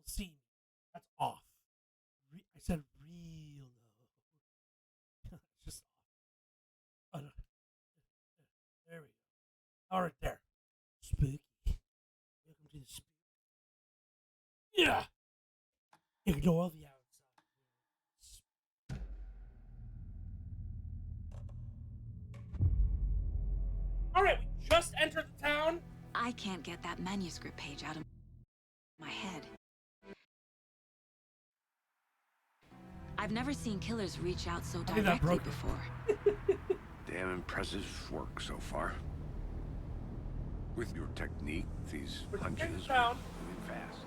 still see me. That's off. I said real low. It's just off. There we go. All right, there. Spooky. Welcome to the spooky. Yeah. Ignore the outside. All right, we just entered the town. I can't get that manuscript page out of my head. I've never seen killers reach out so directly before. Damn impressive work so far. With your technique, these punches are moving fast.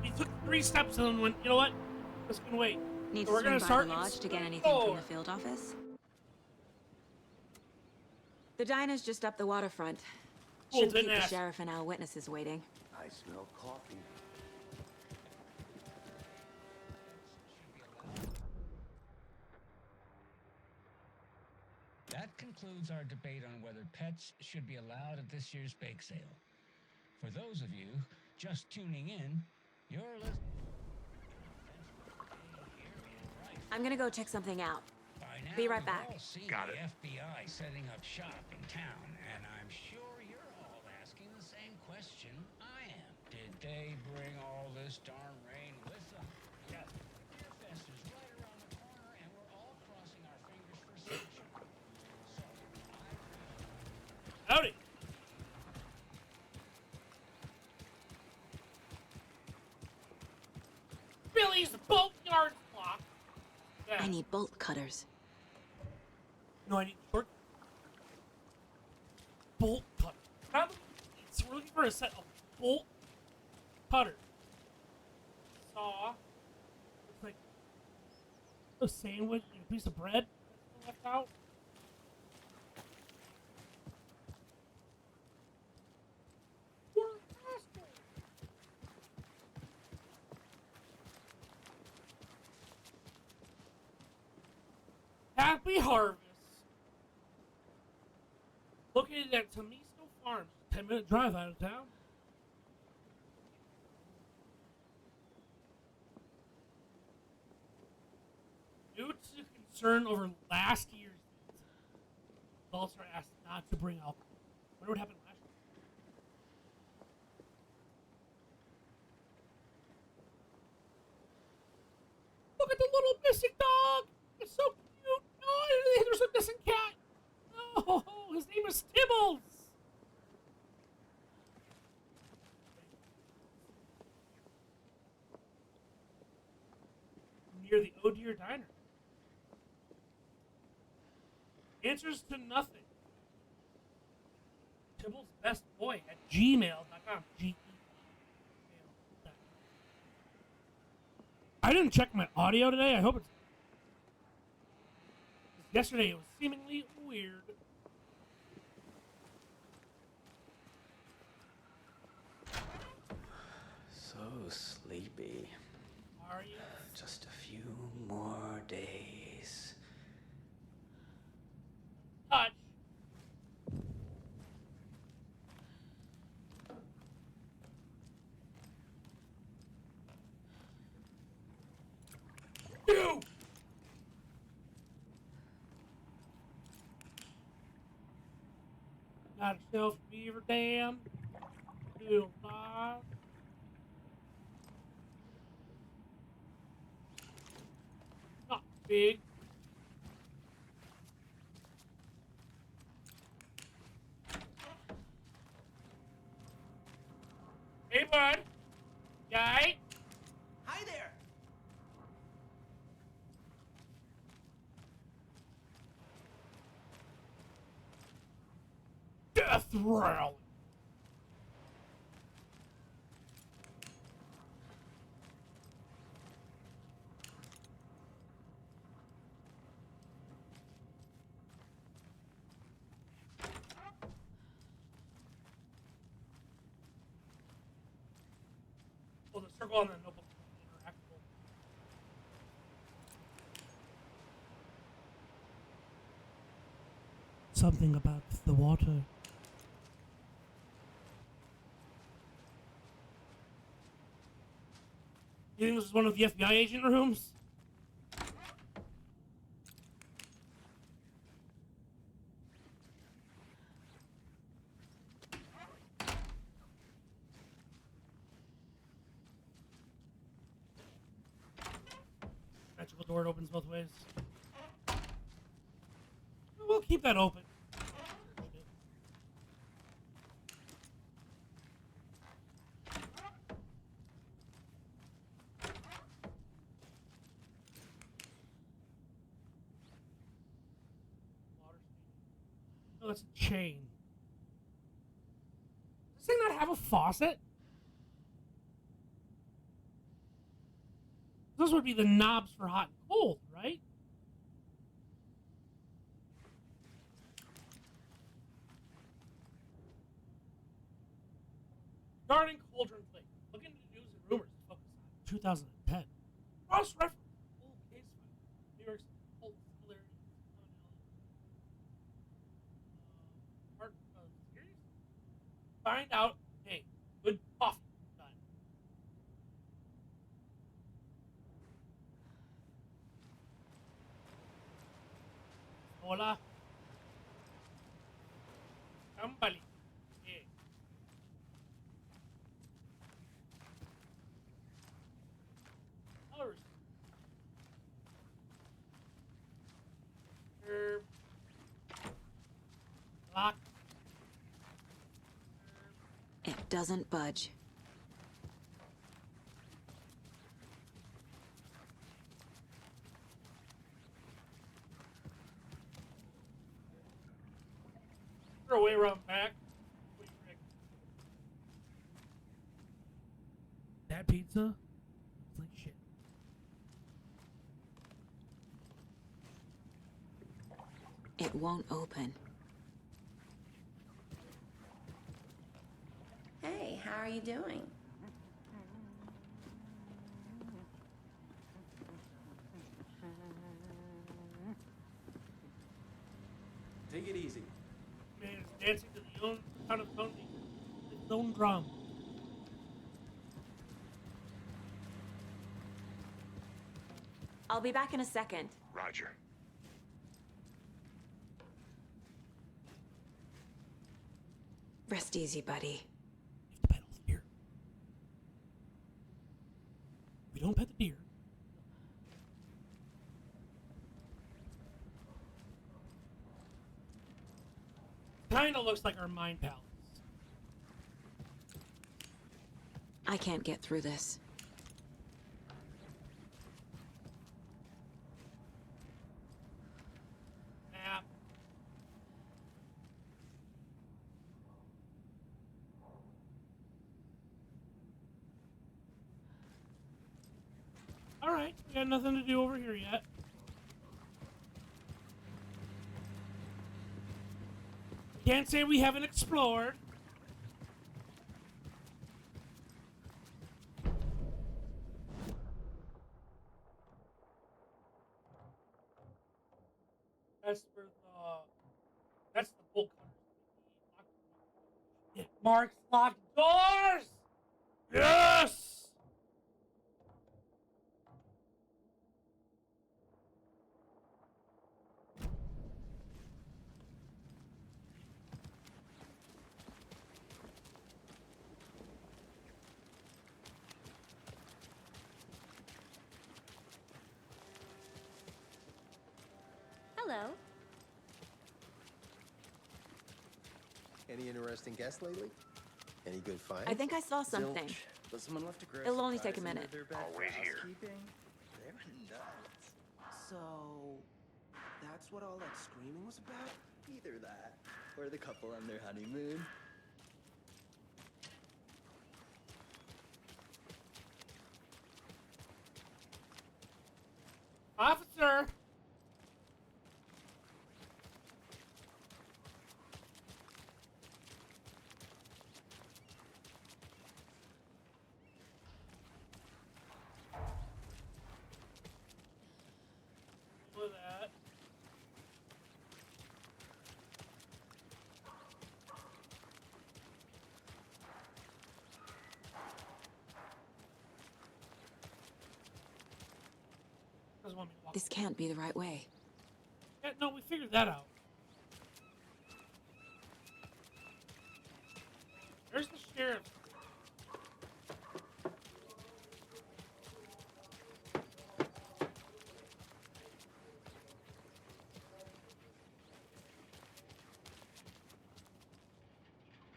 We took 3 steps and then went, you know what? Let's go wait. Need So to we're swing gonna by start the lodge to get anything from the field office? The diner's just up the waterfront. Shouldn't keep the sheriff and our witnesses waiting. I smell coffee. That concludes our debate on whether pets should be allowed at this year's bake sale. For those of you just tuning in, you're listening. I'm gonna go check something out. By now, Be right you've back. all seen Got the it. FBI setting up shop in town, and I'm sure you're all asking the same question I am. Did they bring all this darn rain with them? Yes. Beer Fest is right around the corner, and we're all crossing our fingers for sunshine. So, Howdy. Billy's bolt yard block. Yeah. I need bolt cutters. No, I need short bolt cutter. So we're looking for a set of bolt cutters. Saw. Looks like a sandwich and a piece of bread left out. Happy Harvest. Located at Tomisto Farms, 10-minute drive out of town. Due to concern over last year's season, adults are asked not to bring alcohol. I wonder what happened last year. Look at the little missing dog! It's so cute! Oh, there's a missing cat! Oh, his name is Tibbles! Near the Oh Dear Diner. Answers to nothing. Tibbles Best Boy at gmail.com. I didn't check my audio today. I hope it's. Yesterday it was seemingly weird. So sleepy. Are you? Just a few more days. Touch. You! Got yourself a beaver dam. Little live. Not big. Hey, bud. Guy? Hi there. Death Rally. Oh, the circle on the notebook is interactable. Something about the water. You think this is one of the FBI agent rooms? Magical door opens both ways. We'll keep that open. Oh, that's a chain. Does this thing not have a faucet? Those would be the knobs for hot and cold, right? Garden cauldron plate. Look into news and rumors. Focus on 2010. Cross reference. Full case file. New York's cult similarity. Part of the series. Find out. Hey, good coffee. Done. Hola. Cambali. Yeah. Colors. Herb. Lock. It doesn't budge. Throw away around back. What do you reckon? That pizza? It's like shit. It won't open. Hey, how are you doing? Take it easy. Man is dancing to the own sound of Tony. His own drum. I'll be back in a second. Roger. Rest easy, buddy. We have to pet all the deer. We don't pet the deer. Kinda looks like our mind palace. I can't get through this. Map. Alright, we got nothing to do over here yet. Can't say we haven't explored. That's the bolt cutter. It marks locked doors! Yes! Hello. Any interesting guests lately? Any good finds? I think I saw something. Zilch. But someone left a gross It'll only take a surprise in minute. their bed I'll for wait here. housekeeping. They're nuts. So, that's what all that screaming was about? Either that, or the couple on their honeymoon. Officer! Look at that. doesn't want me to walk. This can't be the right way. Yeah, no, we figured that out. There's the sheriff.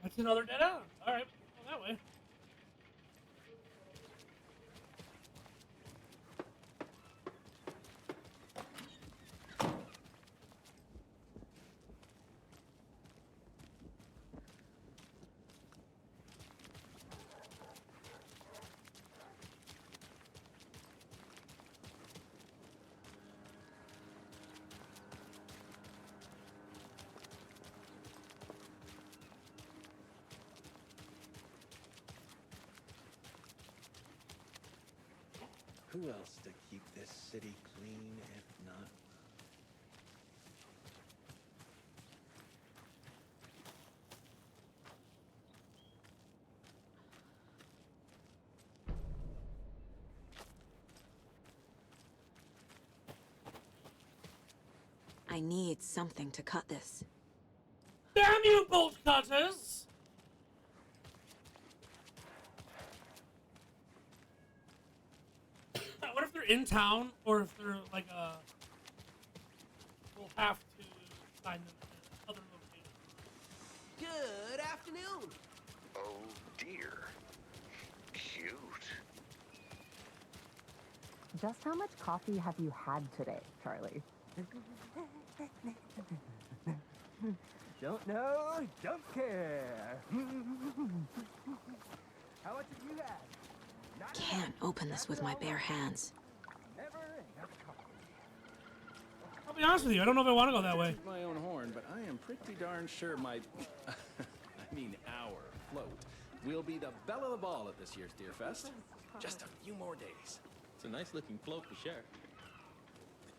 That's another dead end. All right, go that way. Who else to keep this city clean if not? I need something to cut this. Damn you, bolt cutters! What if they're in town, or if they're like we'll have to find them in other locations. Good afternoon. Oh dear. Cute. Just how much coffee have you had today, Charlie? Don't know, don't care. How much have you had? Can't open this with my bare hands. Never enough coffee. I'll be honest with you, I don't know if I want to go that way. Toot my own horn, but I am pretty darn sure my, I mean our float will be the belle of the ball at this year's Deer Fest. Just a few more days. It's a nice looking float to share.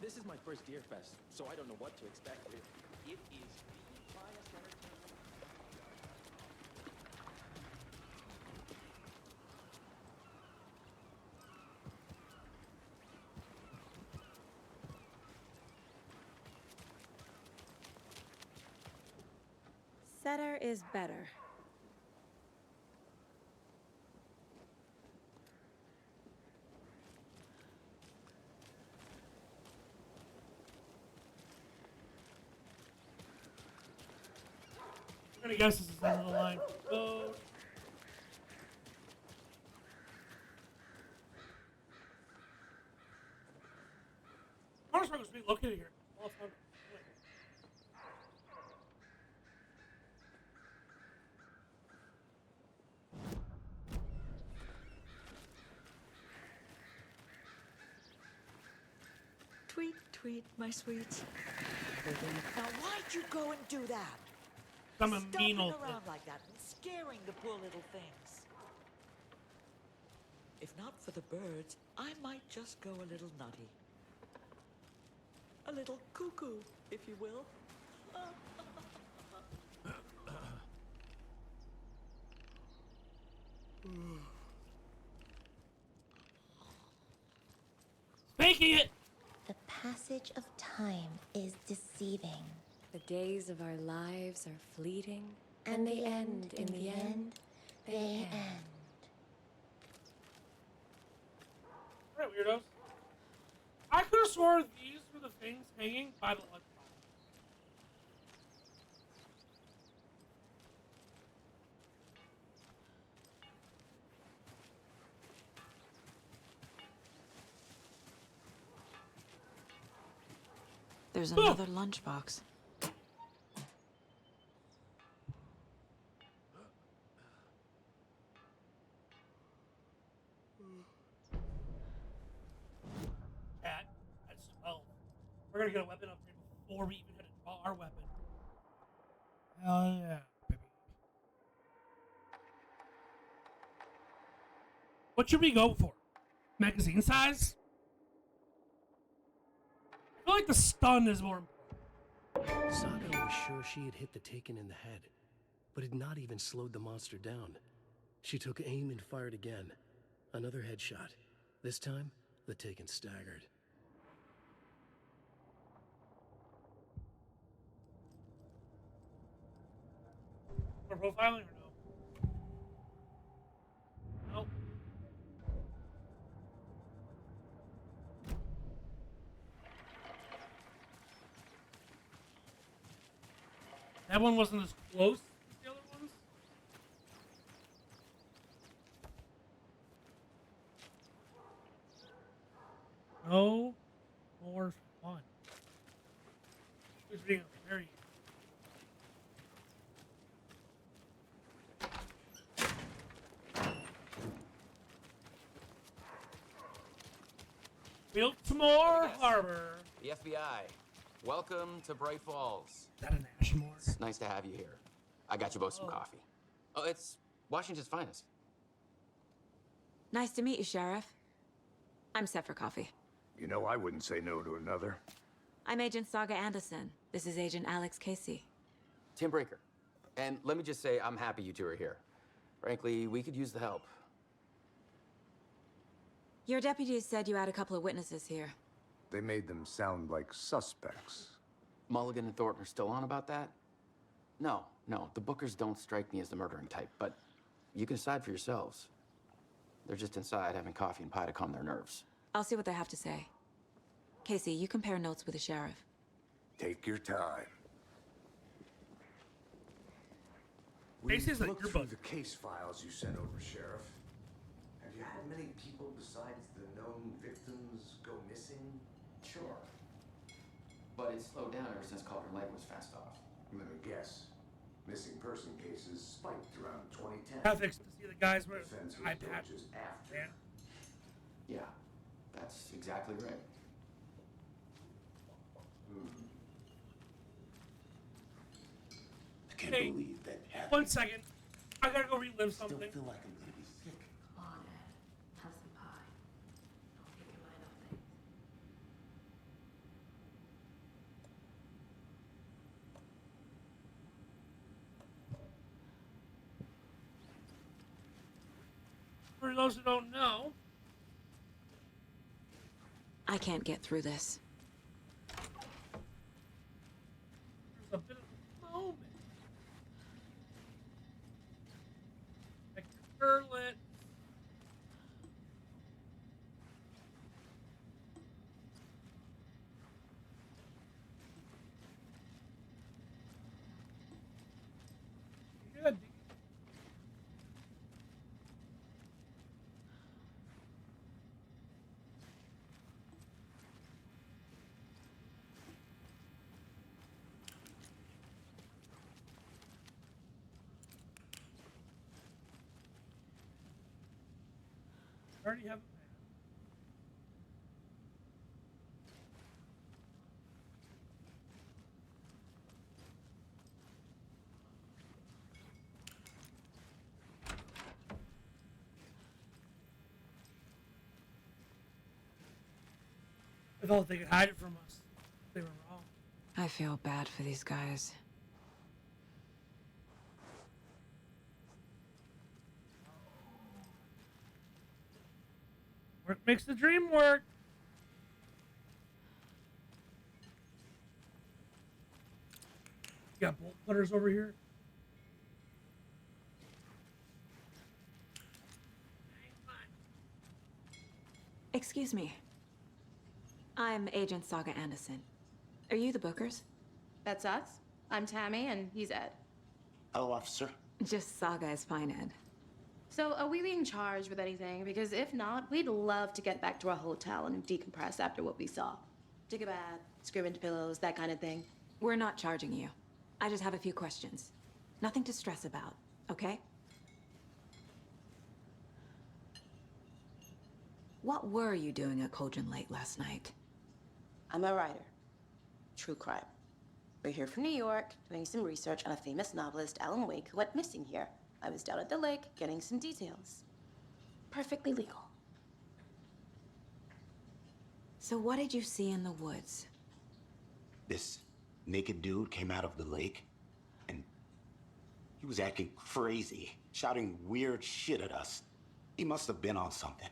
This is my first Deer Fest, so I don't know what to expect. It is the finest entertainment. Setter is better. I'm gonna guess this is the end of the line. Oh. Motorcycle was being located here. All the time. Tweet, tweet, my sweets. Now, why'd you go and do that? I'm a mean Stomping old around like that and scaring the poor little things. If not for the birds, I might just go a little nutty. A little cuckoo, if you will. Making it! The passage of time is deceiving. The days of our lives are fleeting, And they end in the end. They end. Alright, weirdos. I could have sworn these were the things hanging by the lunchbox. There's another lunchbox. Cat, that's 12. We're gonna get a weapon upgrade before we even hit our weapon. Hell yeah, baby. What should we go for? Magazine size? I feel like the stun is more important. Saga was sure she had hit the Taken in the head, but had not even slowed the monster down. She took aim and fired again. Another headshot. This time, the Taken staggered. for profiling or no? Nope. That one wasn't as close as the other ones. No more fun. It's being very. Biltmore Harbor. The FBI. Welcome to Bright Falls. Is that an Ashmore? It's nice to have you here. I got you both some coffee. Oh, it's Washington's finest. Nice to meet you, Sheriff. I'm set for coffee. You know, I wouldn't say no to another. I'm Agent Saga Anderson. This is Agent Alex Casey. Tim Breaker. And let me just say, I'm happy you two are here. Frankly, we could use the help. Your deputies said you had a couple of witnesses here. They made them sound like suspects. Mulligan and Thornton are still on about that? No, the Bookers don't strike me as the murdering type, but you can decide for yourselves. They're just inside having coffee and pie to calm their nerves. I'll see what they have to say. Casey, you compare notes with the sheriff. Take your time. Casey's like your through bud. the case files you sent over, Sheriff. Have you had many people besides the known victims go missing? Sure. But it's slowed down ever since Cauldron Lake was fenced off. Let me guess. Missing person cases spiked around 2010. Graphics to see the guys with Defense was eye built patch. just after. Man. Yeah, that's exactly right. I can't Hey, believe that happened. 1 second. I gotta go relive something. Still feel like I'm gonna be sick. Come on, Ed. Have some pie. Don't take your mind off things. For those who don't know, I can't get through this. there's a bit of a moment. Like your turlet. Good. I already have a man. I thought they could hide it from us. They were wrong. I feel bad for these guys. Work makes the dream work. You got bolt cutters over here. Excuse me. I'm Agent Saga Anderson. Are you the Bookers? That's us. I'm Tammy, and he's Ed. Hello, officer. Just Saga is fine, Ed. So, are we being charged with anything? Because if not, we'd love to get back to our hotel and decompress after what we saw. Take a bath, scream into pillows, that kind of thing. We're not charging you. I just have a few questions. Nothing to stress about, okay? What were you doing at Cauldron Lake last night? I'm a writer. True crime. We're here from New York, doing some research on a famous novelist, Alan Wake, who went missing here. I was down at the lake, getting some details. Perfectly legal. So what did you see in the woods? This naked dude came out of the lake, and he was acting crazy, shouting weird shit at us. He must have been on something.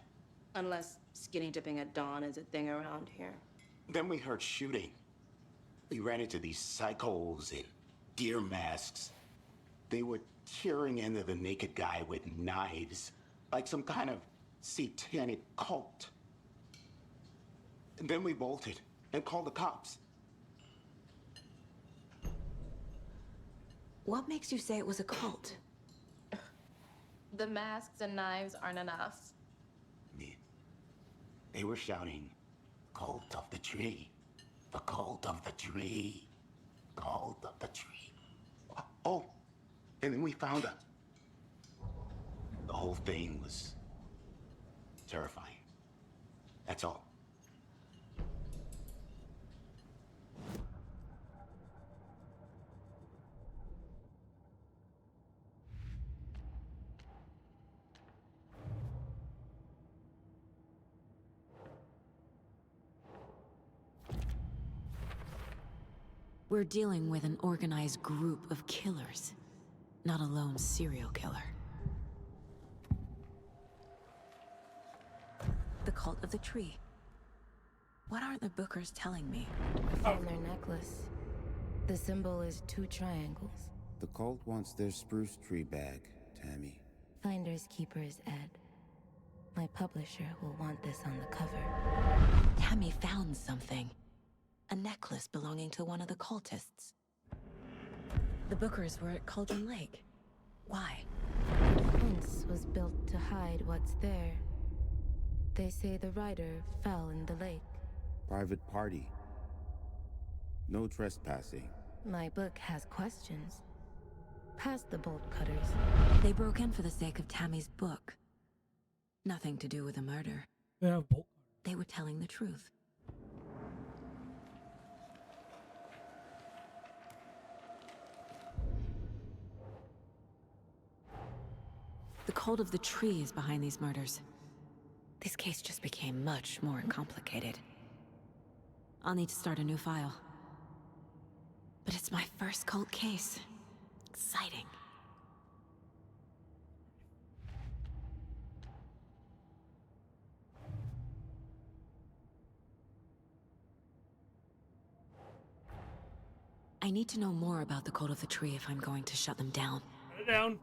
Unless skinny dipping at dawn is a thing around here. Then we heard shooting. We ran into these psychos in deer masks. They were tearing into the naked guy with knives, like some kind of satanic cult. And then we bolted and called the cops. What makes you say it was a cult? The masks and knives aren't enough. They were shouting, "Cult of the tree, the cult of the tree, cult of the tree." Oh, and then we found her. The whole thing was terrifying. That's all. We're dealing with an organized group of killers, not a lone serial killer. The Cult of the Tree. What aren't the Bookers telling me? From their necklace. The symbol is 2 triangles. The cult wants their spruce tree bag, Tammy. Finders keepers, Ed. My publisher will want this on the cover. Tammy found something. A necklace belonging to one of the cultists. The Bookers were at Cauldron Lake. Why? The fence was built to hide what's there. They say the rider fell in the lake. Private party. No trespassing. My book has questions. Past the bolt cutters. They broke in for the sake of Tammy's book. Nothing to do with a murder. Yeah, bolt. They were telling the truth. The Cult of the Tree is behind these murders. This case just became much more complicated. I'll need to start a new file. But it's my first cult case. Exciting. I need to know more about the Cult of the Tree if I'm going to shut them down. Shut it down.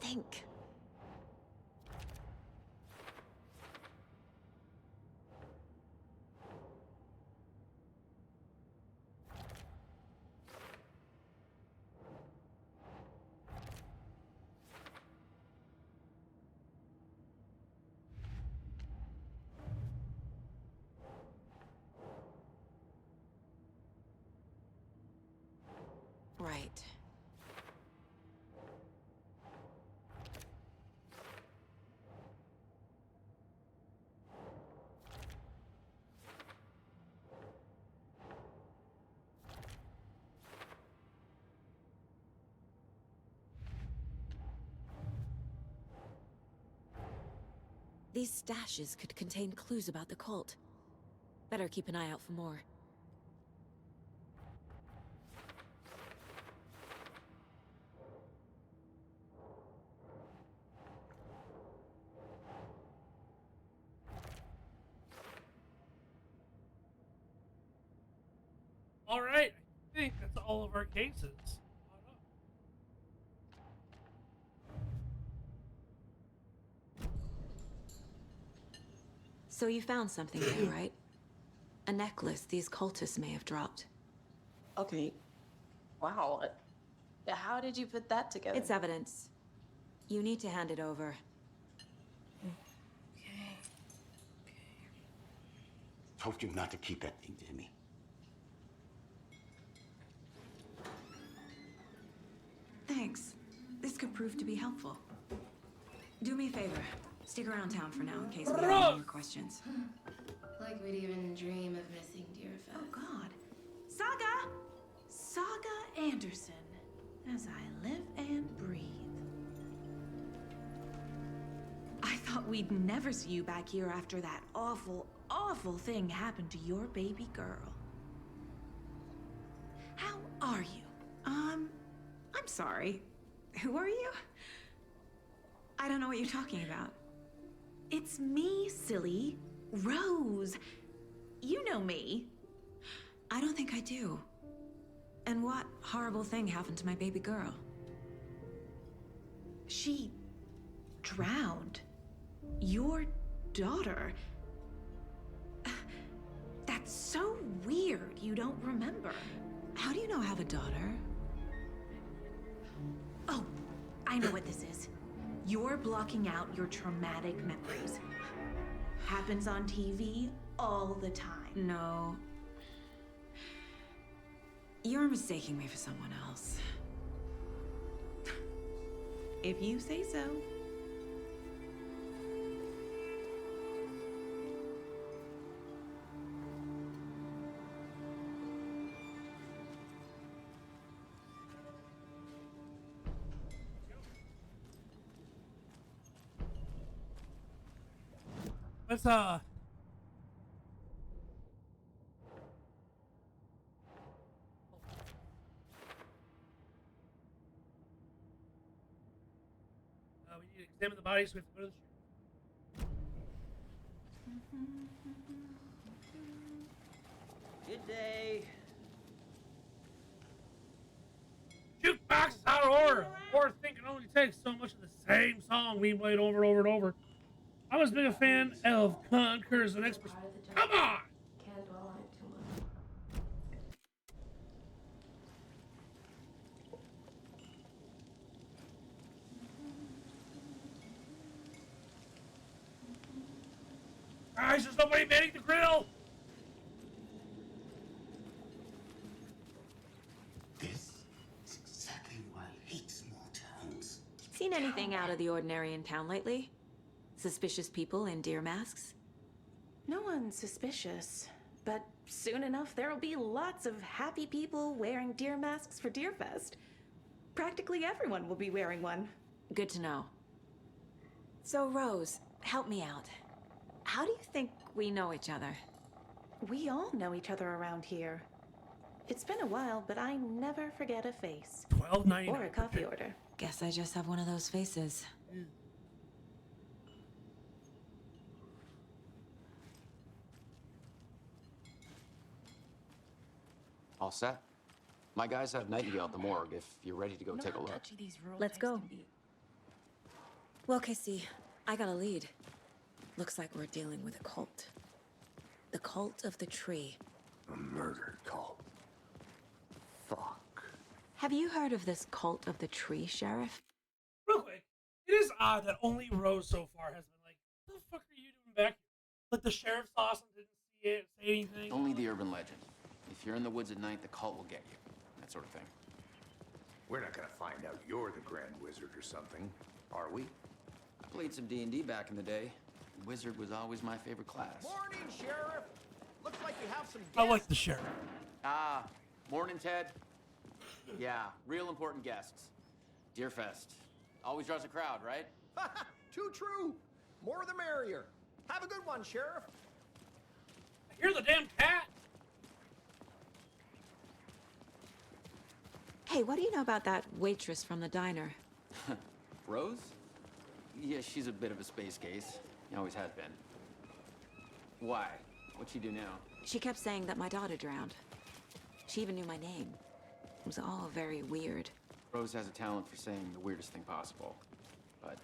Think. Right. These stashes could contain clues about the cult. Better keep an eye out for more. All right, I think that's all of our cases. So you found something there, right? A necklace these cultists may have dropped. Okay. Wow. How did you put that together? It's evidence. You need to hand it over. Told you not to keep that thing to me. Thanks. This could prove to be helpful. Do me a favor. Stick around town for now in case we have any more questions. Like we'd even dream of missing Deerfest. Oh, God. Saga! Saga Anderson. As I live and breathe. we'd never see you back here after that awful, awful thing happened to your baby girl. How are you? I'm sorry. Who are you? I don't know what you're talking about. It's me, silly. Rose. You know me. I don't think I do. And what horrible thing happened to my baby girl? She drowned. Your daughter. That's so weird you don't remember. How do you know I have a daughter? Oh, I know what this is. You're blocking out your traumatic memories. Happens on TV all the time. No. You're mistaking me for someone else. If you say so. Let's we need to examine the bodies. We have to go to the Good day. Jukebox is out of order. Or thinking only takes so much of the same song being played over and over and over. I'm as big a fan of Conquerors and Experts. Come on! Can't dwell on it too much. Guys, there's nobody manning the grill! This is exactly why I hate small towns. Seen anything out of the ordinary in town lately? Suspicious people in deer masks? No one's suspicious. But soon enough, there'll be lots of happy people wearing deer masks for Deerfest. Practically everyone will be wearing one. Good to know. So, Rose, help me out. How do you think we know each other? We all know each other around here. It's been a while, but I never forget a face. $12.99 or a coffee order. Guess I just have one of those faces. All set? My guys have Nightingale at the morgue if you're ready to go take a look. Let's go. Well, Casey, I got a lead. Looks like we're dealing with a cult. The Cult of the Tree. A murder cult. Fuck. Have you heard of this Cult of the Tree, Sheriff? Real quick, it is odd that only Rose so far has been like, what the fuck are you doing back here? Like the sheriff saw us and didn't see it, say anything. Only the urban legend. If you're in the woods at night, the cult will get you. That sort of thing. We're not gonna find out you're the Grand Wizard or something, are we? I played some D&D back in the day. Wizard was always my favorite class. Morning, Sheriff. Looks like you have some guests. I like the sheriff. Ah, morning, Ted. Yeah, real important guests. Deerfest. Always draws a crowd, right? Too true. More the merrier. Have a good one, Sheriff. I hear the damn cat. Hey, what do you know about that waitress from the diner? Rose? Yeah, she's a bit of a space case. She always has been. Why? What'd she do now? She kept saying that my daughter drowned. She even knew my name. It was all very weird. Rose has a talent for saying the weirdest thing possible. But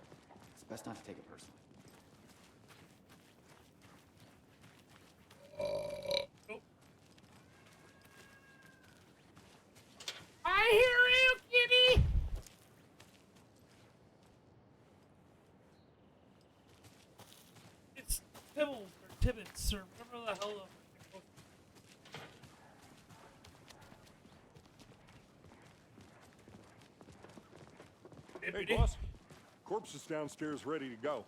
it's best not to take it personally. I hear you, kitty! It's Tibbles or Tibbets or whatever the hell the Hey, boss. Corpse is downstairs ready to go.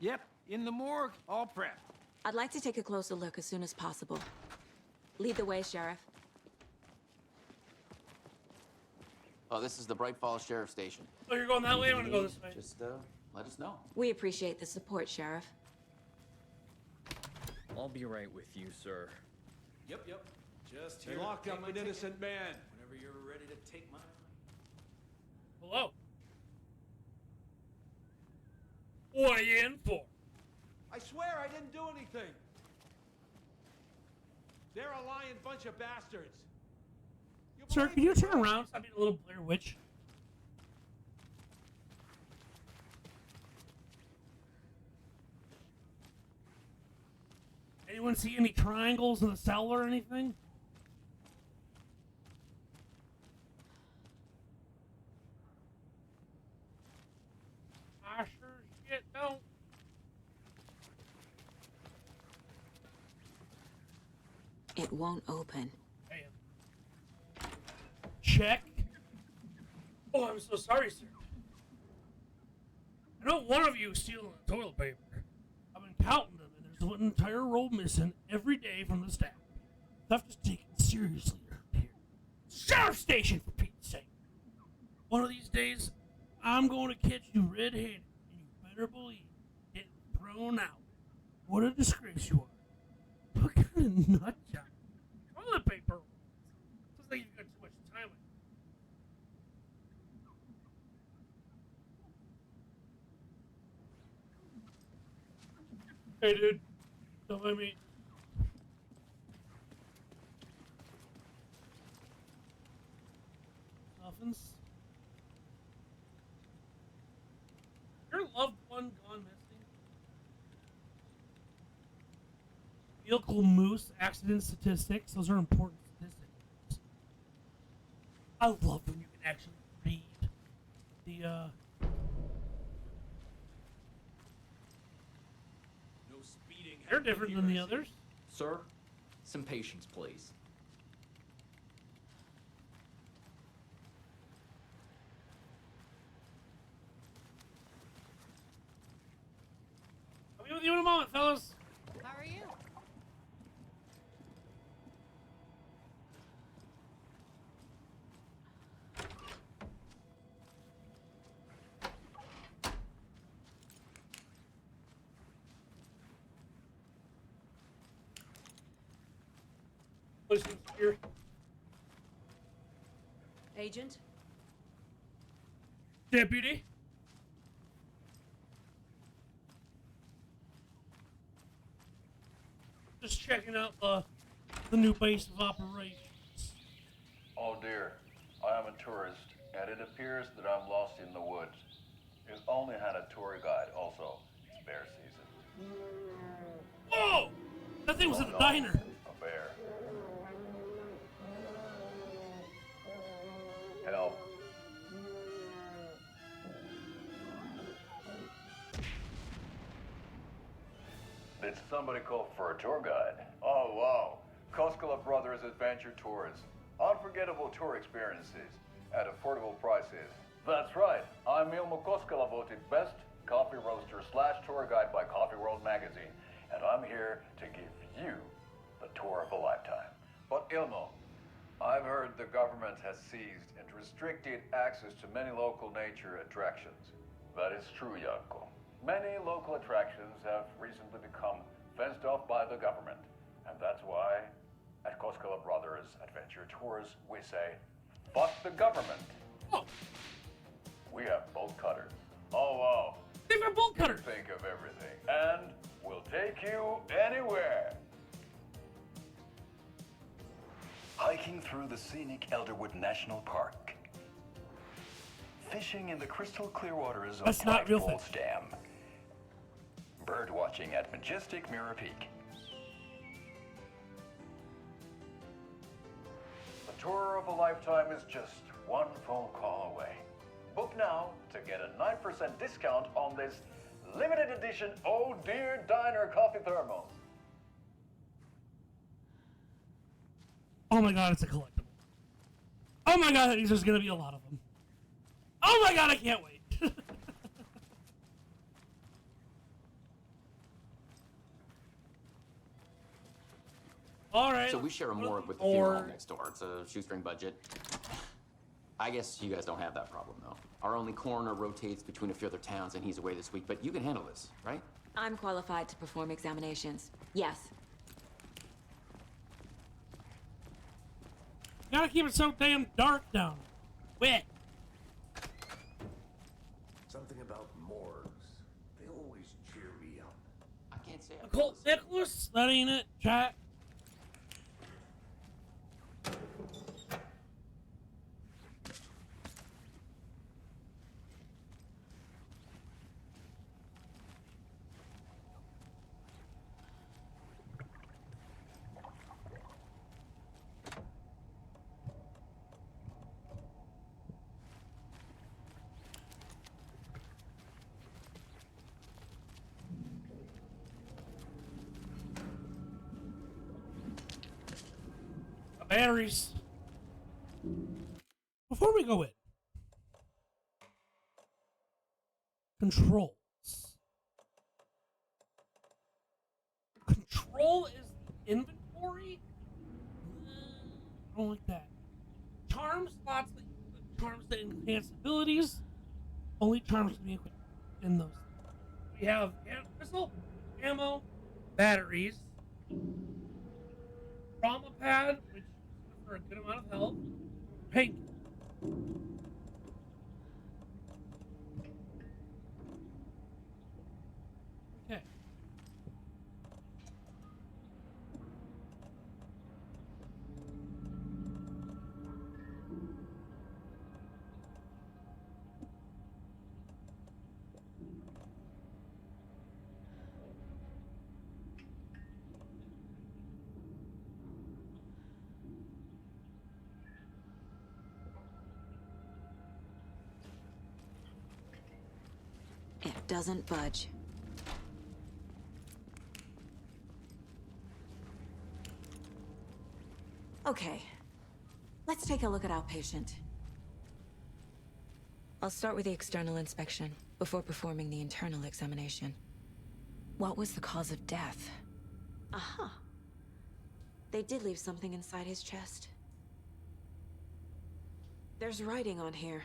Yep, in the morgue, all prepped. I'd like to take a closer look as soon as possible. Lead the way, Sheriff. Oh, this is the Bright Falls Sheriff Station. Oh, you're going that way? I'm gonna go this way. Just, let us know. We appreciate the support, Sheriff. I'll be right with you, sir. Yep. Just They here. locked Take up my an ticket innocent man. Whenever you're ready to take my... Hello. What are you in for? I swear I didn't do anything. They're a lying bunch of bastards. Sir, can you turn around? Stop being a little Blair Witch. Anyone see any triangles in the cell or anything? I sure as shit don't. It won't open. Check. Oh, I'm so sorry, sir. I know one of you is stealing the toilet paper. I've been counting them, and there's one entire roll missing every day from the staff. Stuff is taken seriously around here. Sheriff station, for Pete's sake. One of these days, I'm going to catch you red-handed, and you better believe getting thrown out. What a disgrace you are. What kind of nut job? Toilet paper. Looks like you've got too much time. Hey, dude. Don't let me. Muffins? Your loved one gone missing? Vehicle moose accident statistics. Those are important statistics. I love when you can actually read the, No speeding. They're different than the others. Sir, some patience, please. I'll be with you in a moment, fellas. How are you? Listen here. Agent? Deputy? Just checking out the new base of operations. Oh dear, I am a tourist, and it appears that I'm lost in the woods. You only had a tour guide, also. It's bear season. Whoa! That thing was Oh, at the no, diner. A bear. Help. Did somebody call for a tour guide? Oh, wow. Koskela Brothers Adventure Tours. Unforgettable tour experiences at affordable prices. That's right. I'm Ilmo Koskela, voted best coffee roaster / tour guide by Coffee World magazine. And I'm here to give you the tour of a lifetime. But Ilmo, I've heard the government has seized and restricted access to many local nature attractions. That is true, Janko. Many local attractions have recently become fenced off by the government. And that's why, at Koskela Brothers Adventure Tours, we say, fuck the government. Oh. We have bolt cutters. Oh, wow. They've got bolt cutters. Think of everything. And we'll take you anywhere. Hiking through the scenic Elderwood National Park. Fishing in the crystal clear waters of That's not real Black Falls fish. Dam. Bird watching at majestic Mirror Peak. The tour of a lifetime is just one phone call away. Book now to get a 9% discount on this limited edition Oh Dear Diner coffee thermos. Oh my god, it's a collectible. Oh my god, there's gonna be a lot of them. Oh my god, I can't wait. Alright. So we share a morgue with the Or- funeral home next door. It's a shoestring budget. I guess you guys don't have that problem, though. Our only coroner rotates between a few other towns, and he's away this week, but you can handle this, right? I'm qualified to perform examinations. Yes. Gotta keep it so damn dark down. Wit. Something about morgues. They always cheer me up. I can't say Colt Nicholas? That ain't it, chat. Batteries. Before we go in, controls. Control is the inventory. I don't like that. Charm slots, charms that enhance abilities. Only charms can be equipped in those. We have pistol, ammo, batteries, trauma pad, which for a good amount of health. Pink. Okay. It doesn't budge. Okay. Let's take a look at our patient. I'll start with the external inspection before performing the internal examination. What was the cause of death? Aha. They did leave something inside his chest. There's writing on here.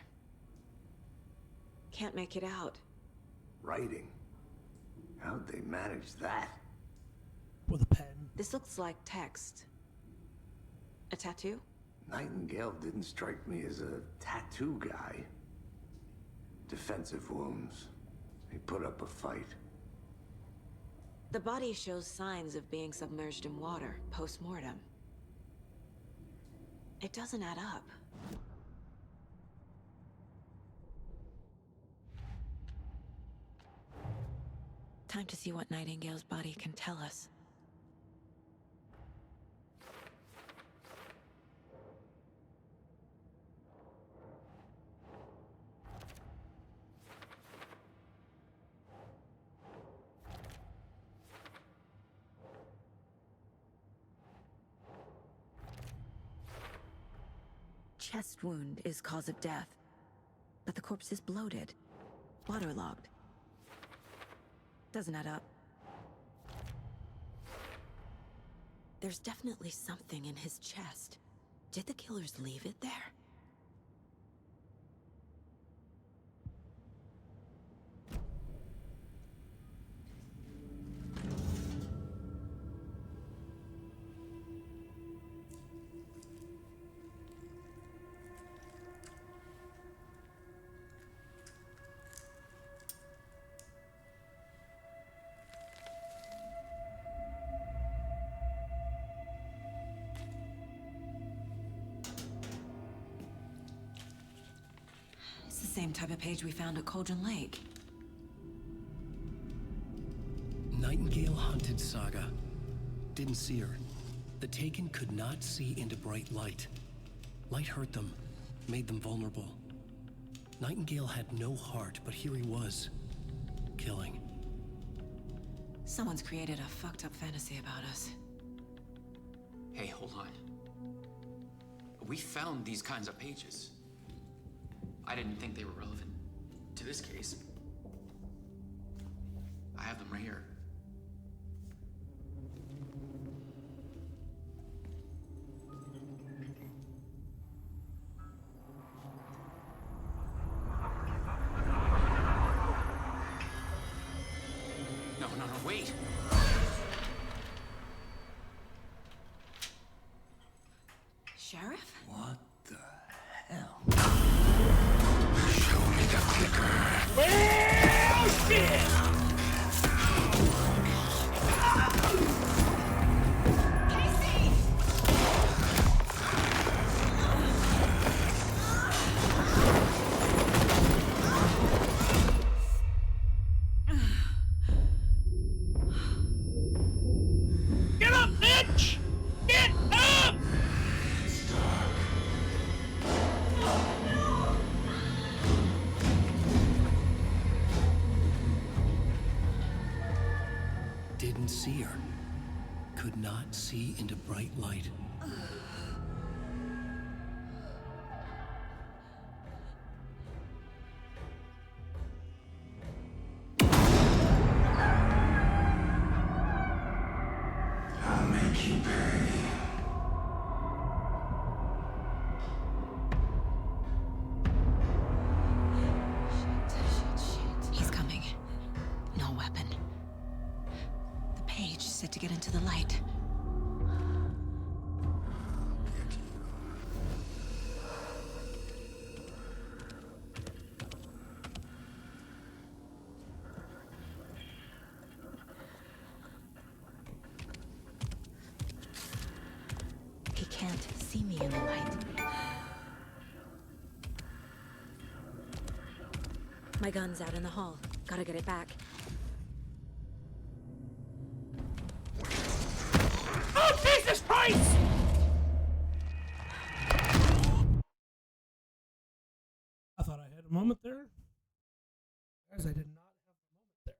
Can't make it out. Writing? How'd they manage that? With a pen. This looks like text. A tattoo? Nightingale didn't strike me as a tattoo guy. Defensive wounds. He put up a fight. The body shows signs of being submerged in water post-mortem. It doesn't add up. Time to see what Nightingale's body can tell us. Chest wound is cause of death, but the corpse is bloated, waterlogged. Doesn't add up. There's definitely something in his chest. Did the killers leave it there? It's the same type of page we found at Cauldron Lake. Nightingale hunted Saga. Didn't see her. The Taken could not see into bright light. Light hurt them, made them vulnerable. Nightingale had no heart, but here he was, killing. Someone's created a fucked up fantasy about us. Hey, hold on. We found these kinds of pages. I didn't think they were relevant to this case. I have them right here. Wait. Sheriff? What the hell? Show me the clicker. Well, shit! Get up, bitch! Get up! Didn't see her. Could not see into bright light. I'll make you pay. He's coming. No weapon. The page said to get into the light. He can't see me in the light. My gun's out in the hall. Gotta get it back. Oh, Jesus Christ! I thought I had a moment there. Guys, I did not have a moment there.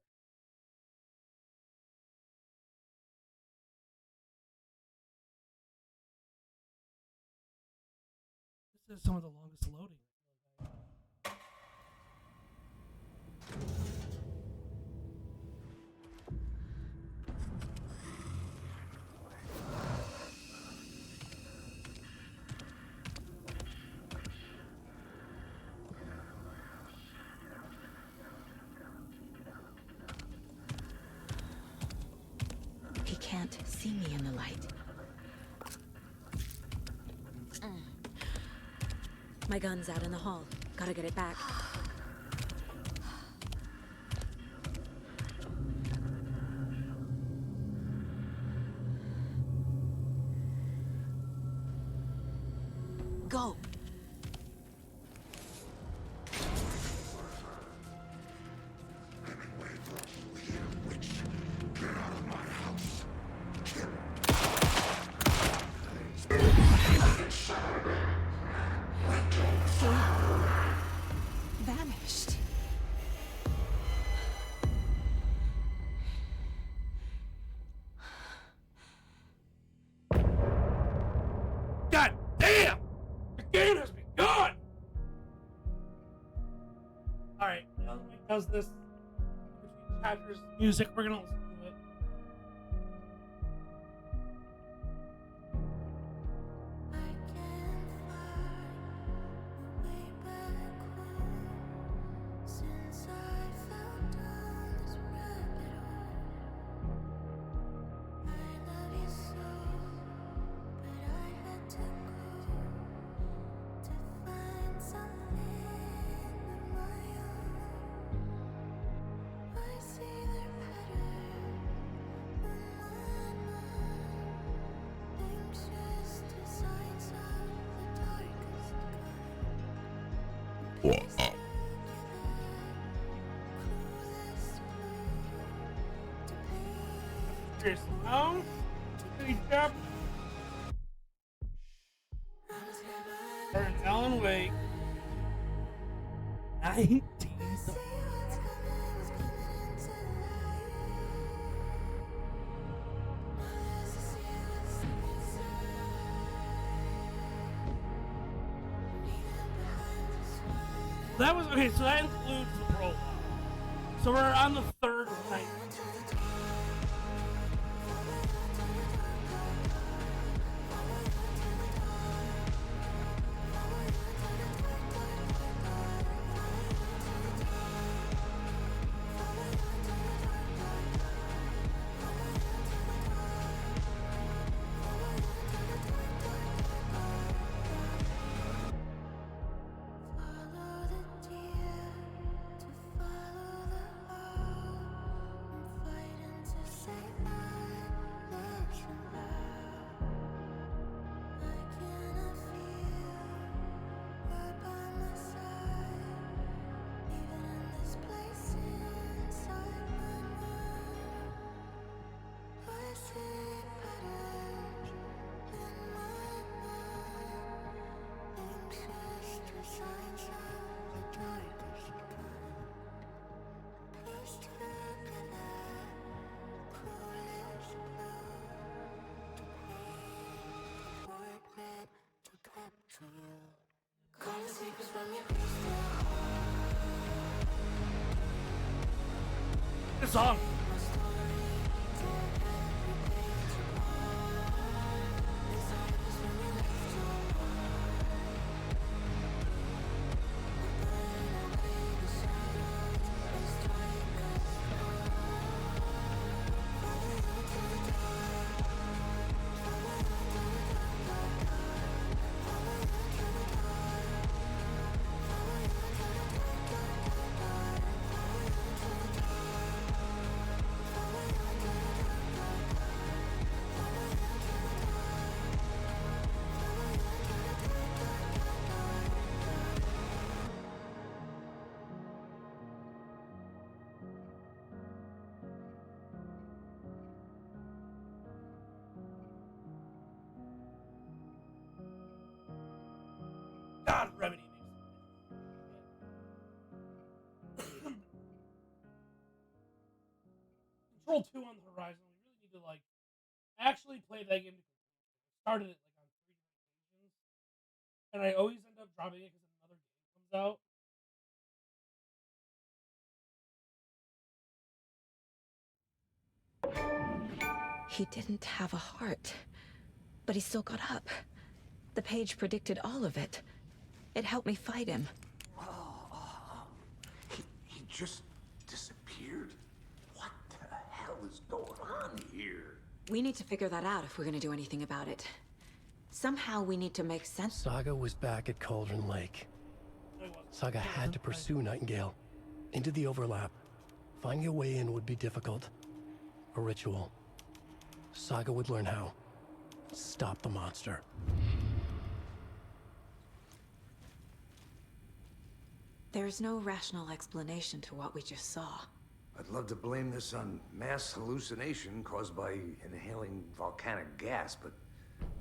This is some of the longest loading. He can't see me in the light. My gun's out in the hall. Gotta get it back. Go! Vanished. God damn! The game has begun! Alright, now that Mike does this between chapters music, we're gonna listen to it. Cheers. Oh, good job. Or Alan Wake. 19. That was okay, so that includes the prologue. So we're on the third night. Good song. God, Remedy makes Control 2 on the horizon. We really need to like actually play that game. I started it like on 3 different occasions, and I always end up dropping it because another game comes out. He didn't have a heart, but he still got up. The page predicted all of it. It helped me fight him. He just disappeared? What the hell is going on here? We need to figure that out if we're gonna do anything about it. Somehow we need to make sense. Saga was back at Cauldron Lake. Saga had to pursue Nightingale into the overlap. Finding a way in would be difficult. A ritual. Saga would learn how. Stop the monster. There's no rational explanation to what we just saw. I'd love to blame this on mass hallucination caused by inhaling volcanic gas, but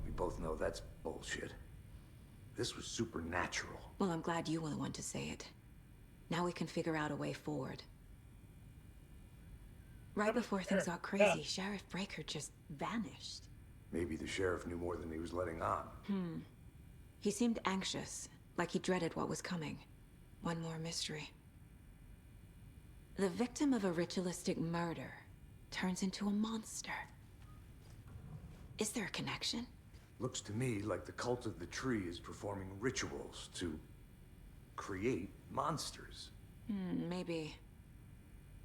we both know that's bullshit. This was supernatural. Well, I'm glad you were the one to say it. Now we can figure out a way forward. Right before things got crazy, Sheriff Breaker just vanished. Maybe the sheriff knew more than he was letting on. He seemed anxious, like he dreaded what was coming. One more mystery. The victim of a ritualistic murder turns into a monster. Is there a connection? Looks to me like the cult of the tree is performing rituals to create monsters. Maybe.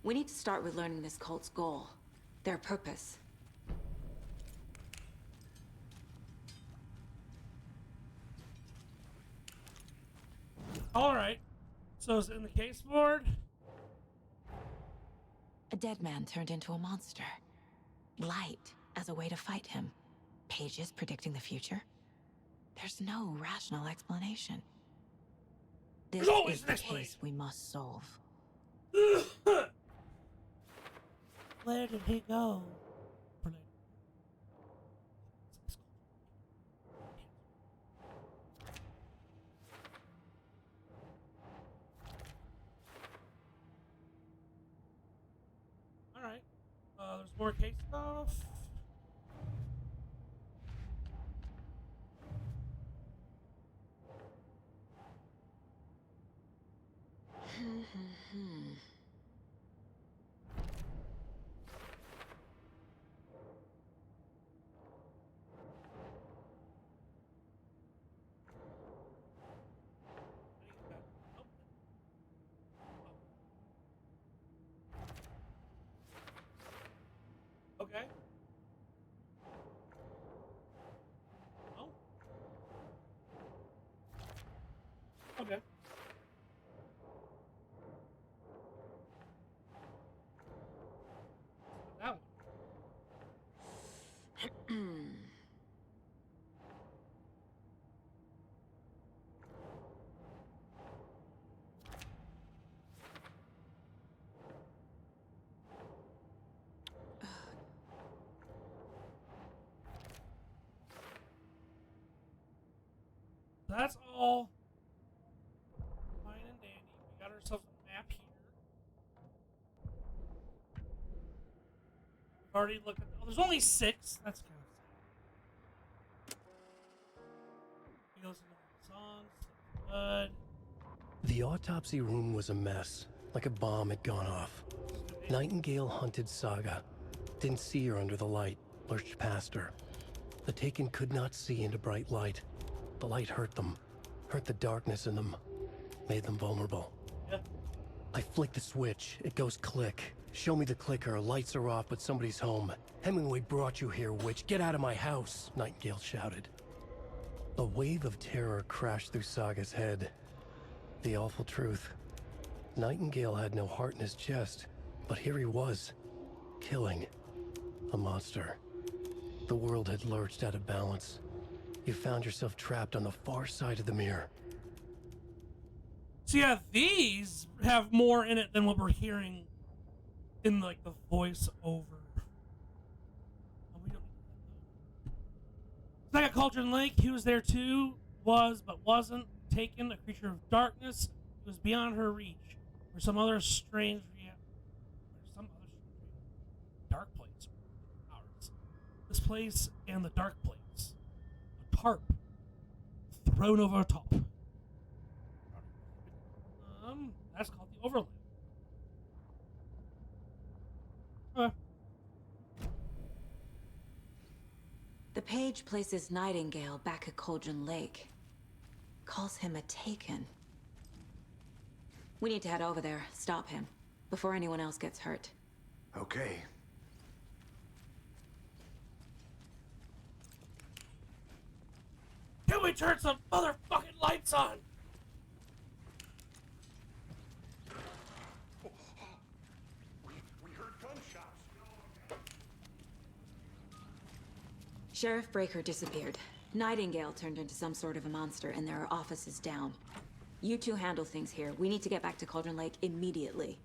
We need to start with learning this cult's goal, their purpose. All right. So it's in the case board. A dead man turned into a monster. Light as a way to fight him. Pages predicting the future. There's no rational explanation. This is the case we must solve. Where did he go? Alright. There's more case stuff. Okay. Oh. Okay. That one. That's all fine and dandy. We got ourselves a map here. We've already looked at. Oh, there's only 6. That's kind of sad. We listen to the songs. Good. The autopsy room was a mess, like a bomb had gone off. Nightingale hunted Saga. Didn't see her under the light, lurched past her. The Taken could not see into bright light. The light hurt them, hurt the darkness in them, made them vulnerable. Yeah. I flick the switch, it goes click. Show me the clicker, lights are off, but somebody's home. Hemingway brought you here, witch. Get out of my house, Nightingale shouted. A wave of terror crashed through Saga's head. The awful truth. Nightingale had no heart in his chest, but here he was, killing a monster. The world had lurched out of balance. You found yourself trapped on the far side of the mirror. So yeah, these have more in it than what we're hearing in like the voice over. Like at Cauldron Lake, he was there too, was but wasn't taken, a creature of darkness. It was beyond her reach. Or some other strange dark place. This place and the dark place. A tarp thrown over top. That's called the Overland. Okay. The page places Nightingale back at Cauldron Lake. Calls him a Taken. We need to head over there, stop him, before anyone else gets hurt. Okay. Can we turn some motherfucking lights on? We heard gunshots. Sheriff Breaker disappeared. Nightingale turned into some sort of a monster, and there are offices down. You two handle things here. We need to get back to Cauldron Lake immediately.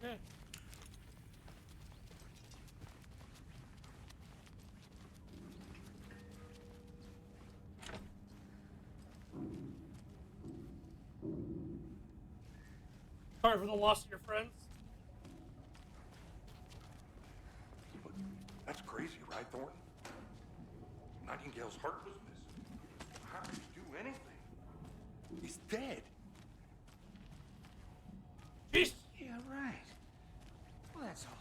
Okay. Sorry for the loss of your friends. That's crazy, right, Thornton? Nightingale's heart was missing. How could he do anything? He's dead. Jeez. Yeah, right. Well, that's all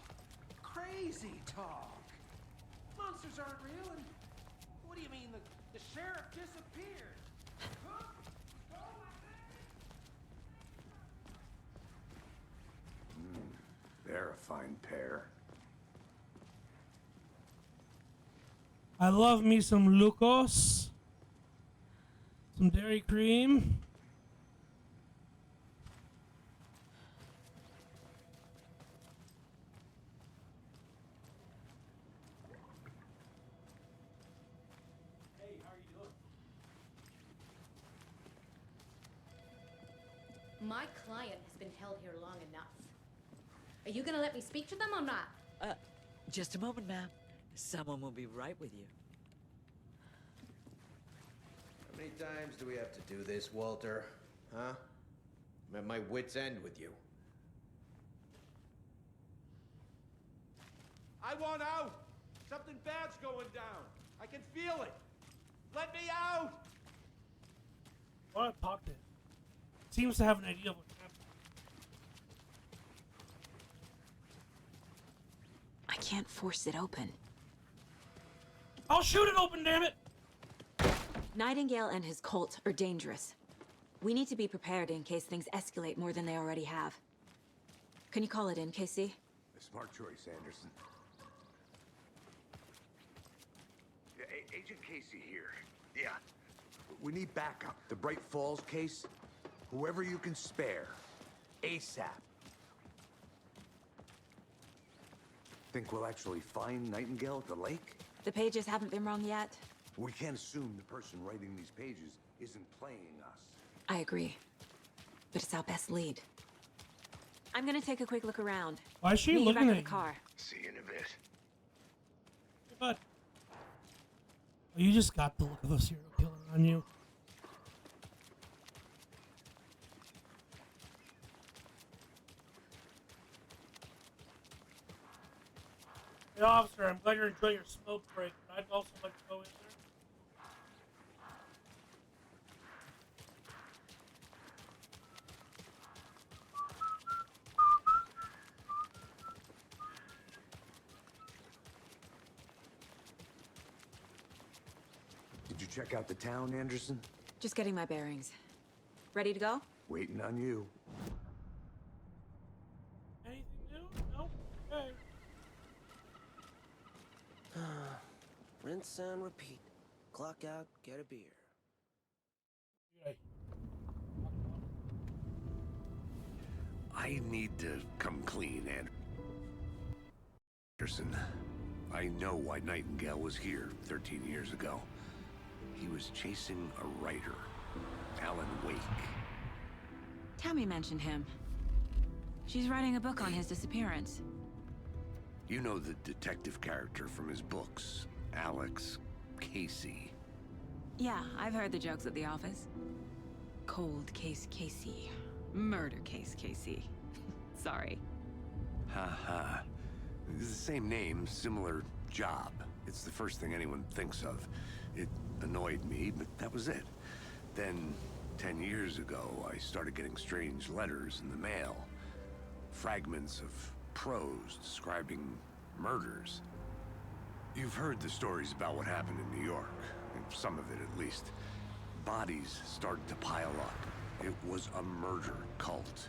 crazy talk. Monsters aren't real, and what do you mean the sheriff disappeared? Huh? They're a fine pair. I love me some Lucos. Some dairy cream. Hey, how are you doing? My client has been held here long enough. Are you gonna let me speak to them or not? Just a moment, ma'am. Someone will be right with you. How many times do we have to do this, Walter? Huh? I'm at my wit's end with you. I want out! Something bad's going down. I can feel it. Let me out! I want to talk to him. Seems to have an idea of what's happening. I can't force it open. I'll shoot it open, damn it! Nightingale and his cult are dangerous. We need to be prepared in case things escalate more than they already have. Can you call it in, Casey? A smart choice, Anderson. Yeah, Agent Casey here. Yeah. We need backup. The Bright Falls case, whoever you can spare. ASAP. Think we'll actually find Nightingale at the lake? The pages haven't been wrong yet. We can't assume the person writing these pages isn't playing us. I agree. But it's our best lead. I'm gonna take a quick look around. Why is she Meet you looking back at in the you? car? See you in a bit. Hey, bud. Oh, you just got the look of a serial killer on you. Hey, officer, I'm glad you're enjoying your smoke break, but I'd also like to go in there. check out the town, Anderson? Just getting my bearings. Ready to go? Waiting on you. Anything new? Nope. Okay. Rinse and repeat. Clock out, get a beer. Okay. I need to come clean, Anderson. I know why Nightingale was here 13 years ago. He was chasing a writer, Alan Wake. Tammy mentioned him. She's writing a book on his disappearance. You know the detective character from his books, Alex Casey. Yeah, I've heard the jokes at the office. Cold case Casey. Murder case Casey. Sorry. Ha ha. It's the same name, similar job. It's the first thing anyone thinks of. It annoyed me, but that was it. Then, 10 years ago, I started getting strange letters in the mail. Fragments of prose describing murders. You've heard the stories about what happened in New York. Some of it, at least. Bodies started to pile up. It was a murder cult.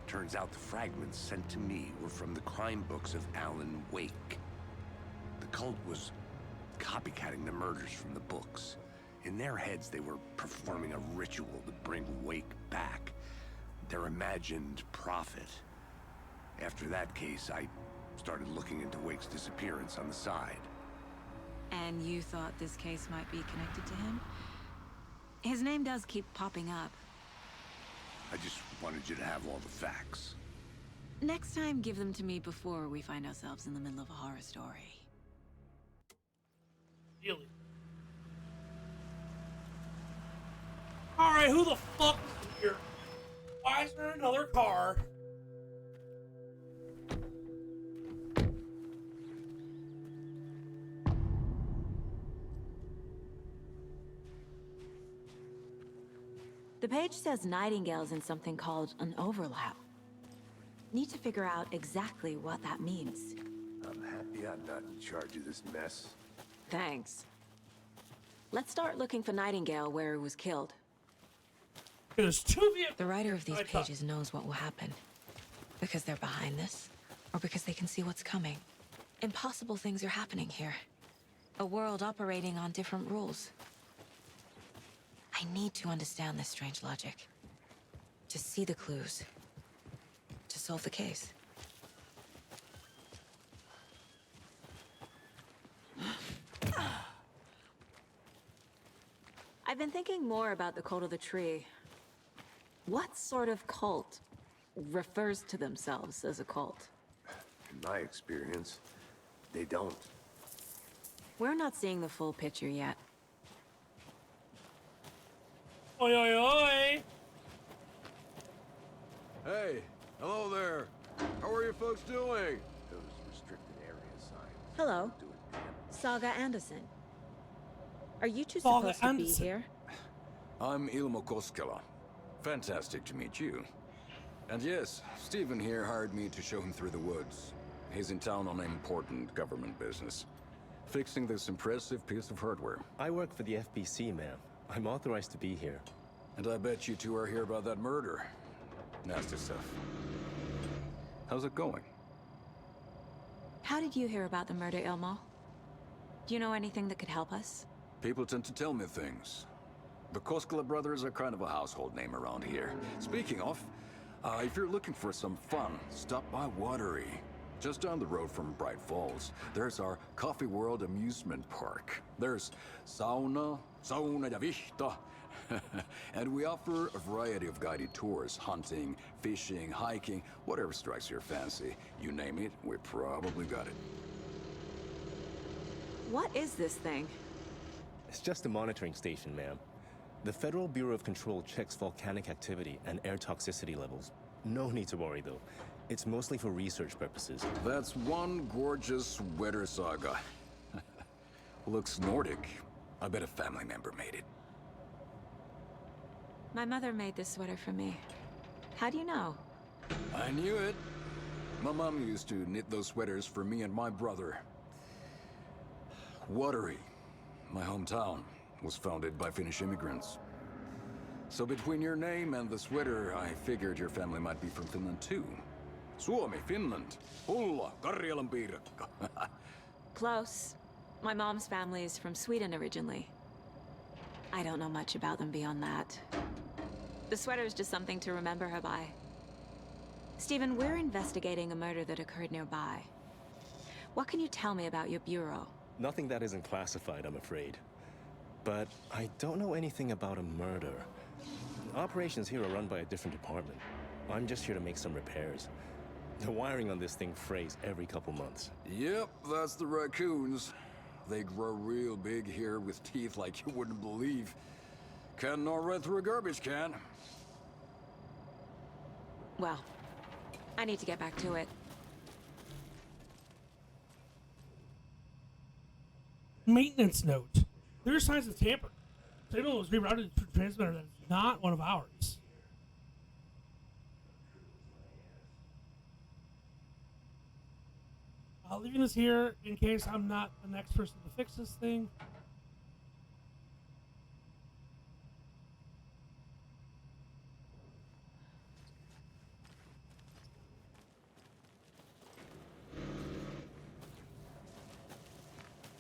Turns out the fragments sent to me were from the crime books of Alan Wake. The cult was copycatting the murders from the books. In their heads, they were performing a ritual to bring Wake back. Their imagined prophet. After that case, I started looking into Wake's disappearance on the side. And you thought this case might be connected to him? His name does keep popping up. I just wanted you to have all the facts. Next time, give them to me before we find ourselves in the middle of a horror story. Really? Alright, who the fuck is here? Why is there another car? The page says Nightingale's in something called an overlap. Need to figure out exactly what that means. I'm happy I'm not in charge of this mess. Thanks. Let's start looking for Nightingale where he was killed. There's two vehicles. The writer of these pages knows what will happen. Because they're behind this, or because they can see what's coming. Impossible things are happening here. A world operating on different rules. I need to understand this strange logic. To see the clues. To solve the case. I've been thinking more about the Cult of the Tree. What sort of cult refers to themselves as a cult? In my experience, they don't. We're not seeing the full picture yet. Oi, oi, oi! Hey, hello there. How are you folks doing? Those restricted area signs. Hello. Saga Anderson. Are you two Saga supposed to be Anderson. here? I'm Ilmo Koskela. Fantastic to meet you. And yes, Stephen here hired me to show him through the woods. He's in town on important government business. Fixing this impressive piece of hardware. I work for the FBC, ma'am. I'm authorized to be here. And I bet you two are here about that murder. Nasty stuff. How's it going? How did you hear about the murder, Ilmo? Do you know anything that could help us? People tend to tell me things. The Koskela brothers are kind of a household name around here. Speaking of, if you're looking for some fun, stop by Watery. Just down the road from Bright Falls, there's our Coffee World amusement park. There's sauna ja vihta. And we offer a variety of guided tours, hunting, fishing, hiking, whatever strikes your fancy. You name it, we probably got it. What is this thing? It's just a monitoring station, ma'am. The Federal Bureau of Control checks volcanic activity and air toxicity levels. No need to worry, though. It's mostly for research purposes. That's one gorgeous sweater, Saga. Looks Nordic. I bet a family member made it. My mother made this sweater for me. How do you know? I knew it. My mom used to knit those sweaters for me and my brother. Watery, my hometown. was founded by Finnish immigrants. So between your name and the sweater, I figured your family might be from Finland too. Suomi, Finland, Pulla, Karjalan piirakka. Close. My mom's family is from Sweden originally. I don't know much about them beyond that. The sweater is just something to remember her by. Stephen, we're investigating a murder that occurred nearby. What can you tell me about your bureau? Nothing that isn't classified, I'm afraid. But I don't know anything about a murder. Operations here are run by a different department. I'm just here to make some repairs. The wiring on this thing frays every couple months. Yep, that's the raccoons. They grow real big here with teeth like you wouldn't believe. Can't gnaw right through a garbage can. Well, I need to get back to it. Maintenance note. There are signs of tamper. Signal was rerouted to a transmitter that is not one of ours. Leaving this here in case I'm not the next person to fix this thing.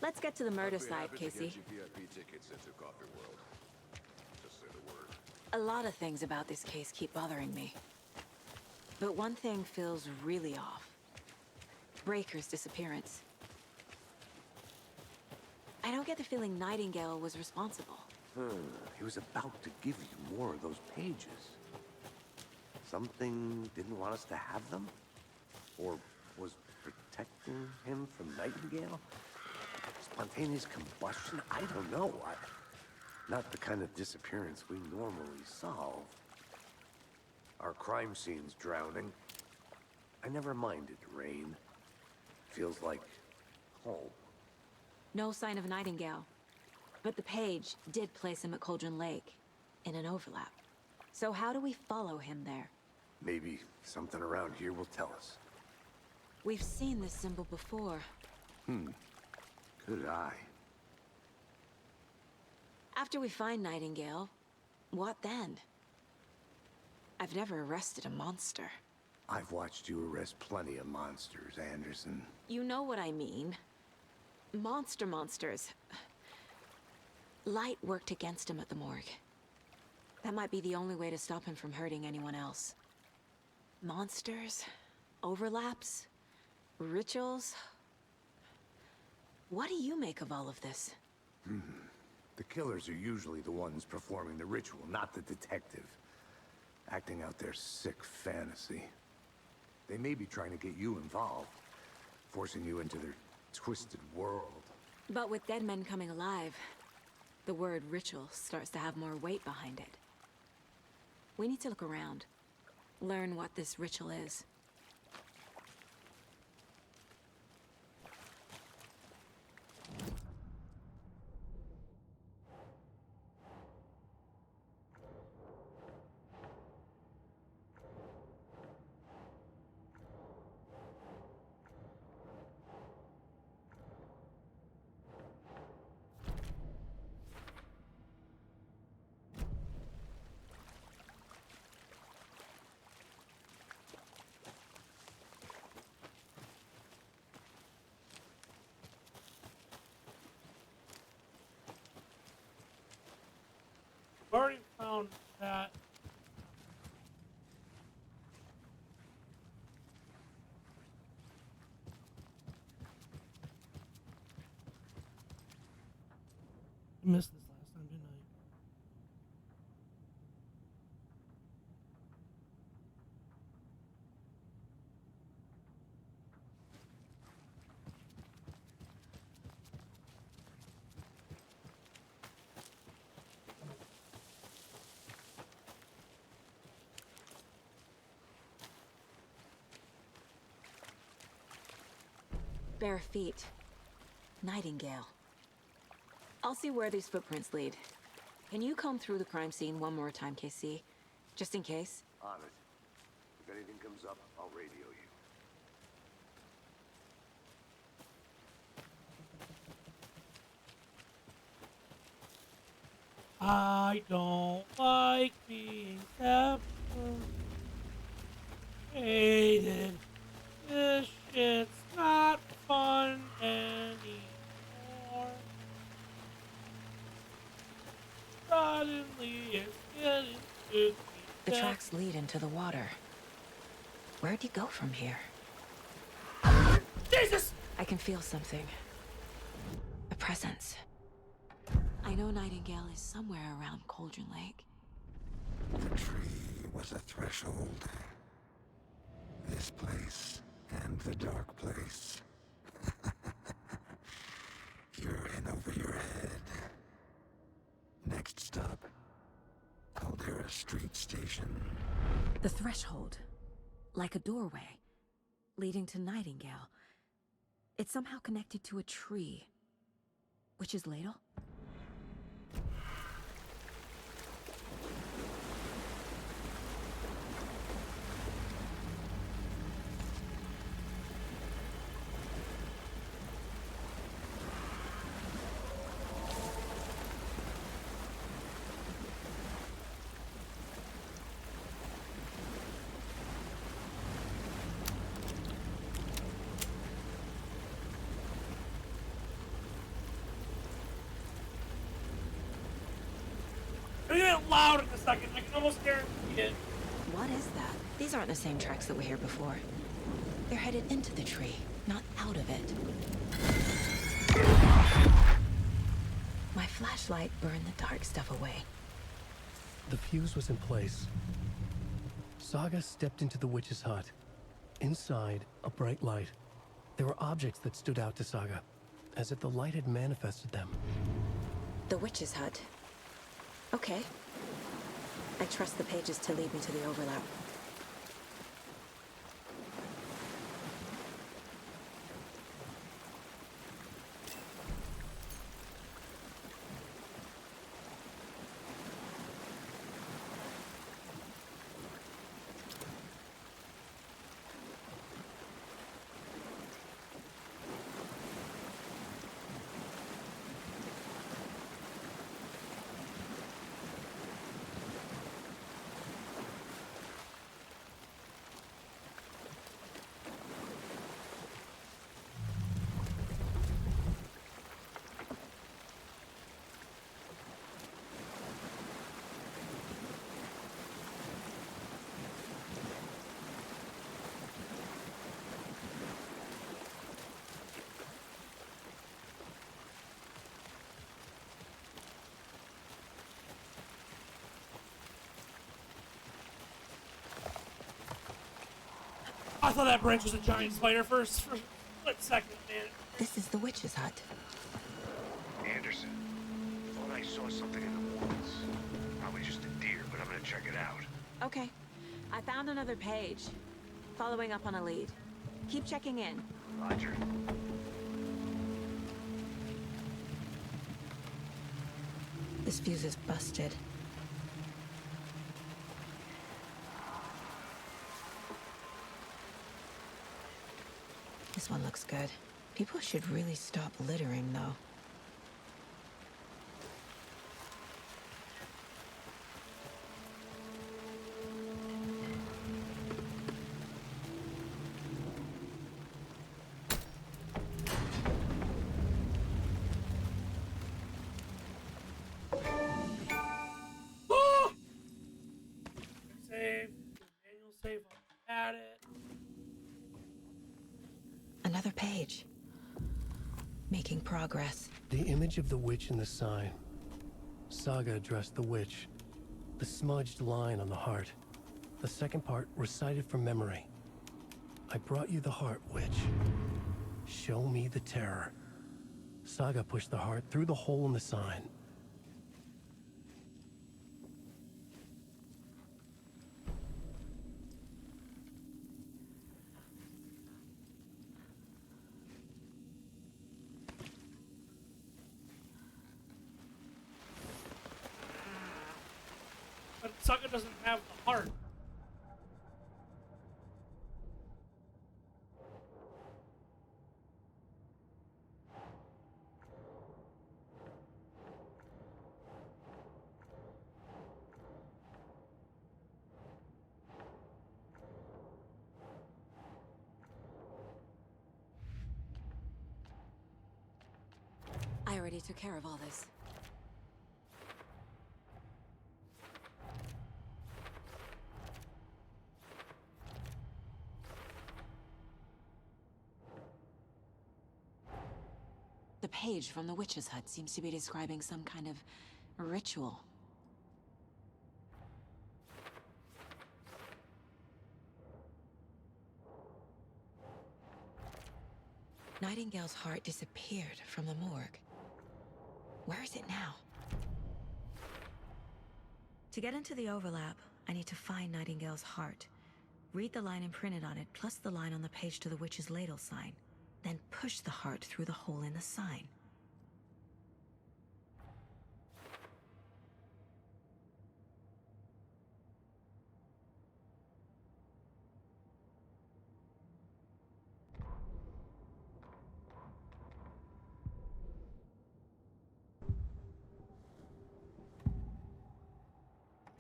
Let's get to the murder site, Casey. A lot of things about this case keep bothering me. But one thing feels really off. Breaker's disappearance. I don't get the feeling Nightingale was responsible. He was about to give you more of those pages. Something didn't want us to have them? Or was protecting him from Nightingale? Spontaneous combustion? I don't know. Not the kind of disappearance we normally solve. Our crime scene's drowning. I never minded rain. Feels like home. No sign of Nightingale. But the page did place him at Cauldron Lake, in an overlap. So how do we follow him there? Maybe something around here will tell us. We've seen this symbol before. Good eye. After we find Nightingale, what then? I've never arrested a monster. I've watched you arrest plenty of monsters, Anderson. You know what I mean. Monsters. Light worked against him at the morgue. That might be the only way to stop him from hurting anyone else. Monsters? Overlaps? Rituals? What do you make of all of this? The killers are usually the ones performing the ritual, not the detective. Acting out their sick fantasy. They may be trying to get you involved, forcing you into their twisted world. But with dead men coming alive, the word ritual starts to have more weight behind it. We need to look around, learn what this ritual is. Already found that. I missed this last time, didn't I? Bare feet. Nightingale. I'll see where these footprints lead. Can you comb through the crime scene one more time, KC? Just in case? On it. If anything comes up, I'll radio you. I don't like being separated. This shit's not fun anymore. Suddenly it's getting to be The tracks lead into the water. Where'd you go from here? Jesus! I can feel something. A presence. I know Nightingale is somewhere around Cauldron Lake. The tree was a threshold. This place and the dark place. You're in over your head. Next stop, Caldera Street Station. The threshold. Like a doorway. Leading to Nightingale. It's somehow connected to a tree. Witch's Ladle? It'll get loud in a second. I can almost guarantee it. What is that? These aren't the same tracks that were here before. They're headed into the tree, not out of it. My flashlight burned the dark stuff away. The fuse was in place. Saga stepped into the witch's hut. Inside, a bright light. There were objects that stood out to Saga, as if the light had manifested them. The witch's hut. Okay. I trust the pages to lead me to the overlap. I thought that branch was a giant spider for a split second, man. This is the witch's hut. Anderson, thought I saw something in the woods. Probably just a deer, but I'm gonna check it out. Okay. I found another page. Following up on a lead. Keep checking in. Roger. This fuse is busted. This one looks good. People should really stop littering, though. Save. Manual save. Add it. Another page. Making progress. The image of the witch in the sign. Saga addressed the witch. The smudged line on the heart. The second part recited from memory. I brought you the heart, witch. Show me the terror. Saga pushed the heart through the hole in the sign. But Saga doesn't have the heart. already took care of all this. The page from the witch's hut seems to be describing some kind of ritual. Nightingale's heart disappeared from the morgue. Where is it now? To get into the overlap, I need to find Nightingale's heart. Read the line imprinted on it, plus the line on the page to the witch's ladle sign. Then push the heart through the hole in the sign.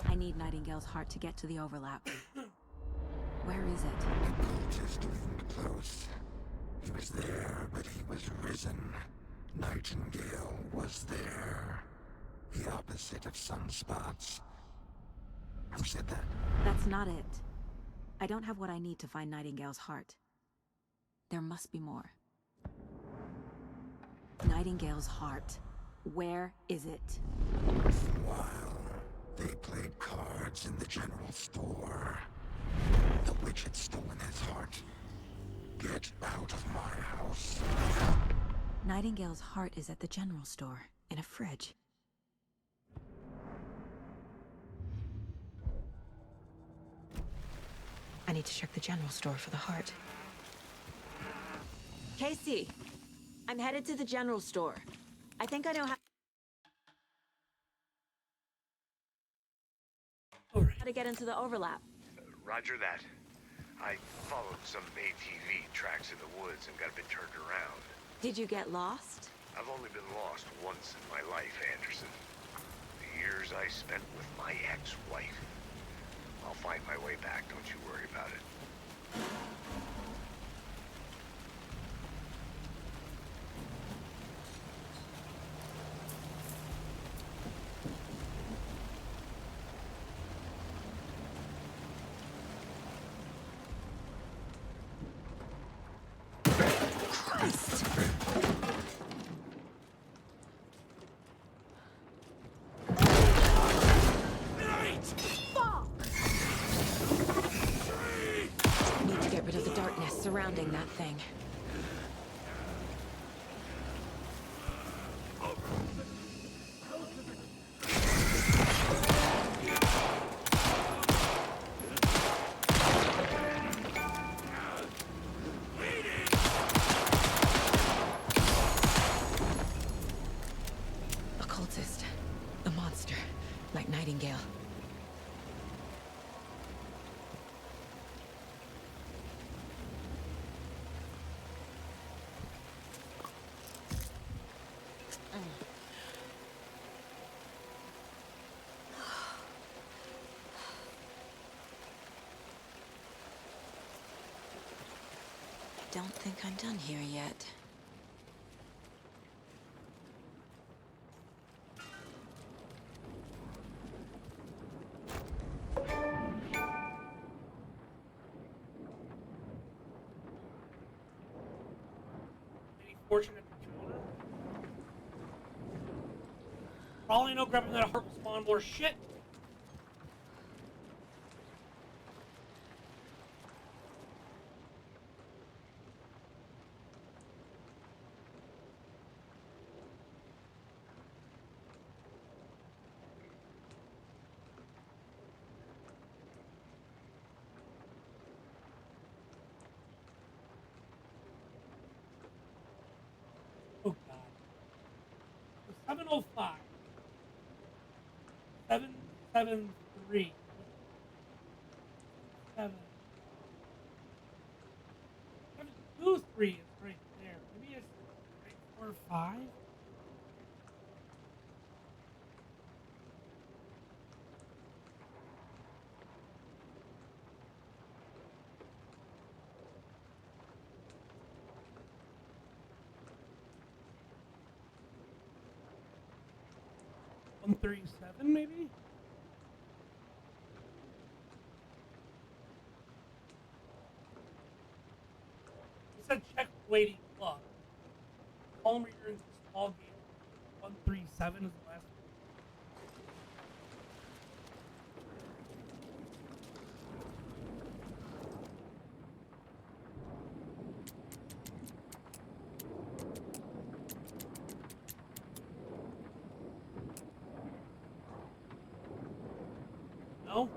I need Nightingale's heart to get to the overlap. Where is it? The cultist leaned close. He was there, but he was risen. Nightingale was there. The opposite of sunspots. Who said that? That's not it. I don't have what I need to find Nightingale's heart. There must be more. Nightingale's heart. Where is it? While they played cards in the general store, the witch had stolen his heart. Get out of my house. Nightingale's heart is at the general store, in a fridge. I need to check the general store for the heart. Casey! I'm headed to the general store. I think I know how to get into the overlap. Roger that. I followed some ATV tracks in the woods and got a bit turned around. Did you get lost? I've only been lost once in my life, Anderson. The years I spent with my ex-wife. I'll find my way back, don't you worry about it. Need to get rid of the darkness surrounding that thing. Occultist. A monster. Like Nightingale. I don't think I'm done here yet. Any fortunate encounter? Probably no grabbing that heart will spawn more shit. Oh god. 705. 773. 723 is right there. Maybe it's 345. 137, maybe? It said check waiting club. Home returns a small game. 137 is the last one. No?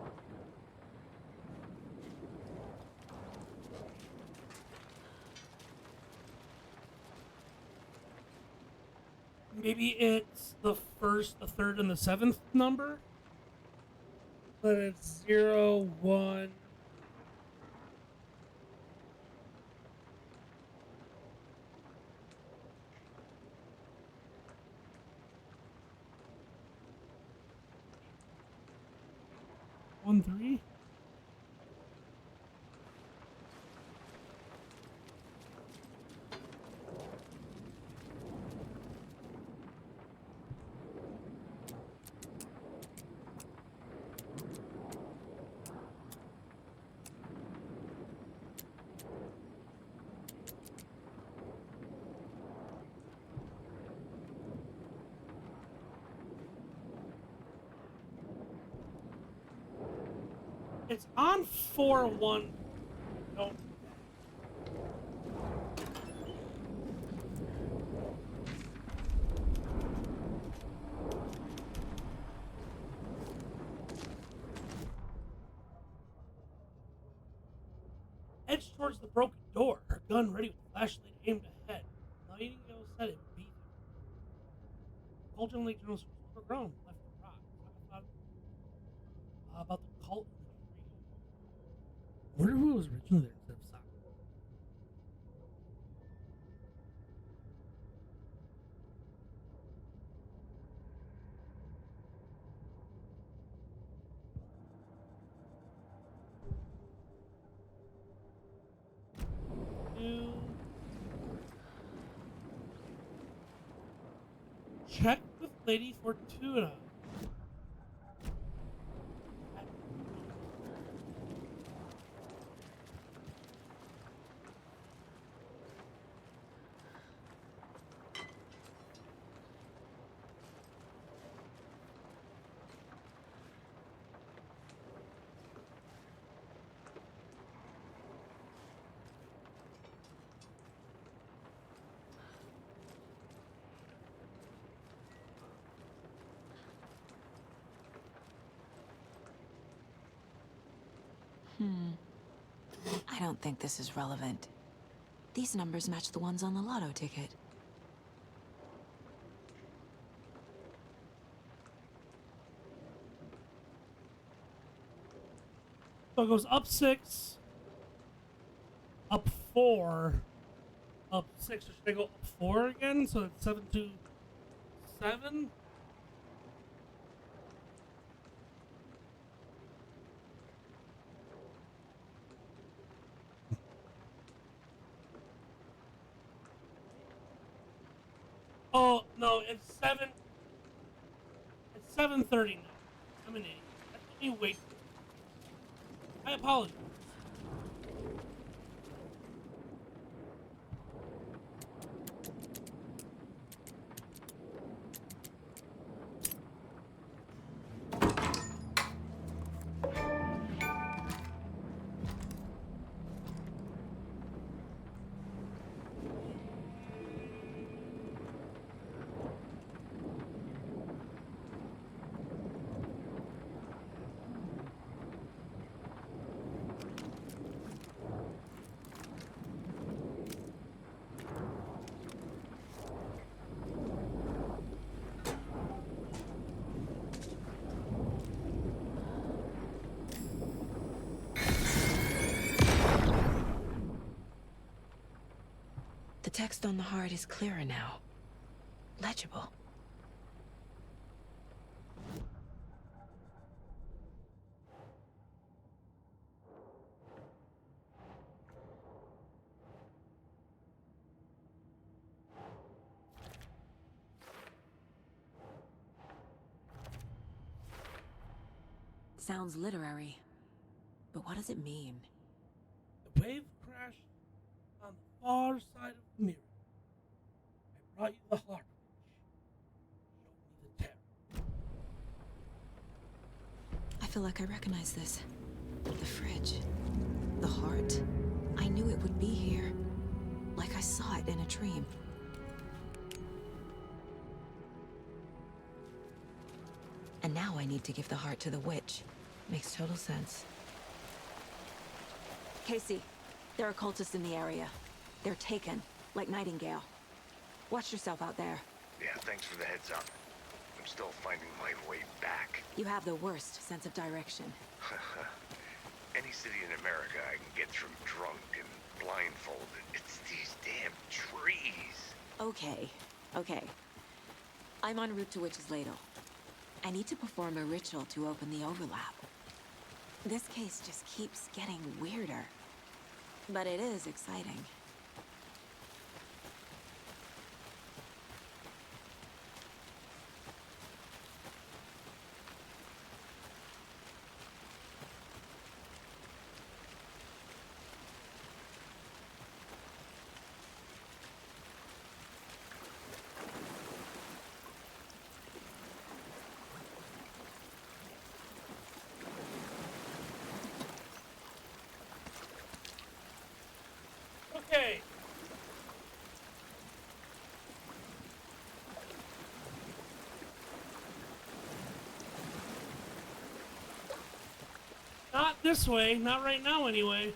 Maybe it's the first, the third, and the seventh number? But it's 0, 1. One, 3? It's on 4-1. No. Edged towards the broken door, her gun ready with the flashlight aimed ahead. Nightingale said it beat him. Colton Lake General Schools overgrown, left to rot. Saga thought about the cult of the tree. I wonder who was originally there instead of Saga. Check with Lady Fortuna. I don't think this is relevant. These numbers match the ones on the lotto ticket. So it goes up 6, up 4, up 6. So should I go up 4 again? So it's 7 to 7? Oh, no, it's 7. It's 7:30 now. I'm an idiot. Let me wait. I apologize. The text on the heart is clearer now. Legible. sounds literary. But what does it mean? The wave crashed on the far side of the mirror. I brought you the heart. Show me the terror. I feel like I recognize this. The fridge. The heart. I knew it would be here. Like I saw it in a dream. And now I need to give the heart to the witch. Makes total sense. Casey, there are cultists in the area. They're taken, like Nightingale. Watch yourself out there. Yeah, thanks for the heads up. I'm still finding my way back. You have the worst sense of direction. Any city in America I can get through drunk and blindfolded. It's these damn trees. Okay, okay. I'm en route to Witch's Ladle. I need to perform a ritual to open the overlap. This case just keeps getting weirder. But it is exciting. Okay. Not this way. Not right now, anyway.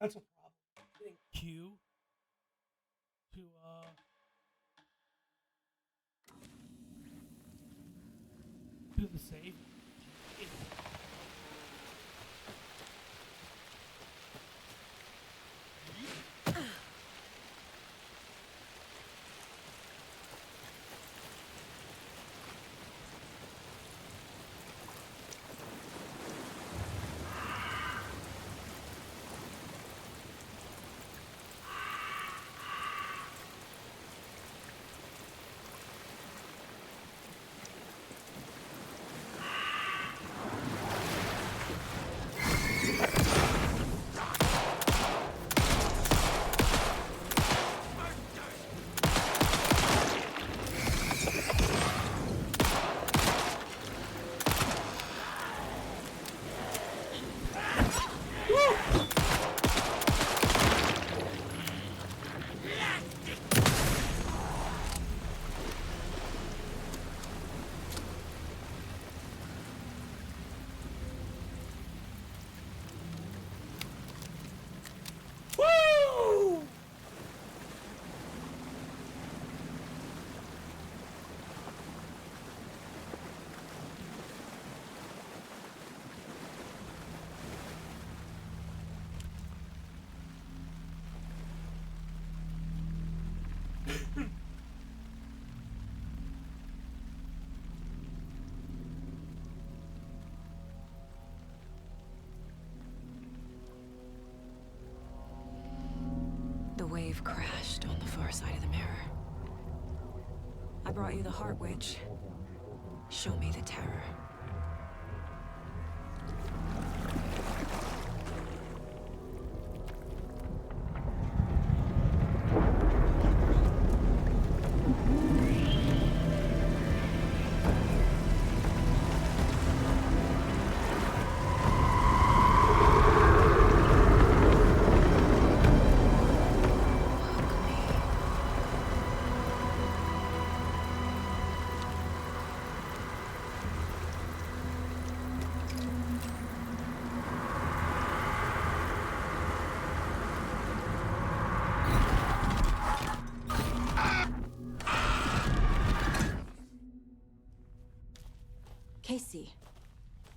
That's a problem. Getting Q to do the save. The wave crashed on the far side of the mirror. I brought you the Heart Witch. Show me the terror. Casey,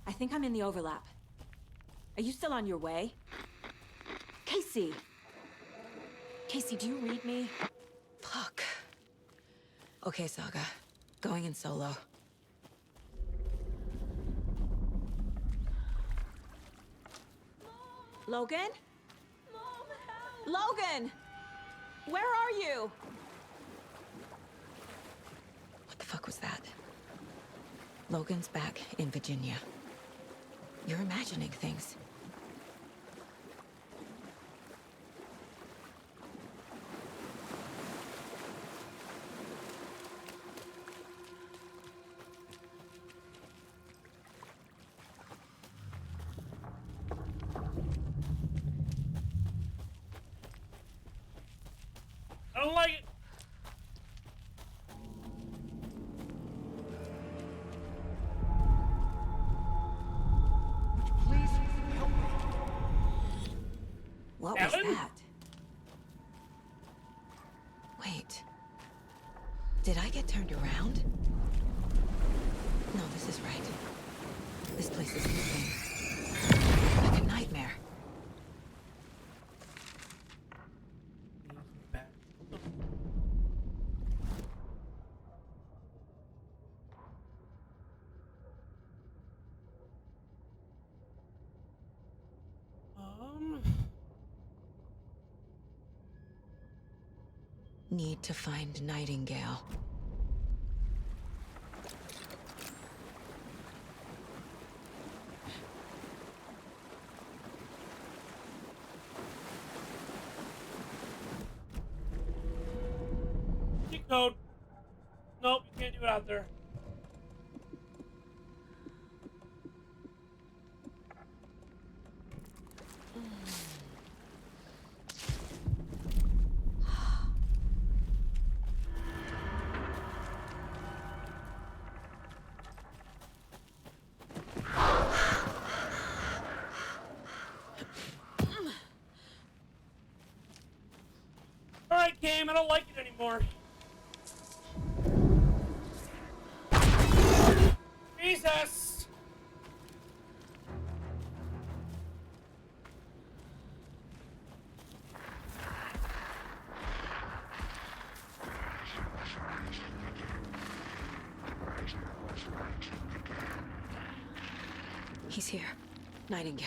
I think I'm in the overlap. Are you still on your way? Casey! Casey, do you read me? Fuck. Okay, Saga. Going in solo. Logan? Logan! Where are you? What the fuck was that? Logan's back in Virginia. You're imagining things. I don't like it. Please help me. What was that? Wait. Did I get turned around? No, this is right. This place is moving. Like a nightmare. Need to find Nightingale. Cheat code. Nope, you can't do it out there. Alright, game, I don't like it anymore. Jesus! He's here. Nightingale.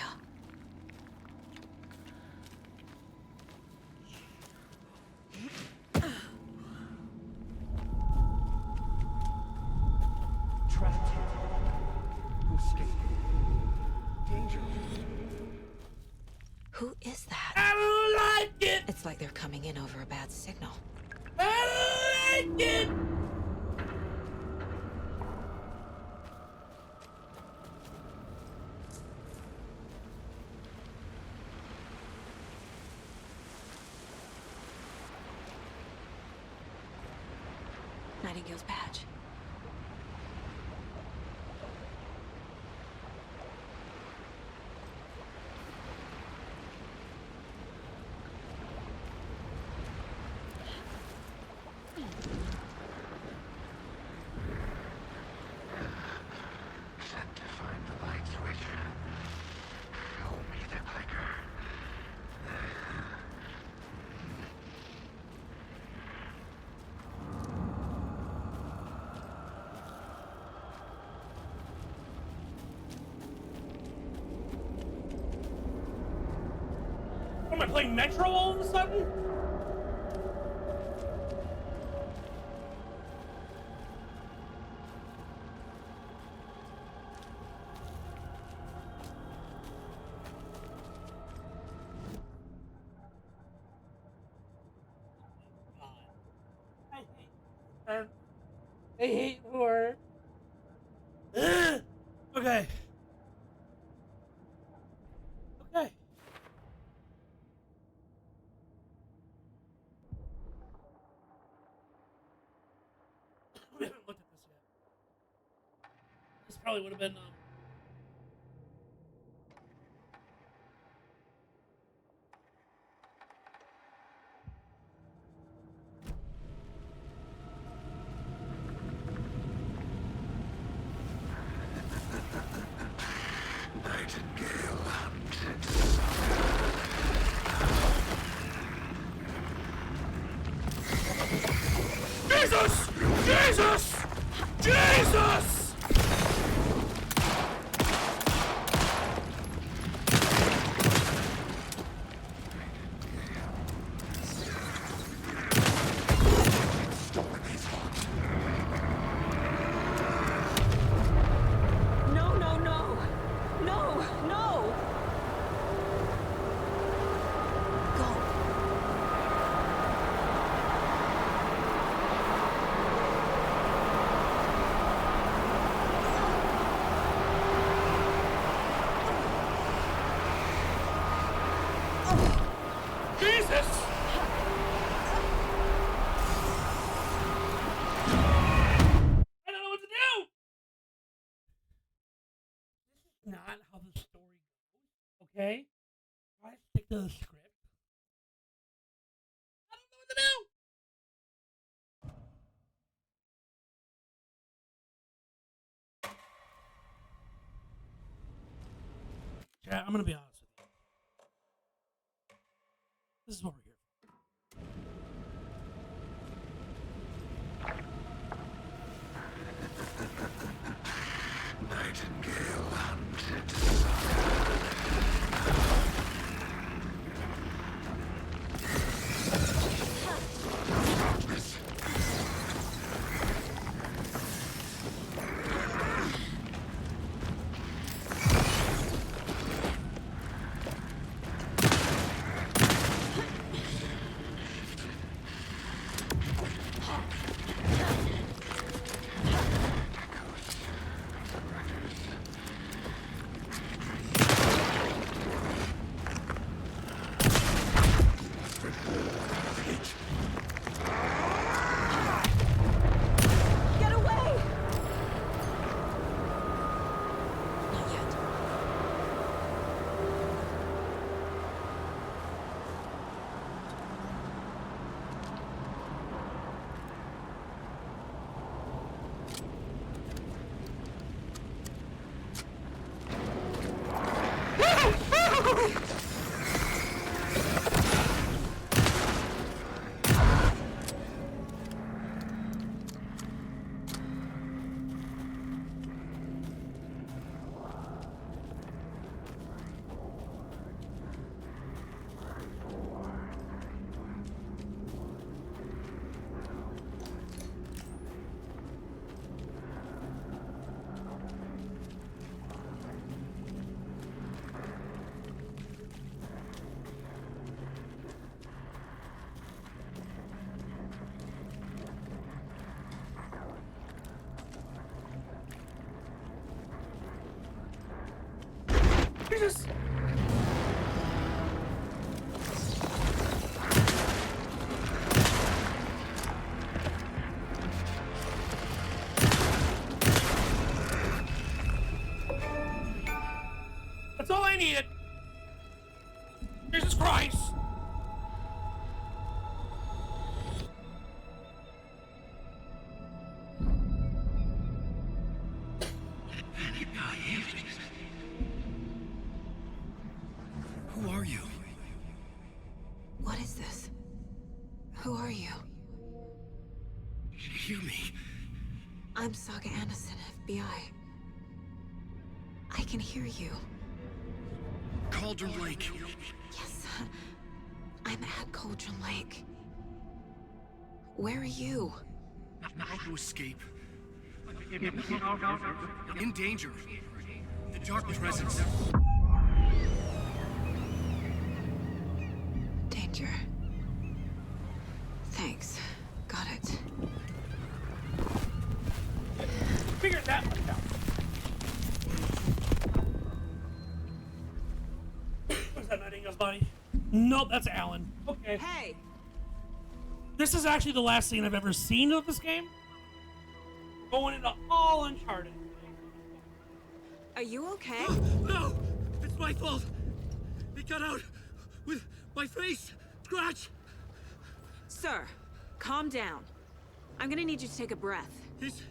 Trapped here. Who escaped? Danger. Who is that? I don't like it! It's like they're coming in over a bad signal. I don't like it! Nightingale's badge. Set to find the light switch. Show me the clicker. Am I playing Metro all of a sudden? I hate horror. Okay. Okay. We haven't looked at this yet. This probably would have been Nightingale hunted Jesus! Jesus! Jesus! No, no, no! No, no! Go. Jesus! I don't know what to do! This is not how the story goes, okay? Try to stick to the script. I don't know what to do! Chat, I'm gonna be honest with you. This is what we're here for. Nightingale hunted. Get away! Not yet. Jesus! That's all I needed. Jesus Christ! Who are you? What is this? Who are you? Hear me. I'm Saga Anderson, FBI. I can hear you. Cauldron Lake. Yes, I'm at Cauldron Lake. Where are you? How to escape. In danger. The Dark Presence. Danger. Thanks. Got it. Figured that one out. Was that Nightingale's body? Nope, that's Alan. Okay. Hey! This is actually the last scene I've ever seen of this game. Going into all Uncharted. Are you okay? No! It's my fault! It got out with my face! Scratch! Sir, calm down. I'm gonna need you to take a breath. He's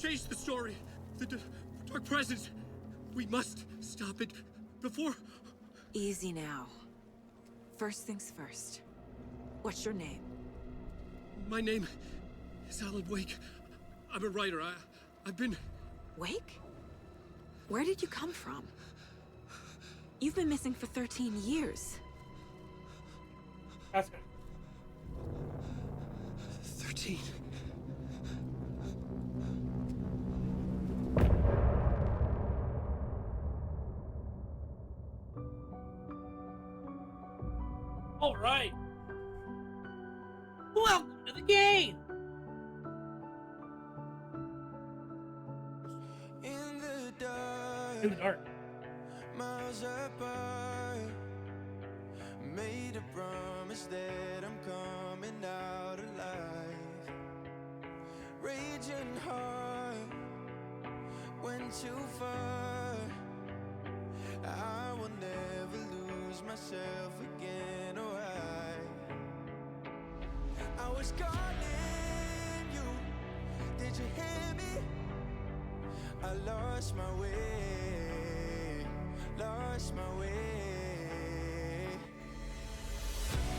changed the story. The Dark Presence. We must stop it before... Easy now. First things first. What's your name? My name is Alan Wake. I'm a writer. I've been... Wake? Where did you come from? You've been missing for 13 years. That's good. 13. All right. Welcome to the game. In the dark. Miles apart. Made a promise that I'm coming out alive. Raging heart went too far. I will never lose myself again, or I was calling you. Did you hear me? I lost my way, lost my way.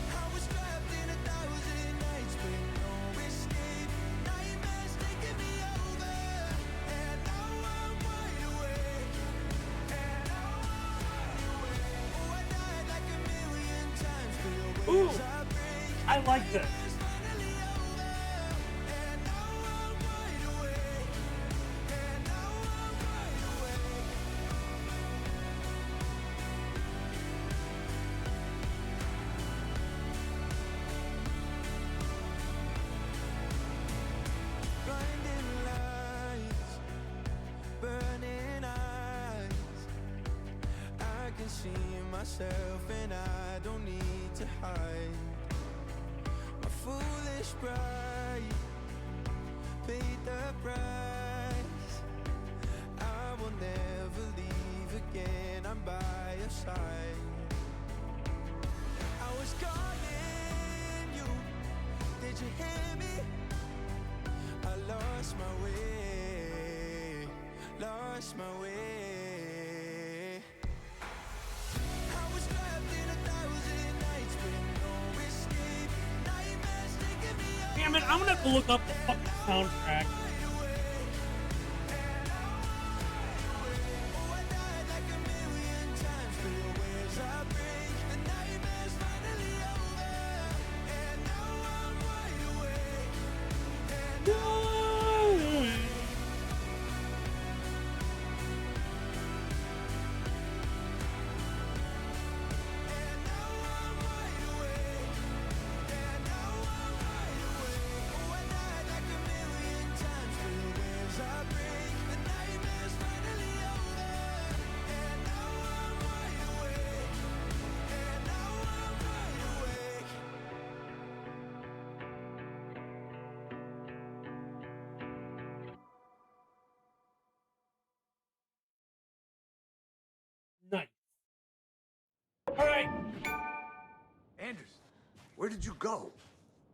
I was trapped in 1,000 nights with no escape. Nightmares taking me over, and now I'm wide awake. And now I'm wide awake. Oh, I died like 1,000,000 times for your ways I break. I like this. Myself and I don't need to hide. My foolish pride paid the price. I will never leave again. I'm by your side. I was calling you. Did you hear me? I lost my way. Lost my way. Damn it, I'm gonna have to look up the fucking soundtrack. Nice. All right. Anders, where did you go?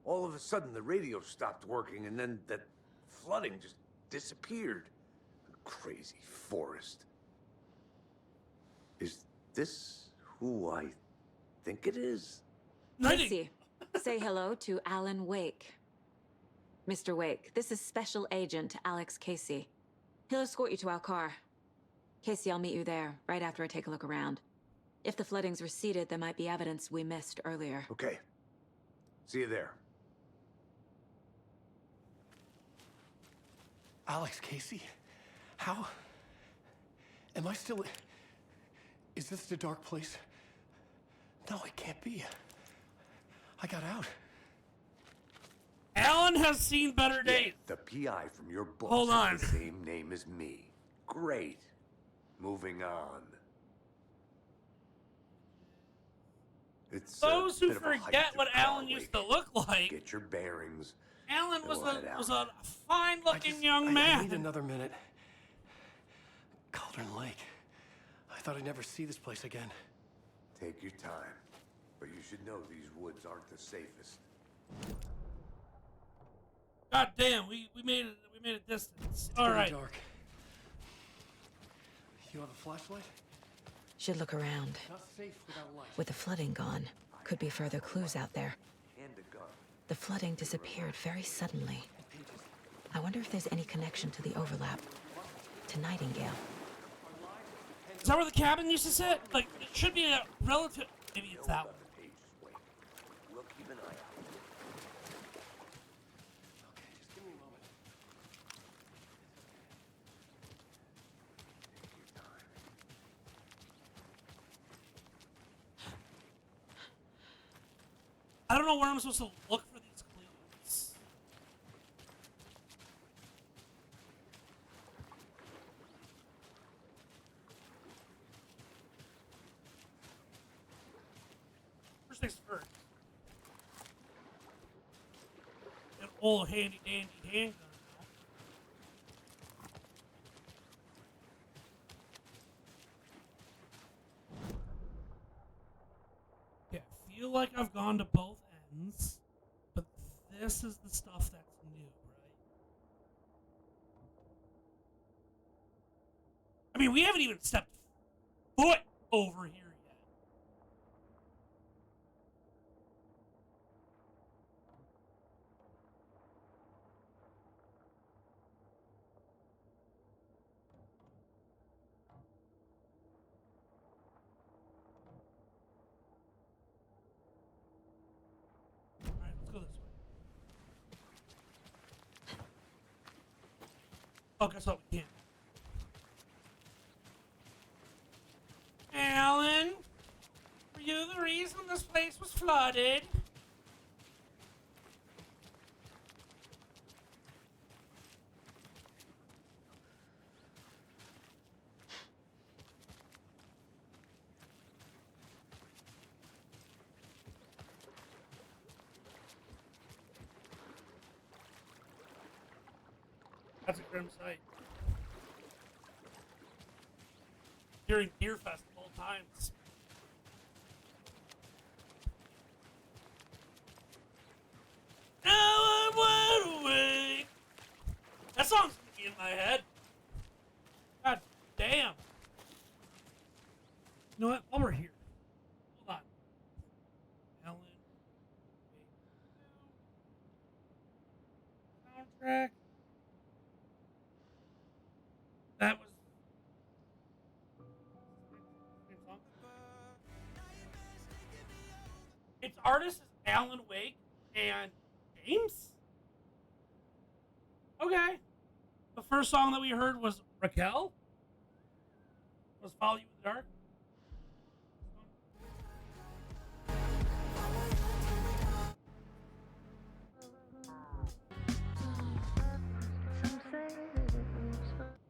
All of a sudden, the radio stopped working, and then that flooding just disappeared. Crazy forest. Is this who I think it is? Casey, say hello to Alan Wake. Mr. Wake, this is Special Agent Alex Casey. He'll escort you to our car. Casey, I'll meet you there, right after I take a look around. If the flooding's receded, there might be evidence we missed earlier. Okay. See you there. Alex Casey? How? Am I still... Is this the dark place? No, it can't be. I got out. Alan has seen better days. The PI from your book Hold on. has the same name as me. Great. Moving on. It's those a who bit of a hike forget to what Alan Power used to Lake. look like. Get your bearings. Alan and was we'll head out. a fine-looking young I man. need another minute. Cauldron Lake. I thought I'd never see this place again. Take your time. But you should know these woods aren't the safest. God damn, we made it. We made a distance. It's All getting right. dark. You have a flashlight? Should look around. Not safe without light. With the flooding gone, could be further clues out there. And a gun. The flooding disappeared very suddenly. I wonder if there's any connection to the overlap. To Nightingale. Is that where the cabin used to sit? Like, it should be a relative. Maybe it's that one. We'll keep an eye out. Okay, just give me a moment. I don't know where I'm supposed to look for these clues. First things first. An old handy dandy handgun. Okay, I feel like I've gone to both ends, but this is the stuff that's new, right? I mean, we haven't even stepped foot over here yet. Alright, let's go this way. Oh, guess what? We can't. Alan, were you the reason this place was flooded? That's a grim sight. During Deer Festival times. Now I'm wide awake. That song's gonna be in my head. God damn. You know what? While we're here, hold on. Ellen. Soundtrack. That was. Its artist is Alan Wake and James? Okay. The first song that we heard was Raquel? Was Follow You in the Dark?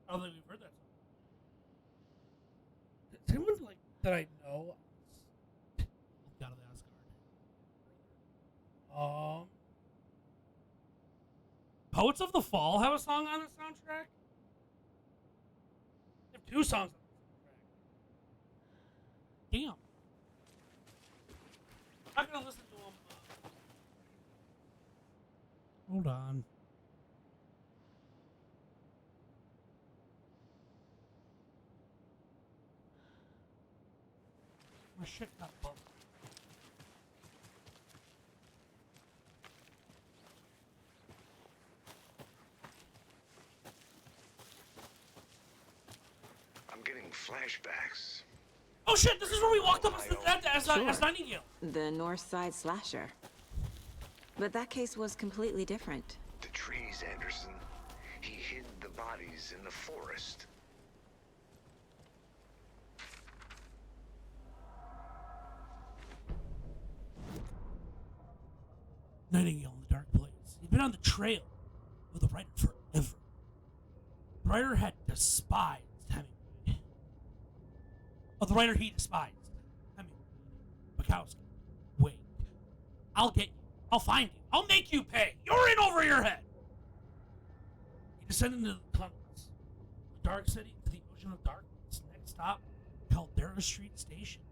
I don't think we've heard that song. Does anyone like that I know? Out of Asgard. Poets of the Fall have a song on the soundtrack? They have two songs on the soundtrack. Damn. I'm not gonna listen to them. Hold on. My shit got bumped. I'm getting flashbacks. Oh shit, this is where we walked up as Nightingale. The North Side Slasher. But that case was completely different. The trees, Anderson. He hid the bodies in the forest. Nightingale in the Dark Place. He'd been on the trail with the writer forever. The writer had despised Hemingway. Oh, the writer he despised. Hemingway. Bukowski. Wake. I'll get you. I'll find you. I'll make you pay. You're in over your head. He descended into the tunnels. The Dark City to the Ocean of Darkness. Next stop, Caldera Street Station.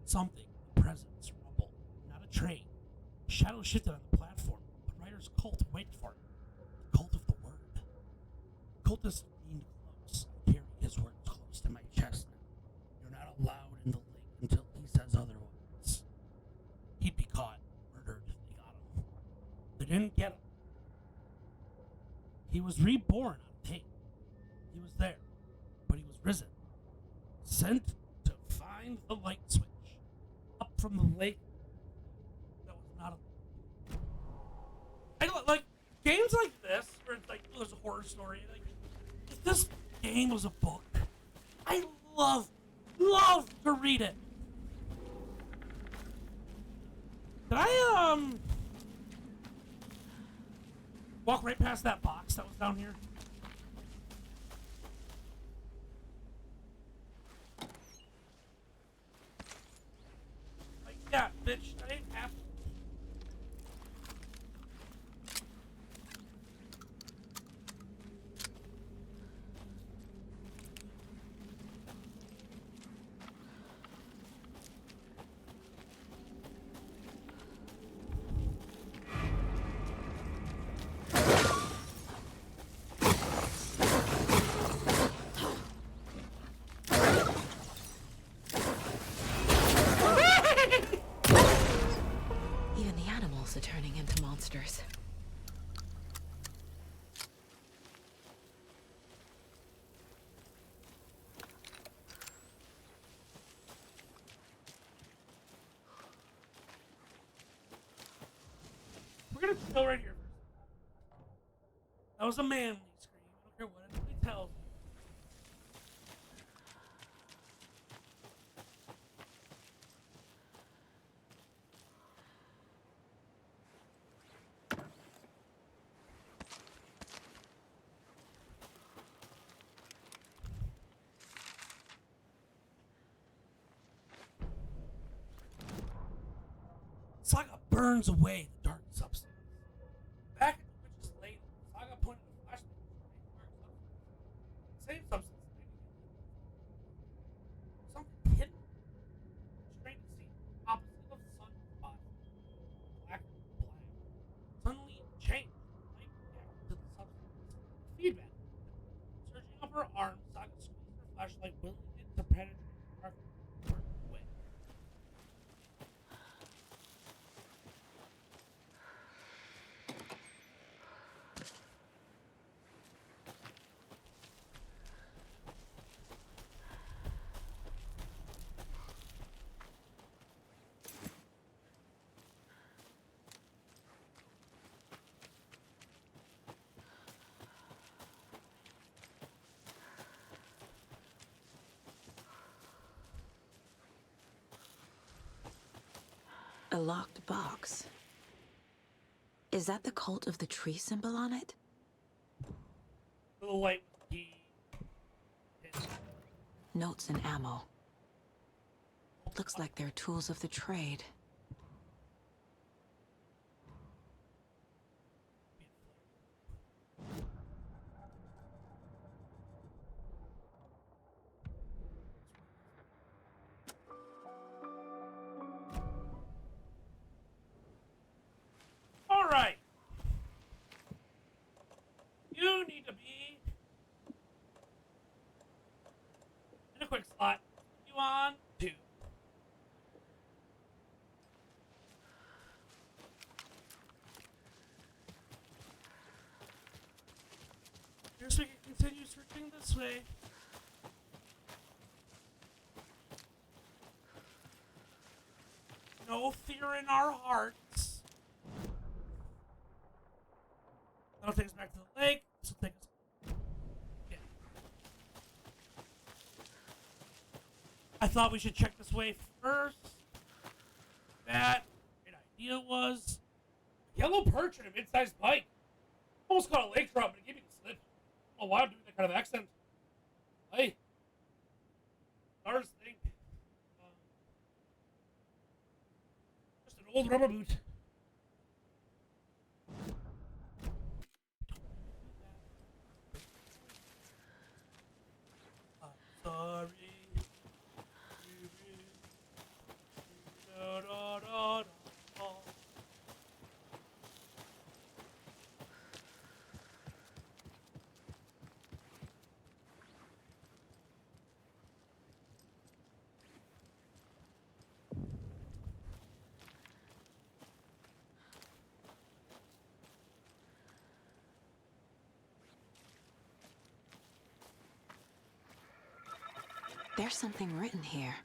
Something. Presence. Rumble. Not a train. Shadow shifted on the platform. The writer's cult waited for him. The cult of the word. Cultists leaned close. I carry his words close to my chest now. You're not allowed in the lake until he says otherwise. He'd be caught, murdered. They got him. They didn't get him. He was reborn on tape. He was there, but he was risen. Sent to find the light switch up from the lake that was not a... like games like this, where it's like, oh, there's a horror story. Like, if this game was a book, I love to read it. Did I walk right past that box that was down here? Like, yeah, bitch, I ain't happy. Even the animals are turning into monsters. We're gonna chill right here. That was a manly scream. I don't care what anybody tells me. Saga burns away the dark substance. Back at the witch's lady, Saga pointed a flashlight at the dark substance. Same substance. Something hidden. Strange to see. Opposite of the sun's body. Black and black. Suddenly it changed. Light reacted to the substance. Feedback. Surging up her arm, Saga squeezed her flashlight, willing it to penetrate the darkness. Burn away. A locked box. Is that the cult of the tree symbol on it? Little light key. Notes and ammo. Looks like they're tools of the trade. Alright. You need to be in a quick slot. You on 2. Guess we can continue searching this way. No fear in our hearts. That'll take us back to the lake. This will take us. Yeah. I thought we should check this way first. That great idea was yellow perch and a mid-sized pike. Almost caught a lake trout, but it gave me the slip. I don't know why I'm doing that kind of accent. Hey, stars think just an old rubber boot. Sorry. Da, da, da, da. There's something written here.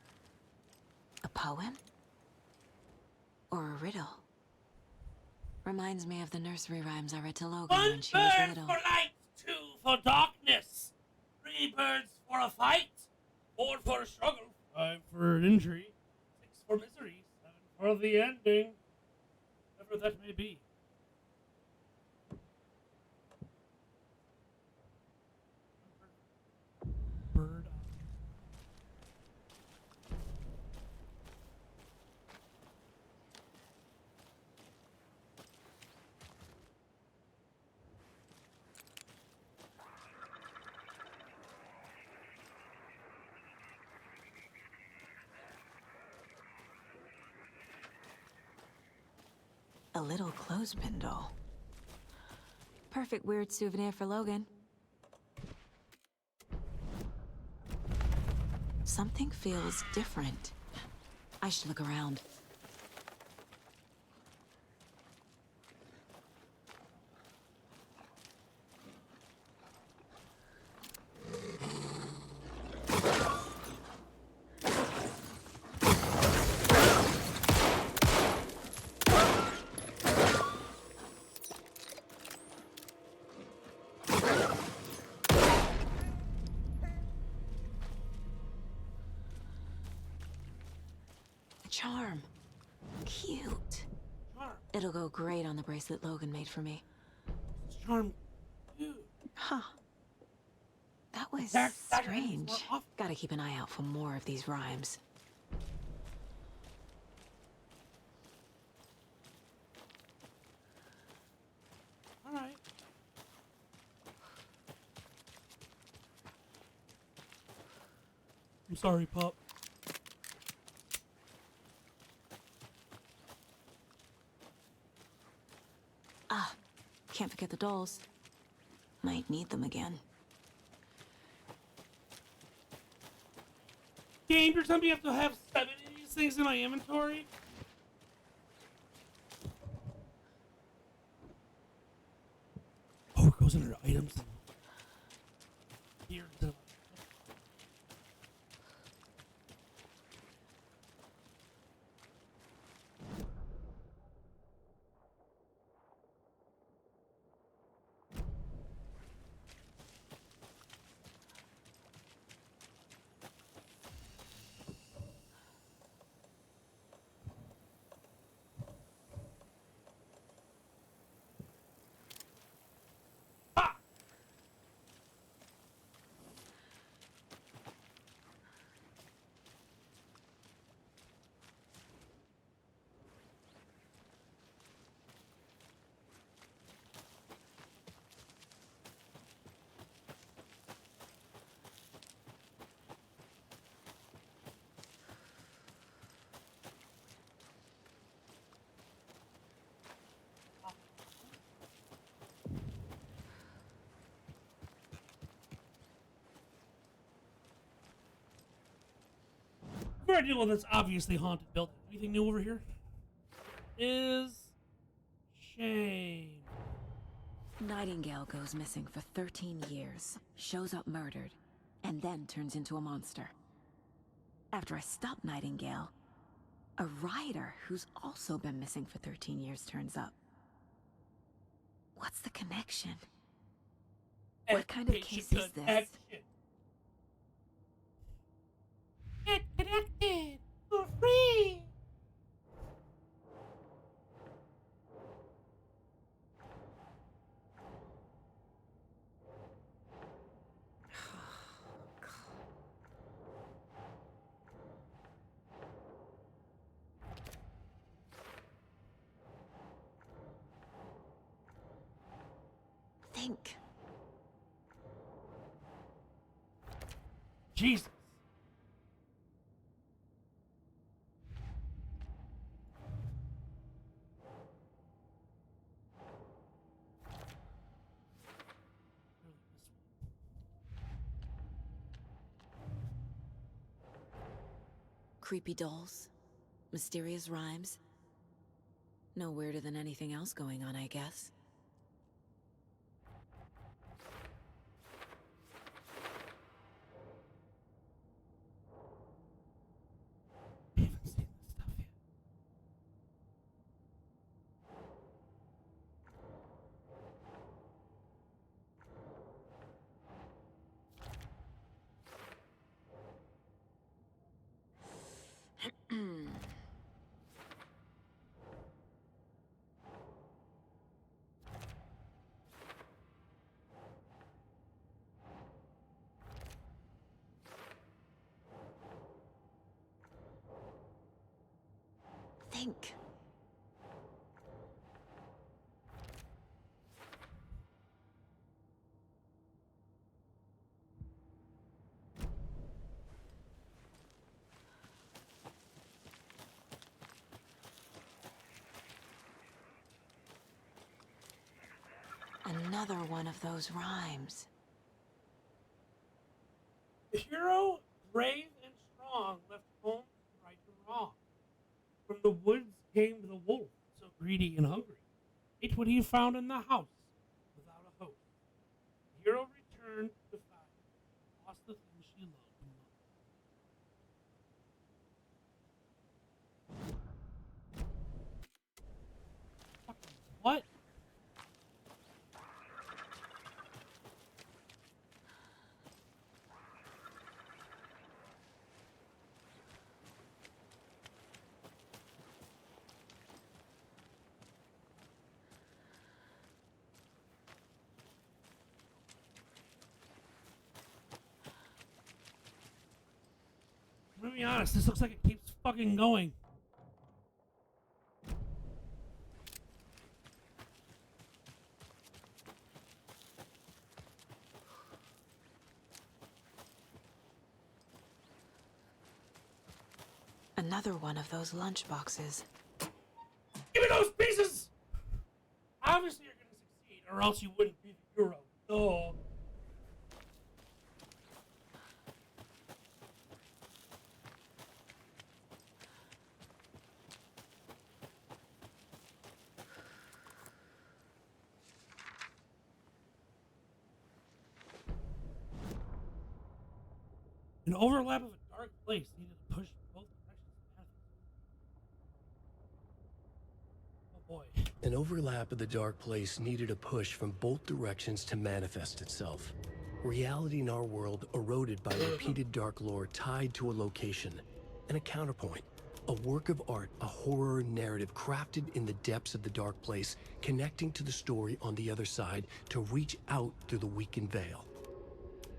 A poem? Or a riddle? Reminds me of the nursery rhymes I read to Logan One when she was bird little. for light, two for darkness, three birds for a fight, four for a struggle, five for an injury, six for misery, seven for the ending, whatever that may be. Bird. A little clothespin doll. Perfect weird souvenir for Logan. Something feels different. I should look around. Charm. Cute. Charm. It'll go great on the bracelet Logan made for me. Charm. Cute. Huh. That was strange. Gotta keep an eye out for more of these rhymes. Alright. I'm sorry, pup. Ah, can't forget the dolls. Might need them again. Game, you're telling me I have to have 7 of these things in my inventory? Oh, it goes under items. Here. We're gonna deal with this obviously haunted building. Anything new over here? Is shame. Nightingale goes missing for 13 years, shows up murdered, and then turns into a monster. After I stop Nightingale, a rider who's also been missing for 13 years turns up. What's the connection? What kind of case is this? Get connected for free. Think. Jesus. Creepy dolls, mysterious rhymes. No weirder than anything else going on, I guess. think. Another one of those rhymes. The hero, brave and strong, left home to right the wrong. From the woods came the wolf, so greedy and hungry. Ate what he found in the house, without a host. The hero returned to find, lost the thing she loved the most. Fucking what? I'm gonna be honest, this looks like it keeps fucking going. Another one of those lunch boxes. Give me those pieces! Obviously you're gonna succeed, or else you wouldn't be the hero. Duh. An overlap of a dark place needed to push both directions. Oh boy. An overlap of the dark place needed a push from both directions to manifest itself. Reality in our world eroded by repeated dark lore tied to a location. And a counterpoint. A work of art, a horror narrative crafted in the depths of the dark place, connecting to the story on the other side to reach out through the weakened veil.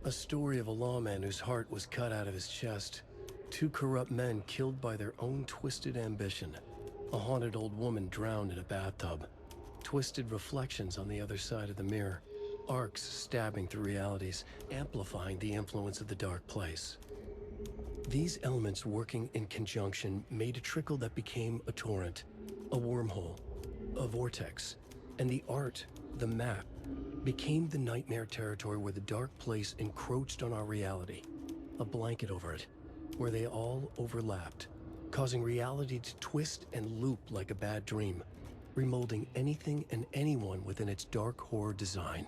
A story of a lawman whose heart was cut out of his chest. Two corrupt men killed by their own twisted ambition. A haunted old woman drowned in a bathtub. Twisted reflections on the other side of the mirror. Arcs stabbing through realities, amplifying the influence of the dark place. These elements working in conjunction made a trickle that became a torrent, a wormhole, a vortex, and the art, the map, became the nightmare territory where the dark place encroached on our reality. A blanket over it, where they all overlapped, causing reality to twist and loop like a bad dream, remolding anything and anyone within its dark horror design.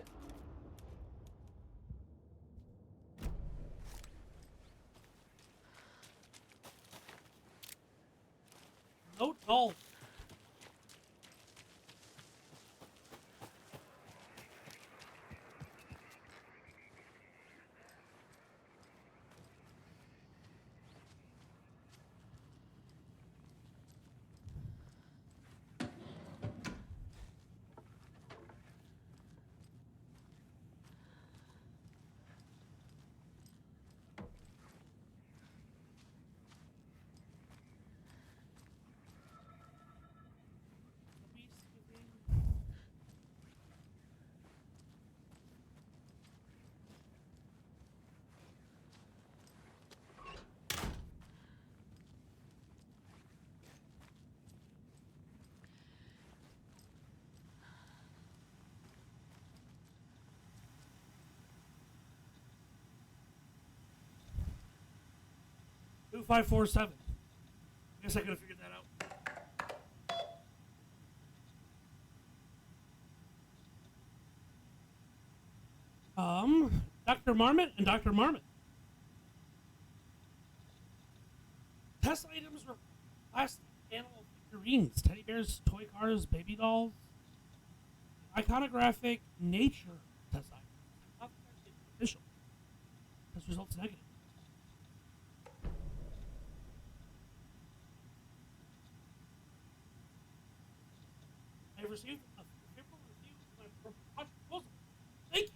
No doll. Two 547. I guess I could have figured that out. Dr. Marmot and Dr. Marmot. Test items were plastic animal figurines, teddy bears, toy cars, baby dolls. Iconographic nature test items. Official. Test results negative. I received a favorable review of my project proposal. Thank you.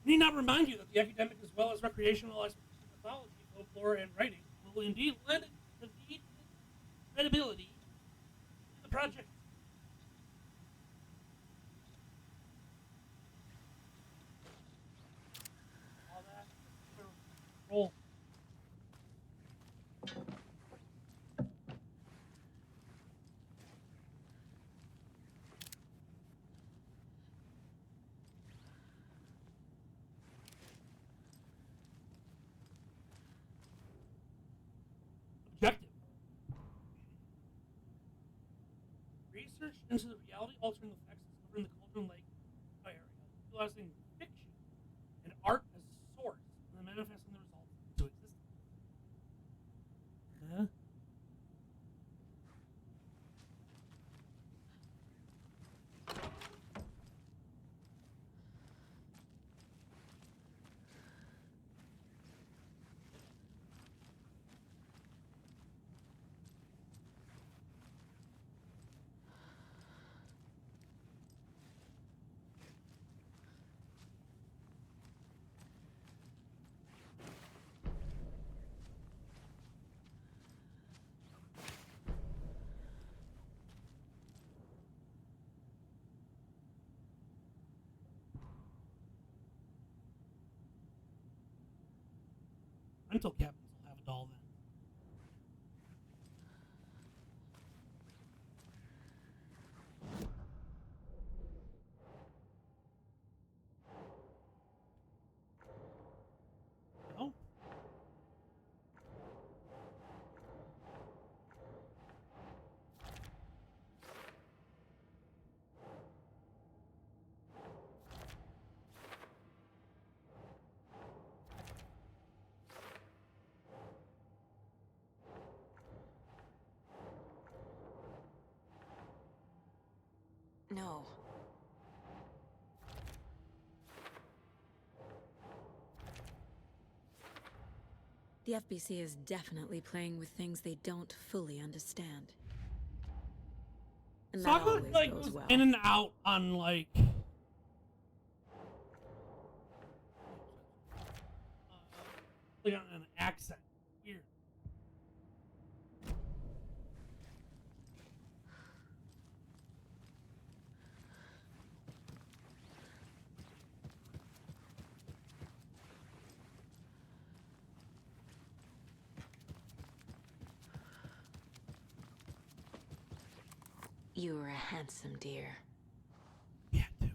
I need not remind you that the academic as well as recreational expertise in mythology, folklore, and writing will indeed lend to the credibility in the project. All that. Roll. Objective. Research into the reality-altering effects discovered in the Cauldron Lake area, utilizing fiction and art as a source, and then manifesting the results into existence. Huh? Rental cabins will have it all then. No? No. The FBC is definitely playing with things they don't fully understand. And that Saga always like goes goes well. in and out on like on an accent. Weird. You were a handsome deer. Yeah, too.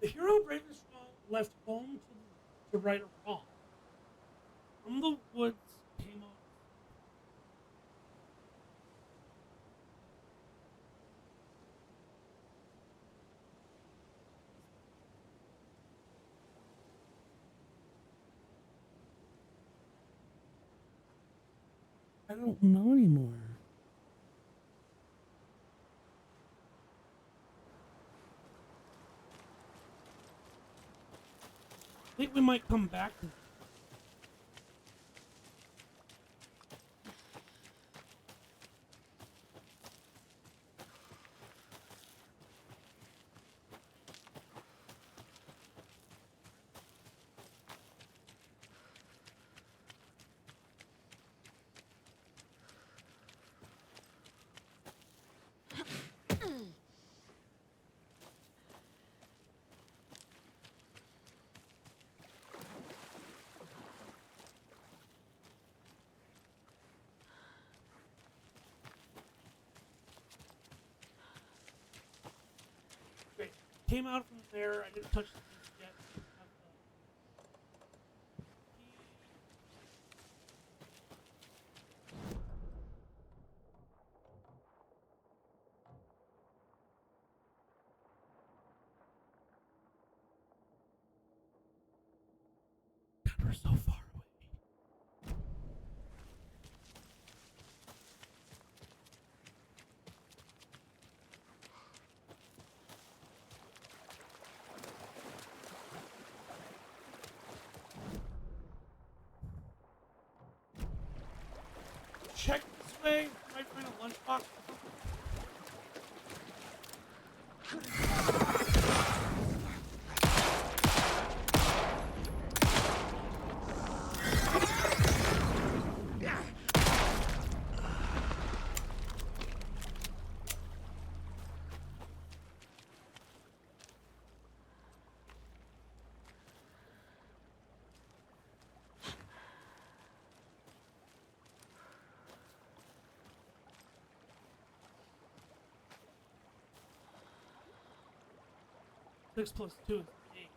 The hero brave and strong left home to right a wrong. From the woods came out. I don't know anymore. I think we might come back to Great. Came out from there. I didn't touch the piece yet. God, we're so far away. check this way? Might find a lunchbox. Six plus 2 is 8.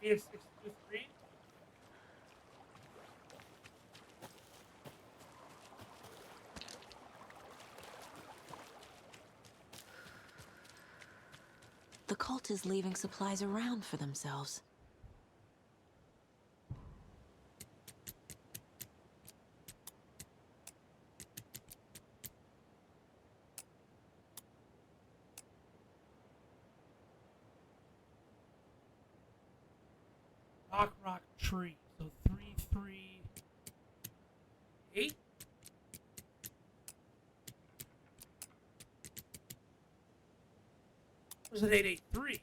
8 is 6 plus 3. The cult is leaving supplies around for themselves. Rock tree. So 3, 3, 8. Or is it 8, 8, 3?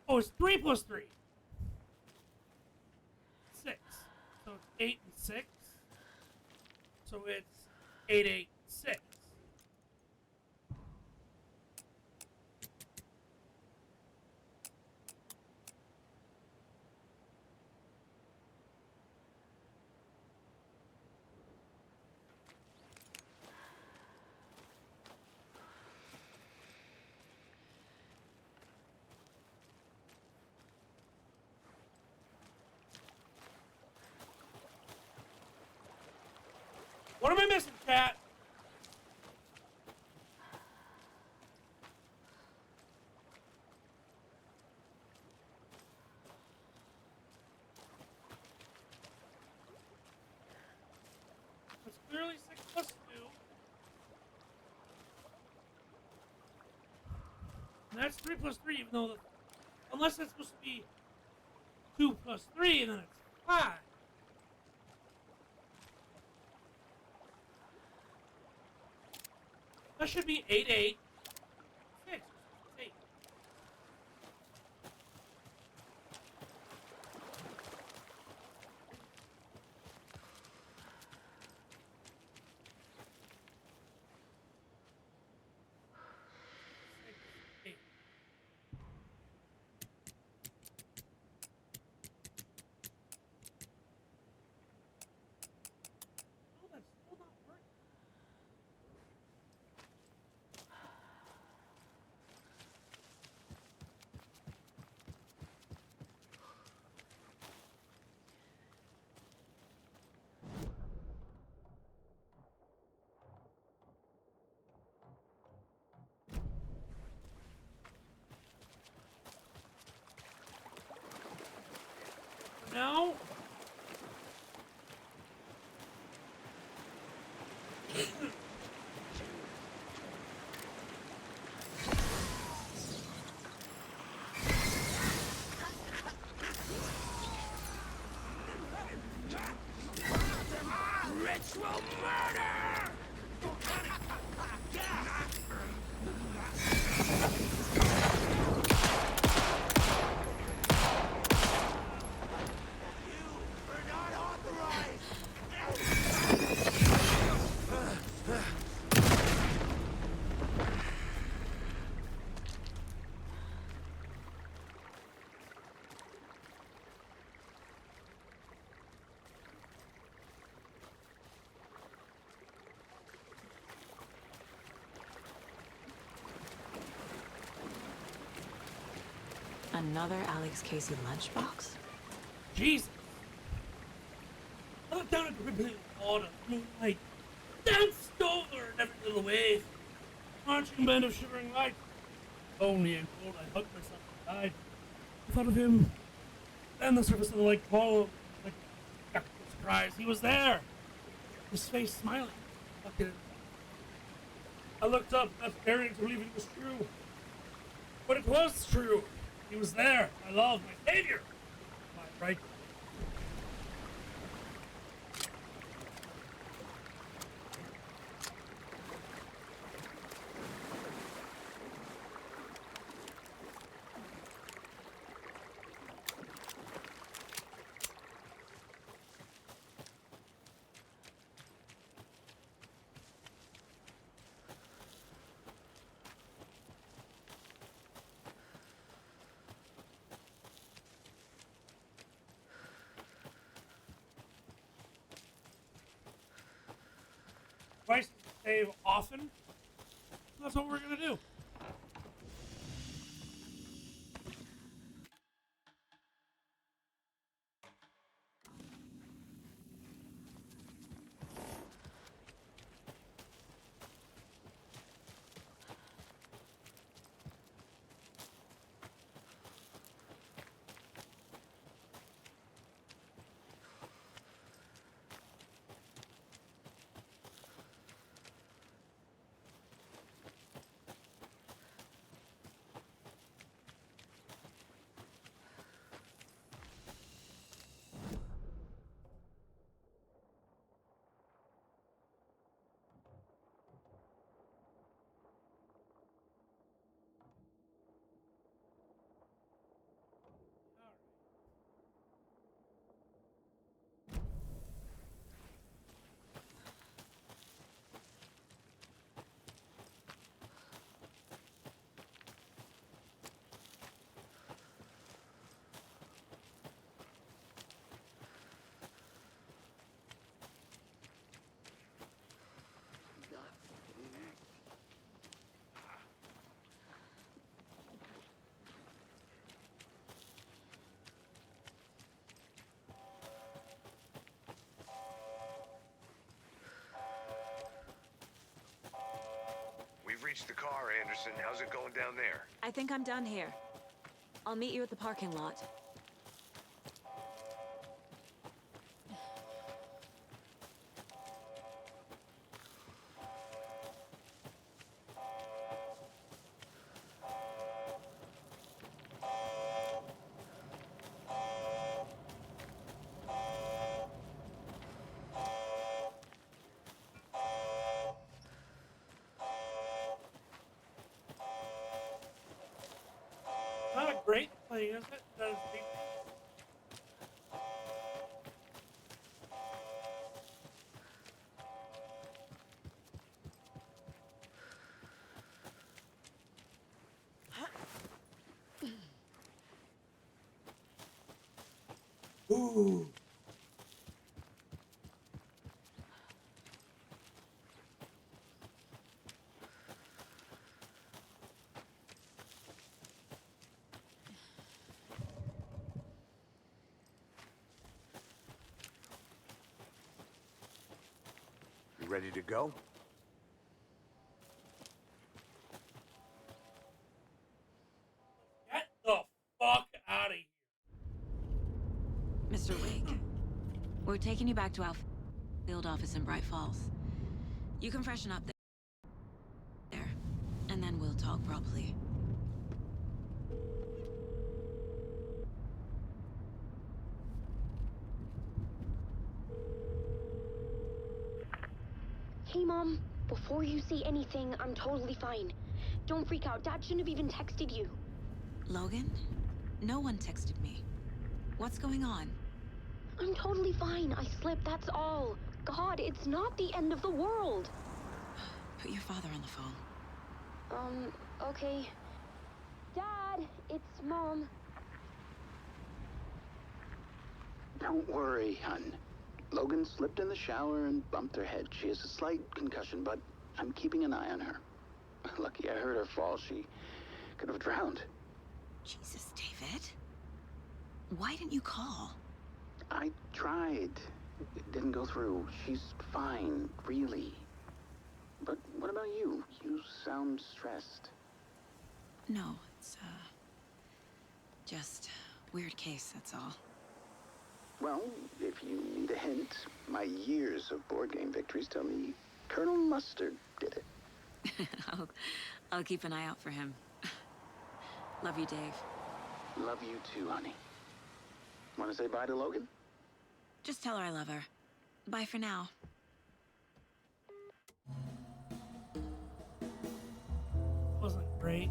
Oh, it's 3 plus 3. 6. So it's 8 and 6. So it's 8, 8, 6. What am I missing, chat? That's clearly 6 plus 2. And that's 3 plus 3, even though unless that's supposed to be 2 plus 3, and then it's 5. That should be 8, 8, 6. 8. No. Ritual murder! Another Alex Casey lunchbox? Jesus! I looked down at the ribbon water, moonlight, danced over in every little wave. Marching band of shivering light. Lonely and cold, I hugged myself and died. I thought of him. Then the surface of the lake followed, like a surprise. He was there. his face smiling. Fucking. I looked up, left Aaron to believe it was true. But it was true. He was there. My love, my savior. My right. Twice save often. That's what we're gonna do. We've reached the car, Anderson. How's it going down there? I think I'm done here. I'll meet you at the parking lot. Not a great thing, is it? That is deep. Ooh. You ready to go? Get the fuck out of here. Mr. Wake, we're taking you back to our field office in Bright Falls. You can freshen up there, and then we'll talk properly. Hey, Mom. Before you say anything, I'm totally fine. Don't freak out. Dad shouldn't have even texted you. Logan? No one texted me. What's going on? I'm totally fine. I slipped, that's all. God, it's not the end of the world. Put your father on the phone. Okay. Dad, it's Mom. Don't worry, hun. Logan slipped in the shower and bumped her head. She has a slight concussion, but I'm keeping an eye on her. Lucky I heard her fall. She could have drowned. Jesus, David. Why didn't you call? I tried. It didn't go through. She's fine, really. But what about you? You sound stressed. No, it's, just weird case, that's all. Well, if you need a hint, my years of board game victories tell me Colonel Mustard did it. I'll keep an eye out for him. Love you, Dave. Love you too, honey. Want to say bye to Logan? Just tell her I love her. Bye for now. Wasn't great.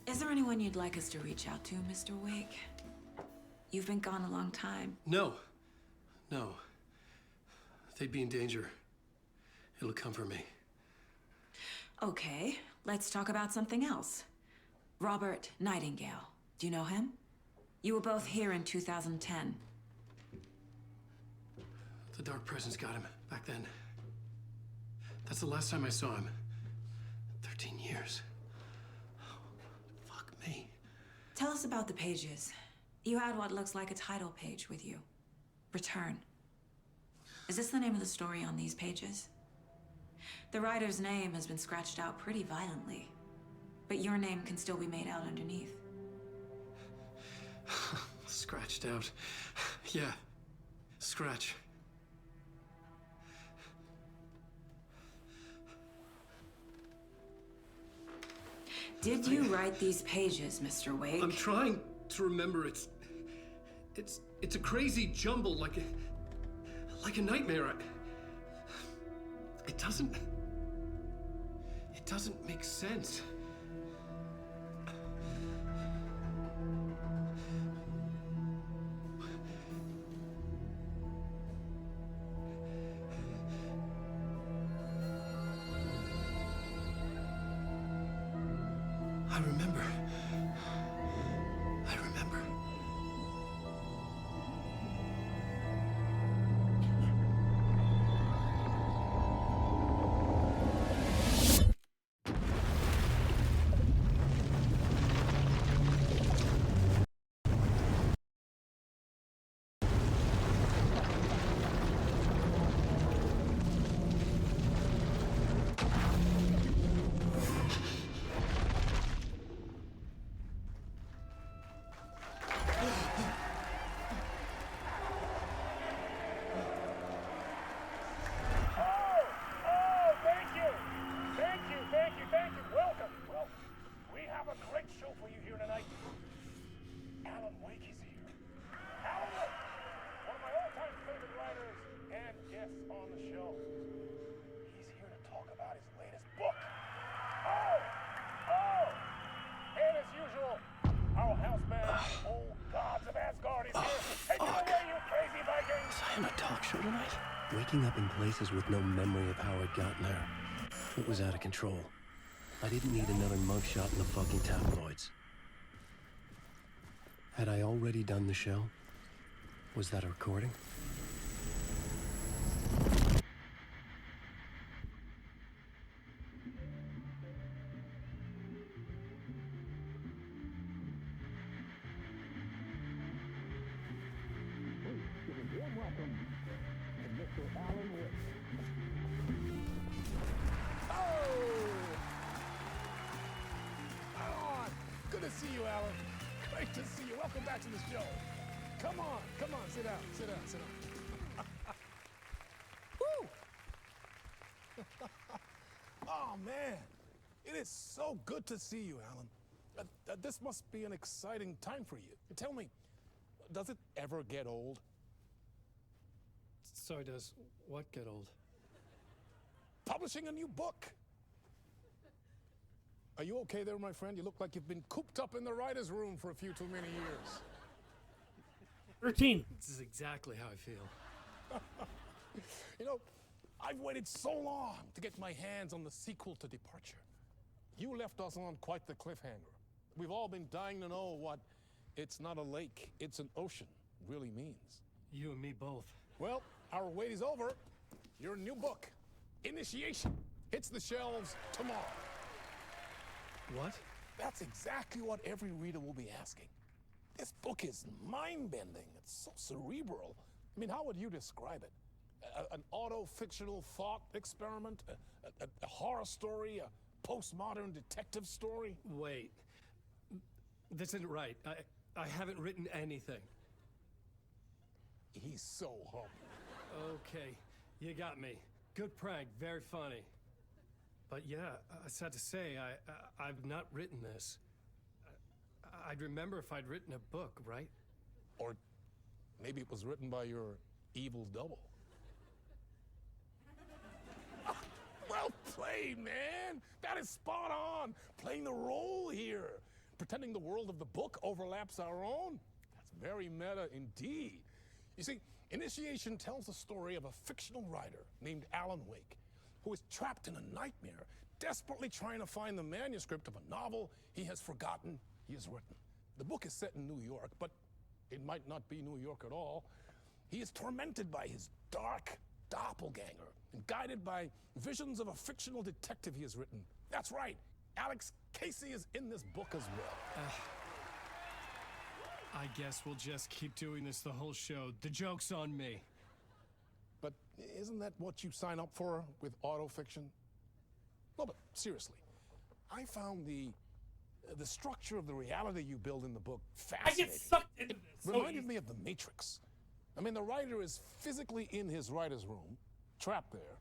Is there anyone you'd like us to reach out to, Mr. Wake? You've been gone a long time. No. No. They'd be in danger. It'll come for me. Okay, let's talk about something else. Robert Nightingale. Do you know him? You were both here in 2010. The Dark Presence got him back then. That's the last time I saw him. 13 years. Fuck me. Tell us about the pages. You had what looks like a title page with you. Return. Is this the name of the story on these pages? The writer's name has been scratched out pretty violently, but your name can still be made out underneath. Scratched out. Yeah. Scratch. Did you write these pages, Mr. Wake? I'm trying to remember. It's a crazy jumble, like a nightmare. It doesn't make sense. I remember. Waking up in places with no memory of how I'd gotten there. It was out of control. I didn't need another mugshot in the fucking tabloids. Had I already done the show? Was that a recording? So good to see you, Alan. This must be an exciting time for you. Tell me, does it ever get old? So does what get old? Publishing a new book. Are you okay there, my friend? You look like you've been cooped up in the writer's room for a few too many years. 13. This is exactly how I feel. You know, I've waited so long to get my hands on the sequel to Departure. You left us on quite the cliffhanger. We've all been dying to know what "it's not a lake, it's an ocean" really means. You and me both. Well, our wait is over. Your new book, Initiation. hits the shelves tomorrow. What? That's exactly what every reader will be asking. This book is mind-bending. It's so cerebral. I mean, how would you describe it? An auto-fictional thought experiment? A horror story? A postmodern detective story? Wait. This isn't right. I haven't written anything. He's so humble. Okay, you got me. Good prank, very funny. But yeah, sad to say, I've not written this. I'd remember if I'd written a book, right? Or maybe it was written by your evil double. Well played, man. That is spot on. Playing the role here. Pretending the world of the book overlaps our own. That's very meta indeed. You see, Initiation tells the story of a fictional writer named Alan Wake, who is trapped in a nightmare, desperately trying to find the manuscript of a novel he has forgotten he has written. The book is set in New York, but it might not be New York at all. He is tormented by his dark doppelganger and guided by visions of a fictional detective he has written. That's right, Alex Casey is in this book as well. I guess we'll just keep doing this the whole show. The joke's on me. But isn't that what you sign up for with autofiction? No, but seriously, I found the structure of the reality you build in the book fascinating. I get sucked into this. Reminded me of The Matrix. I mean, the writer is physically in his writer's room, trapped there,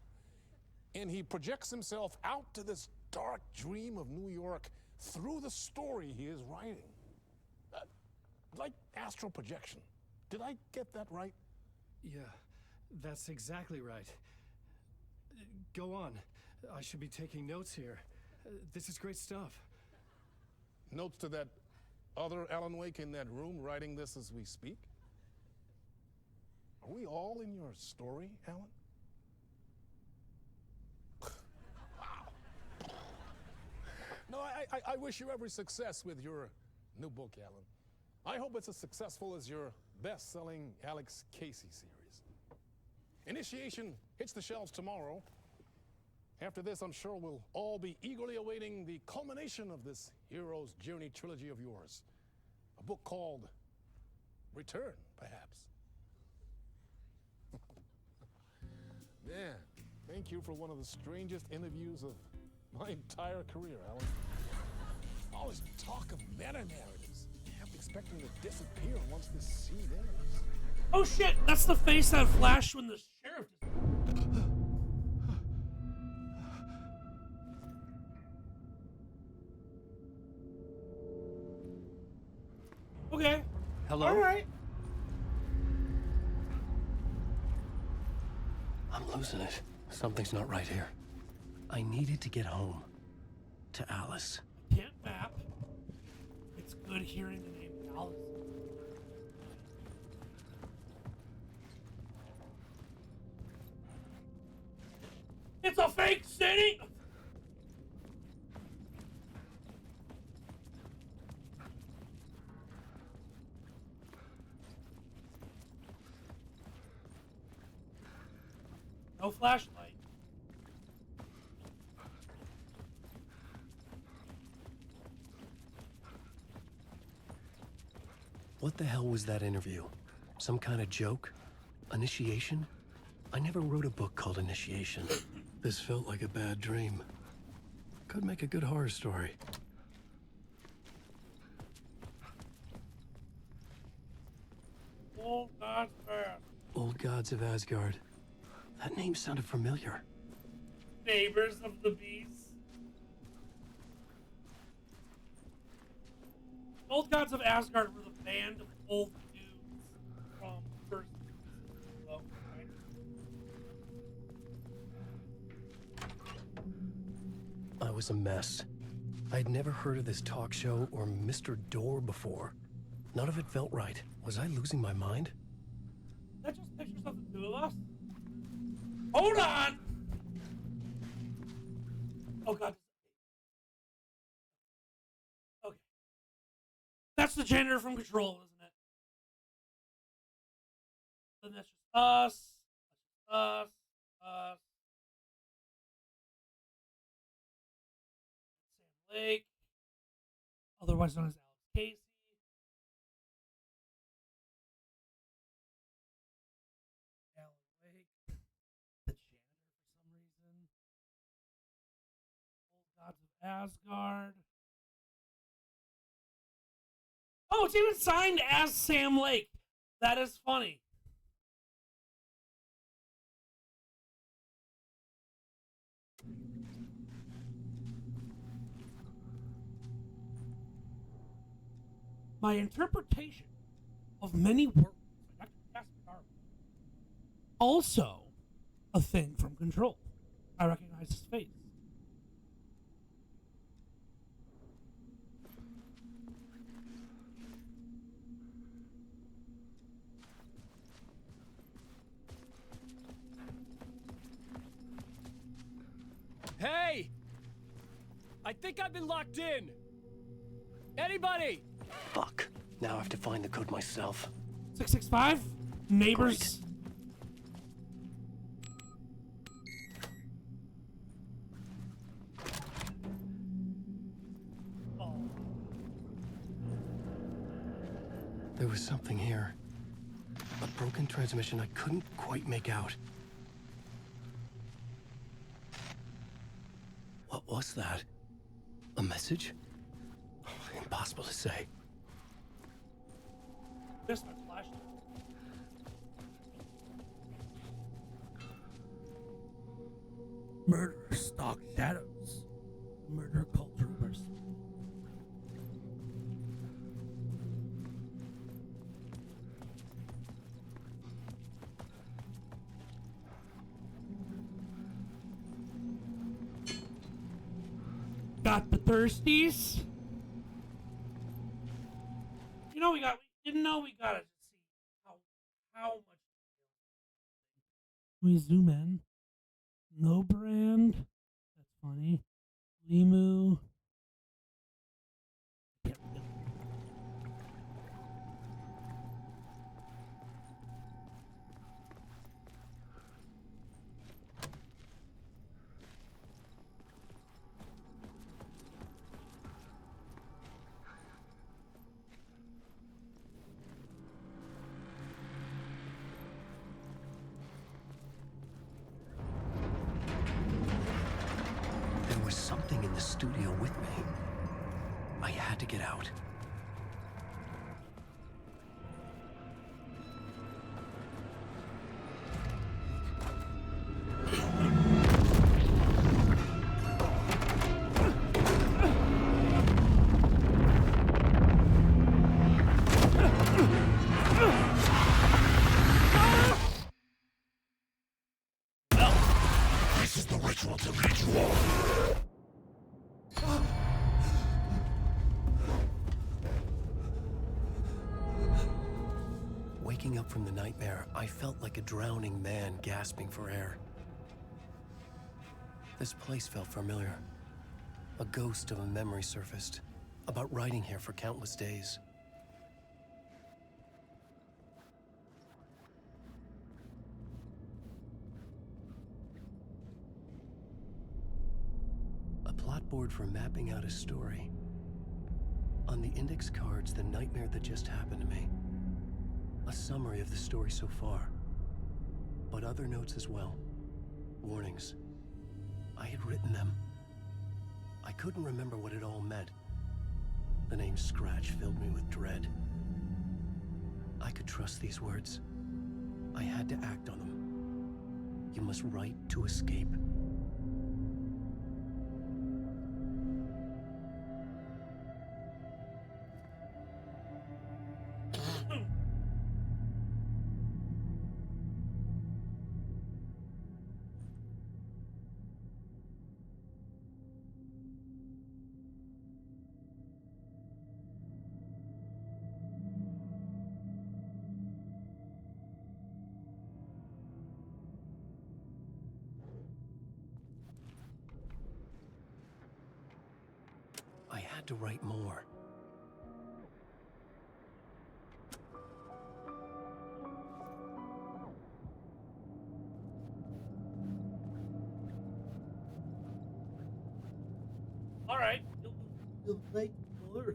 and he projects himself out to this dark dream of New York through the story he is writing. Like astral projection. Did I get that right? Yeah, that's exactly right. Go on. I should be taking notes here. This is great stuff. Notes to that other Alan Wake in that room writing this as we speak? Are we all in your story, Alan? Wow. No, I wish you every success with your new book, Alan. I hope it's as successful as your best-selling Alex Casey series. Initiation hits the shelves tomorrow. After this, I'm sure we'll all be eagerly awaiting the culmination of this hero's journey trilogy of yours. A book called Return, perhaps. Man, thank you for one of the strangest interviews of my entire career, Alan. All this talk of meta-narratives. I'm expecting to disappear once this scene ends. Oh shit, that's the face that flashed when the sheriff Okay. Hello? All right. I'm losing it. Something's not right here. I needed to get home. To Alice. Can't map. It's good hearing the name Alice. It's a fake city! No flashlight. What the hell was that interview? Some kind of joke? Initiation? I never wrote a book called Initiation. This felt like a bad dream. Could make a good horror story. Old God's Path. Old Gods of Asgard. That name sounded familiar. Neighbors of the Beast. Old Gods of Asgard were the band of old dudes from first season. I was a mess. I'd never heard of this talk show or Mr. Door before. None of it felt right. Was I losing my mind? Is that just pictures of the two of us? Hold on! Oh god. Okay. That's the janitor from Control, isn't it? Then that's just us. That's just us. Lake, otherwise known as Alex Casey. Alan Wake, the janitor for some reason. Old Gods of Asgard. Oh, it's even signed as Sam Lake. That is funny. My interpretation of many works by Dr. Jasper Darwin. Also a thing from Control. I recognize his face. Hey! I think I've been locked in. Anybody? Fuck. Now I have to find the code myself. 665? Neighbors. There was something here. A broken transmission I couldn't quite make out. What was that? A message? Impossible to say. This one flashed. Murder stalk shadows. Murder cult troopers. Got the thirsties. You know we didn't know we gotta see how much. Let me zoom in. No brand. That's funny. Limu. There was something in the studio with me. I had to get out. This is the ritual to lead you all. Waking up from the nightmare, I felt like a drowning man gasping for air. This place felt familiar. A ghost of a memory surfaced, about riding here for countless days. A plot board for mapping out a story. On the index cards, the nightmare that just happened to me. A summary of the story so far, but other notes as well. Warnings. I had written them. I couldn't remember what it all meant. The name Scratch filled me with dread. I could trust these words. I had to act on them. You must write to escape. I had to write more. All right, The lake blur.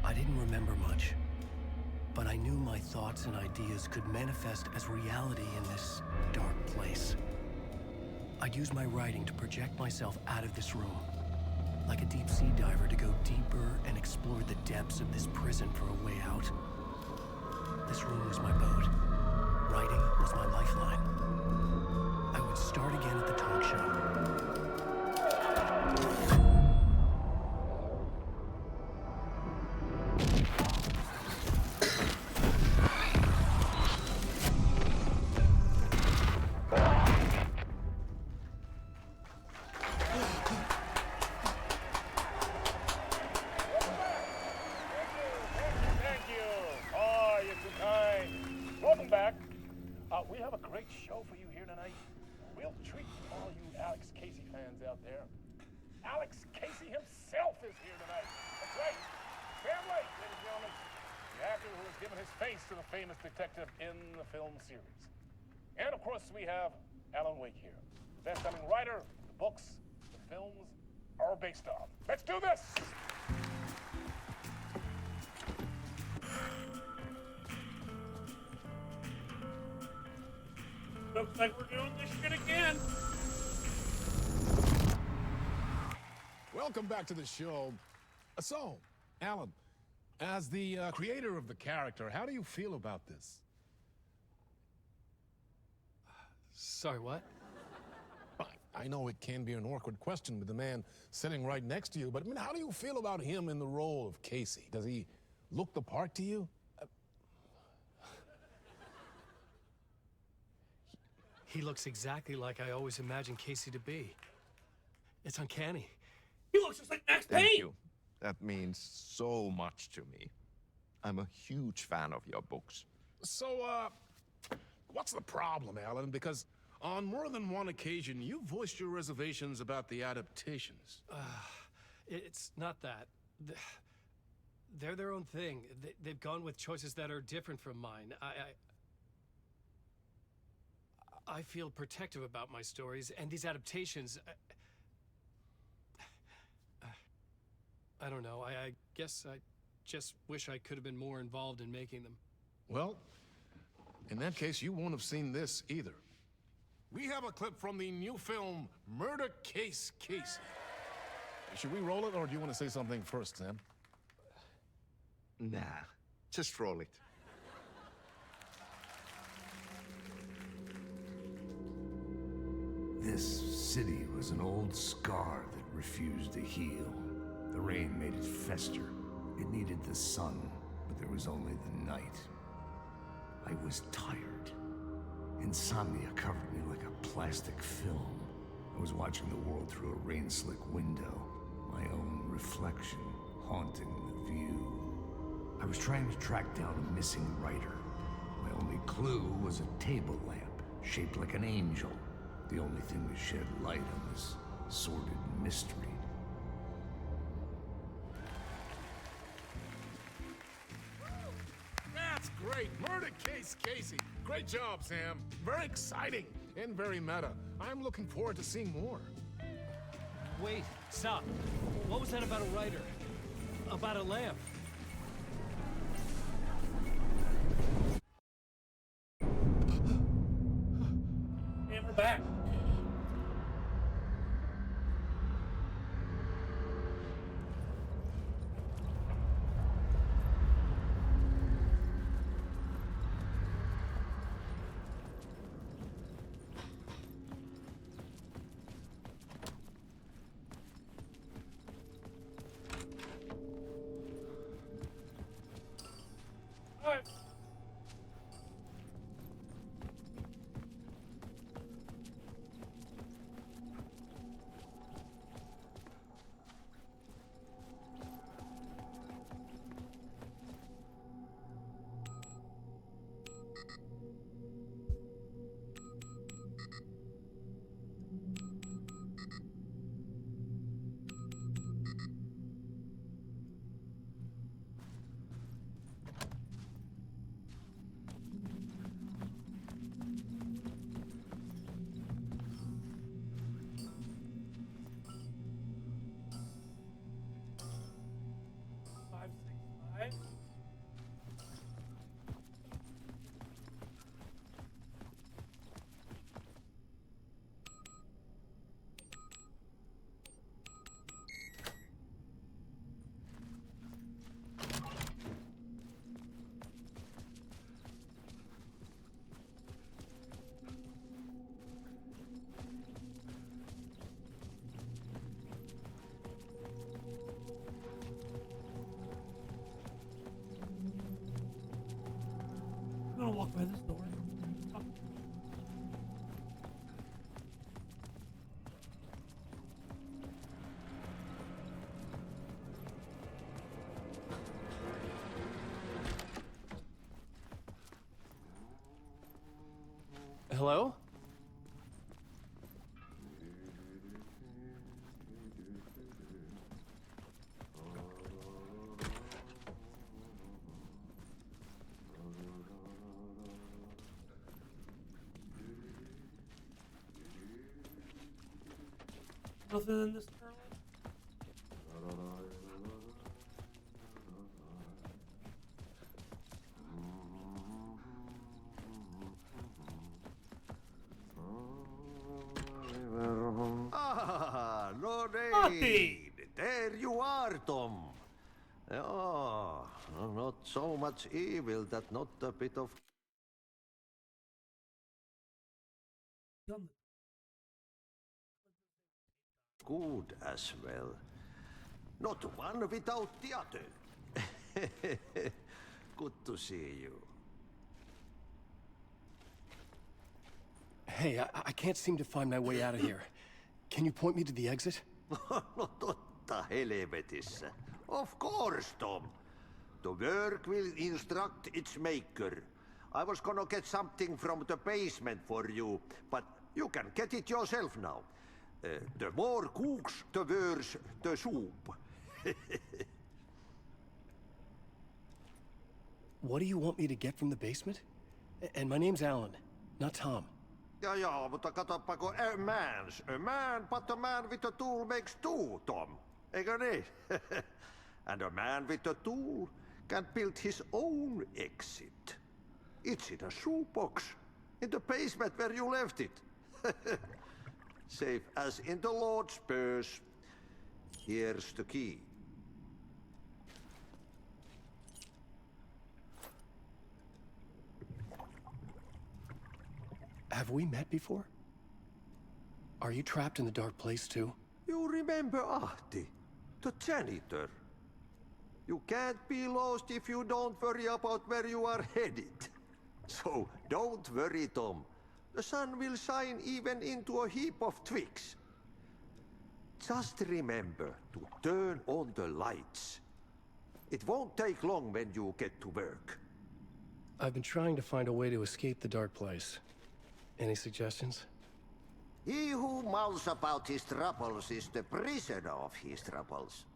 I didn't remember much, but I knew my thoughts and ideas could manifest as reality in this dark place. I'd use my writing to project myself out of this room, like a deep sea diver to go deeper and explore the depths of this prison for a way out. This room was my boat. Writing was my lifeline. I would start again at the talk show. Thank you. Oh, you're too kind. Welcome back. We have a great show for you here tonight. Real treat for all you Alex Casey fans out there. Alex Casey himself is here tonight. That's right. Sam Lake, ladies and gentlemen. The actor who has given his face to the famous detective in the film series. And of course, we have Alan Wake here. The best-selling writer, the books, the films are based on. Let's do this! Looks like we're doing this shit again. Welcome back to the show. So, Alan, as the creator of the character, how do you feel about this? Sorry, what? I know it can be an awkward question with the man sitting right next to you, but I mean, how do you feel about him in the role of Casey? Does he look the part to you? He looks exactly like I always imagined Casey to be. It's uncanny. He looks just like Max Thank Payne. you. That means so much to me. I'm a huge fan of your books. So, what's the problem, Alan? Because on more than one occasion, you voiced your reservations about the adaptations. It's not that. They're their own thing. They've gone with choices that are different from mine. I feel protective about my stories, and these adaptations... I don't know. I guess I just wish I could have been more involved in making them. Well, in that case, you won't have seen this either. We have a clip from the new film, Murder Case Casey. Should we roll it, or do you want to say something first, Sam? Nah, just roll it. This city was an old scar that refused to heal. The rain made it fester. It needed the sun, but there was only the night. I was tired. Insomnia covered me like a plastic film. I was watching the world through a rain-slick window, my own reflection haunting the view. I was trying to track down a missing writer. My only clue was a table lamp, shaped like an angel. The only thing to shed light on this sordid mystery. That's great! Murder Case Casey! Great job, Sam. Very exciting and very meta. I'm looking forward to seeing more. Wait, stop. What was that about a writer? About a lamp? And we're back. right? I'm gonna walk by this door. Oh. Hello? Nothing in this turn. Ah, no Marty! need. There you are, Tom. Oh, not so much evil that not a bit of good as well. Not one without the other. Good to see you. Hey, I can't seem to find my way out of here. Can you point me to the exit? No totta helvetissä. Of course, Tom. The work will instruct its maker. I was gonna get something from the basement for you, but you can get it yourself now. The more cooks, the worse the soup. What do you want me to get from the basement? And my name's Alan, not Tom. Ja, mutta katsopako a man, but a man with a tool makes two, Tom. Eikö niin? And a man with a tool can build his own exit. It's in a shoebox, in the basement where you left it. Safe as in the Lord's purse. Here's the key. Have we met before? Are you trapped in the dark place too? You remember Ahti, the janitor. You can't be lost if you don't worry about where you are headed. So don't worry, Tom. The sun will shine even into a heap of twigs. Just remember to turn on the lights. It won't take long when you get to work. I've been trying to find a way to escape the dark place. Any suggestions? He who mouths about his troubles is the prisoner of his troubles.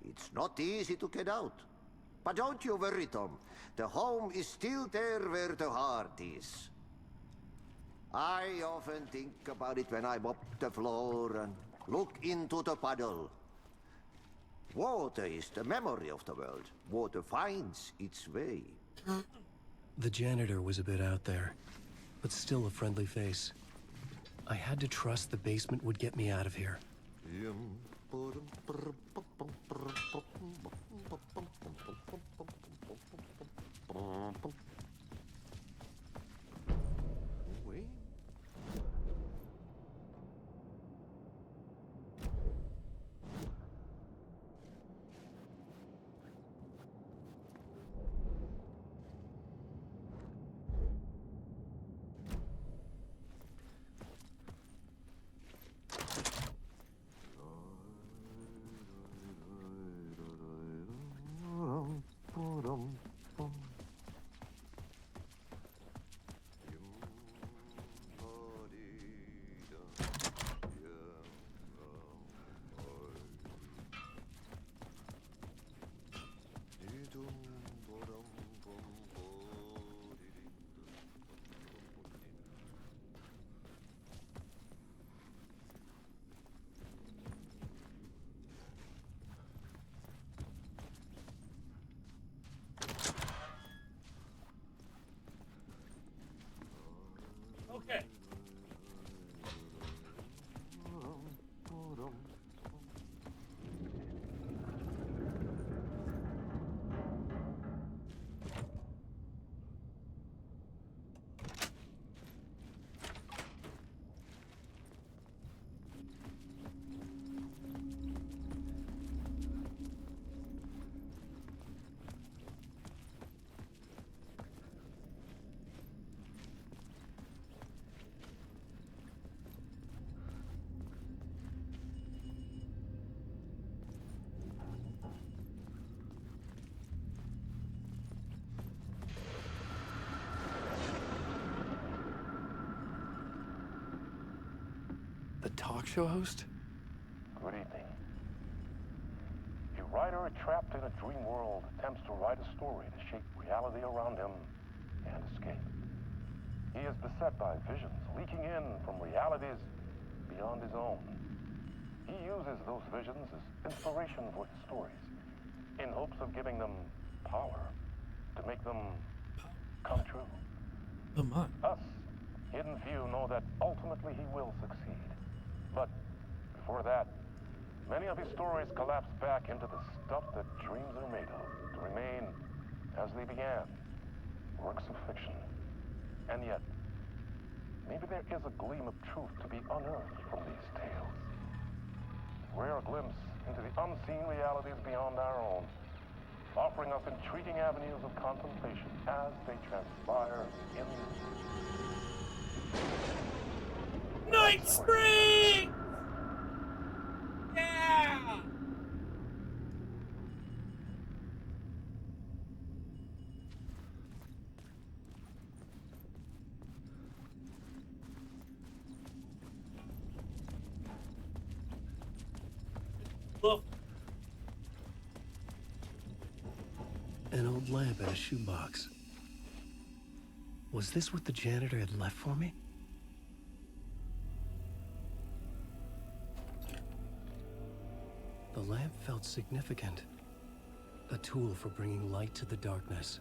It's not easy to get out. But don't you worry, Tom. The home is still there where the heart is. I often think about it when I mop the floor and look into the puddle. Water is the memory of the world. Water finds its way. The janitor was a bit out there, but still a friendly face. I had to trust the basement would get me out of here. talk show host? Good evening. A writer trapped in a dream world attempts to write a story to shape reality around him and escape. He is beset by visions leaking in from realities beyond his own. He uses those visions as inspiration for his stories, in hopes of giving them power to make them come true. Us, hidden few, know that ultimately he will succeed. But before that, many of his stories collapse back into the stuff that dreams are made of, to remain as they began, works of fiction. And yet, maybe there is a gleam of truth to be unearthed from these tales. A rare glimpse into the unseen realities beyond our own, offering us intriguing avenues of contemplation as they transpire in Night Spring! Yeah! Look. An old lamp in a shoebox. Was this what the janitor had left for me? The lamp felt significant. A tool for bringing light to the darkness.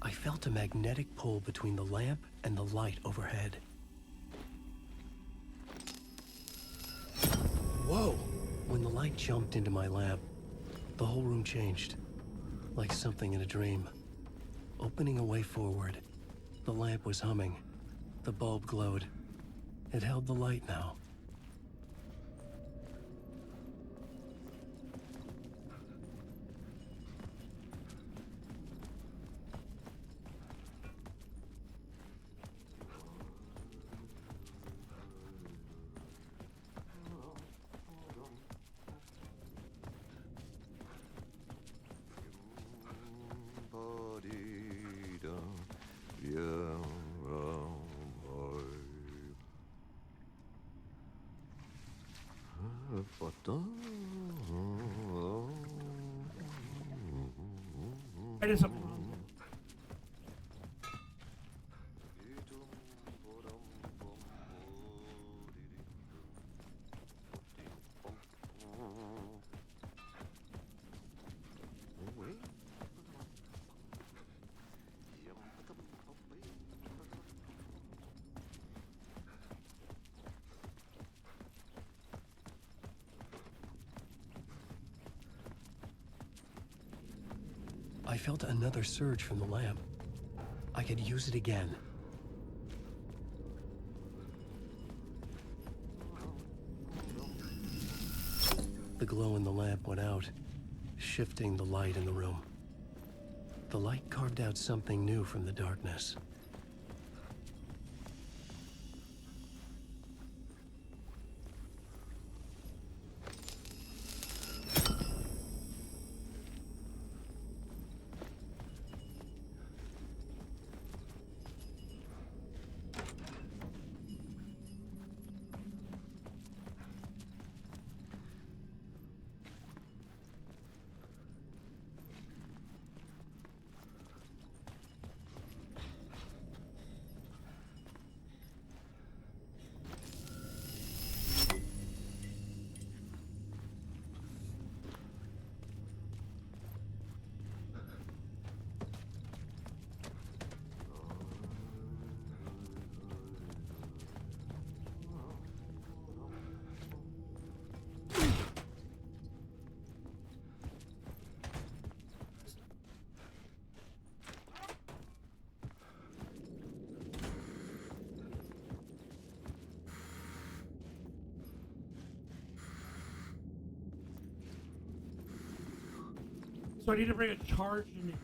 I felt a magnetic pull between the lamp and the light overhead. Whoa! When the light jumped into my lamp, the whole room changed, like something in a dream. Opening a way forward, the lamp was humming. The bulb glowed. It held the light now. I did something wrong. I felt another surge from the lamp. I could use it again. The glow in the lamp went out, shifting the light in the room. The light carved out something new from the darkness. So I need to bring a charge in it.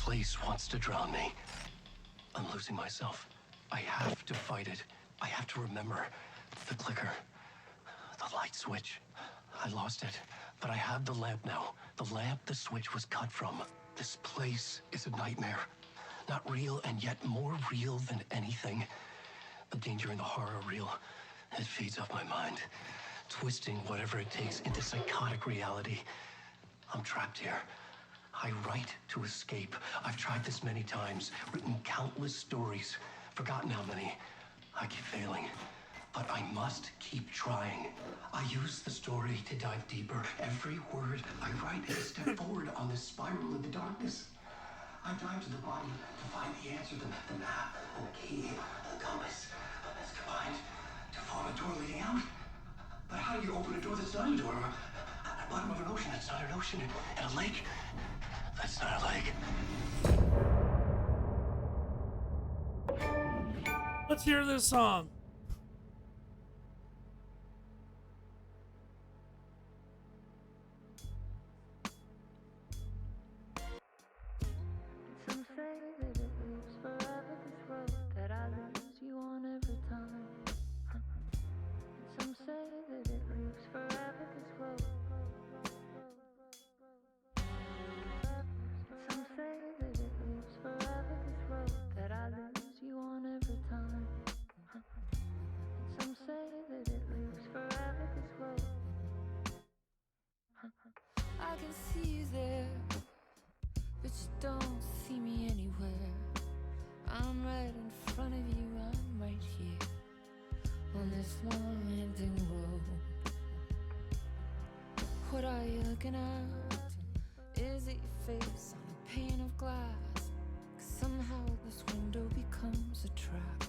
place wants to drown me. I'm losing myself. I have to fight it. I have to remember. The clicker. The light switch. I lost it. But I have the lamp now. The lamp the switch was cut from. This place is a nightmare. Not real, and yet more real than anything. The danger and the horror real. It feeds off my mind. Twisting whatever it takes into psychotic reality. I'm trapped here. I write to escape. I've tried this many times, written countless stories, forgotten how many. I keep failing, but I must keep trying. I use the story to dive deeper. Every word I write is a step forward on this spiral in the darkness. I dive to the body to find the answer, the map, and the key, the compass. It's combined to form a door leading out. But how do you open a door that's not a door? At the bottom of an ocean that's not an ocean, and a lake that's not a lake. Let's hear this song. Some say that it lives forever, this road that I lose you on every time. Some say that it lives forever, this road. Some say that it lives forever, this road that I lose you on every time. Some say that it lives forever, this road. I can see you there, but you don't see me anywhere. I'm right in front of you, I'm right here on this winding road. What are you looking at? Is it your face on a pane of glass? 'Cause somehow this window becomes a trap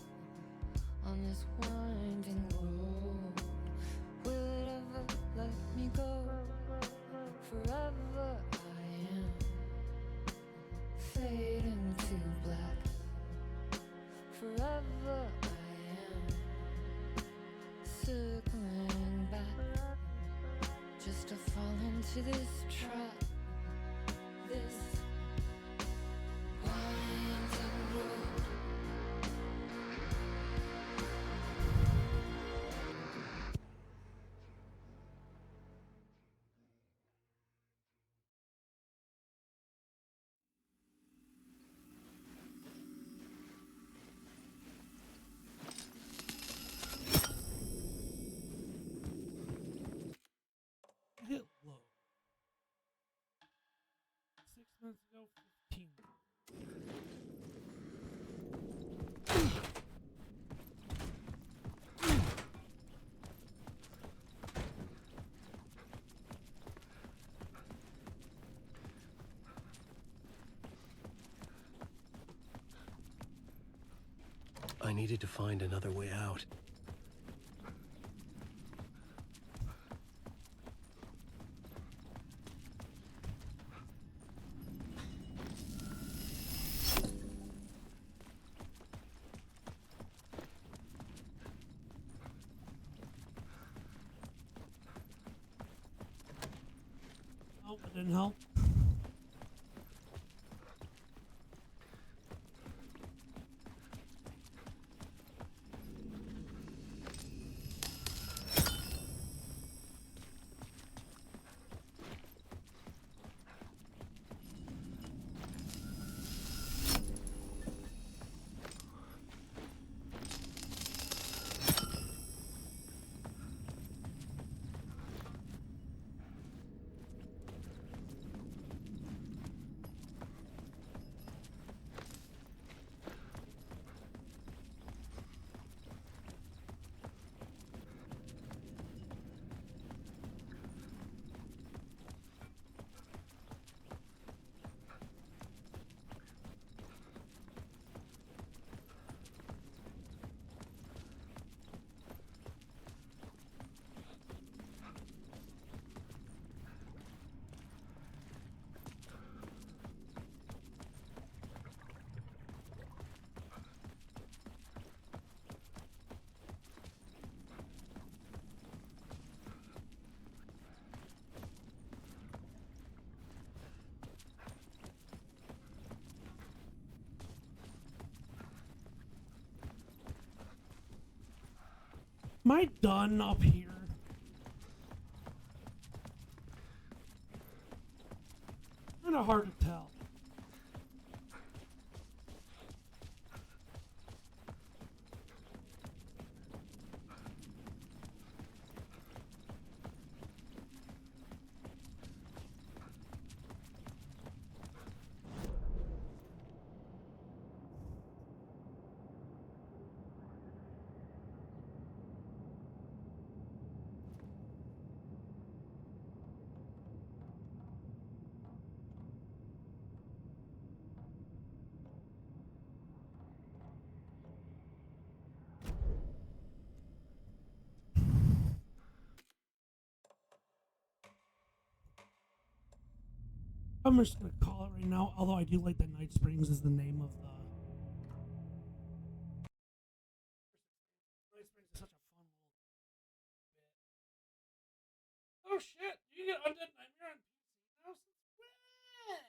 on this winding road. Will it ever let me go? Forever I am fading to black. Forever I am circling back, just to fall into this trap. This winding road. Hit low. 6 months ago, 15. I needed to find another way out. Oh, it didn't help. Am I done up here? Kind of hard to tell. I'm just gonna call it right now, although I do like that Night Springs is the name of the... Night Springs is such a fun little bit. Oh shit! You get Undead Nightmare on PC now? Since when?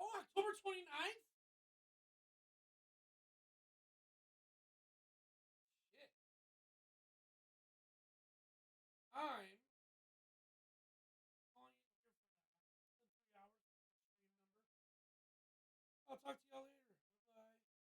Oh, October 29th? Shit. I'm calling you here for that. It's been 3 hours. Stream number. I'll talk to y'all later.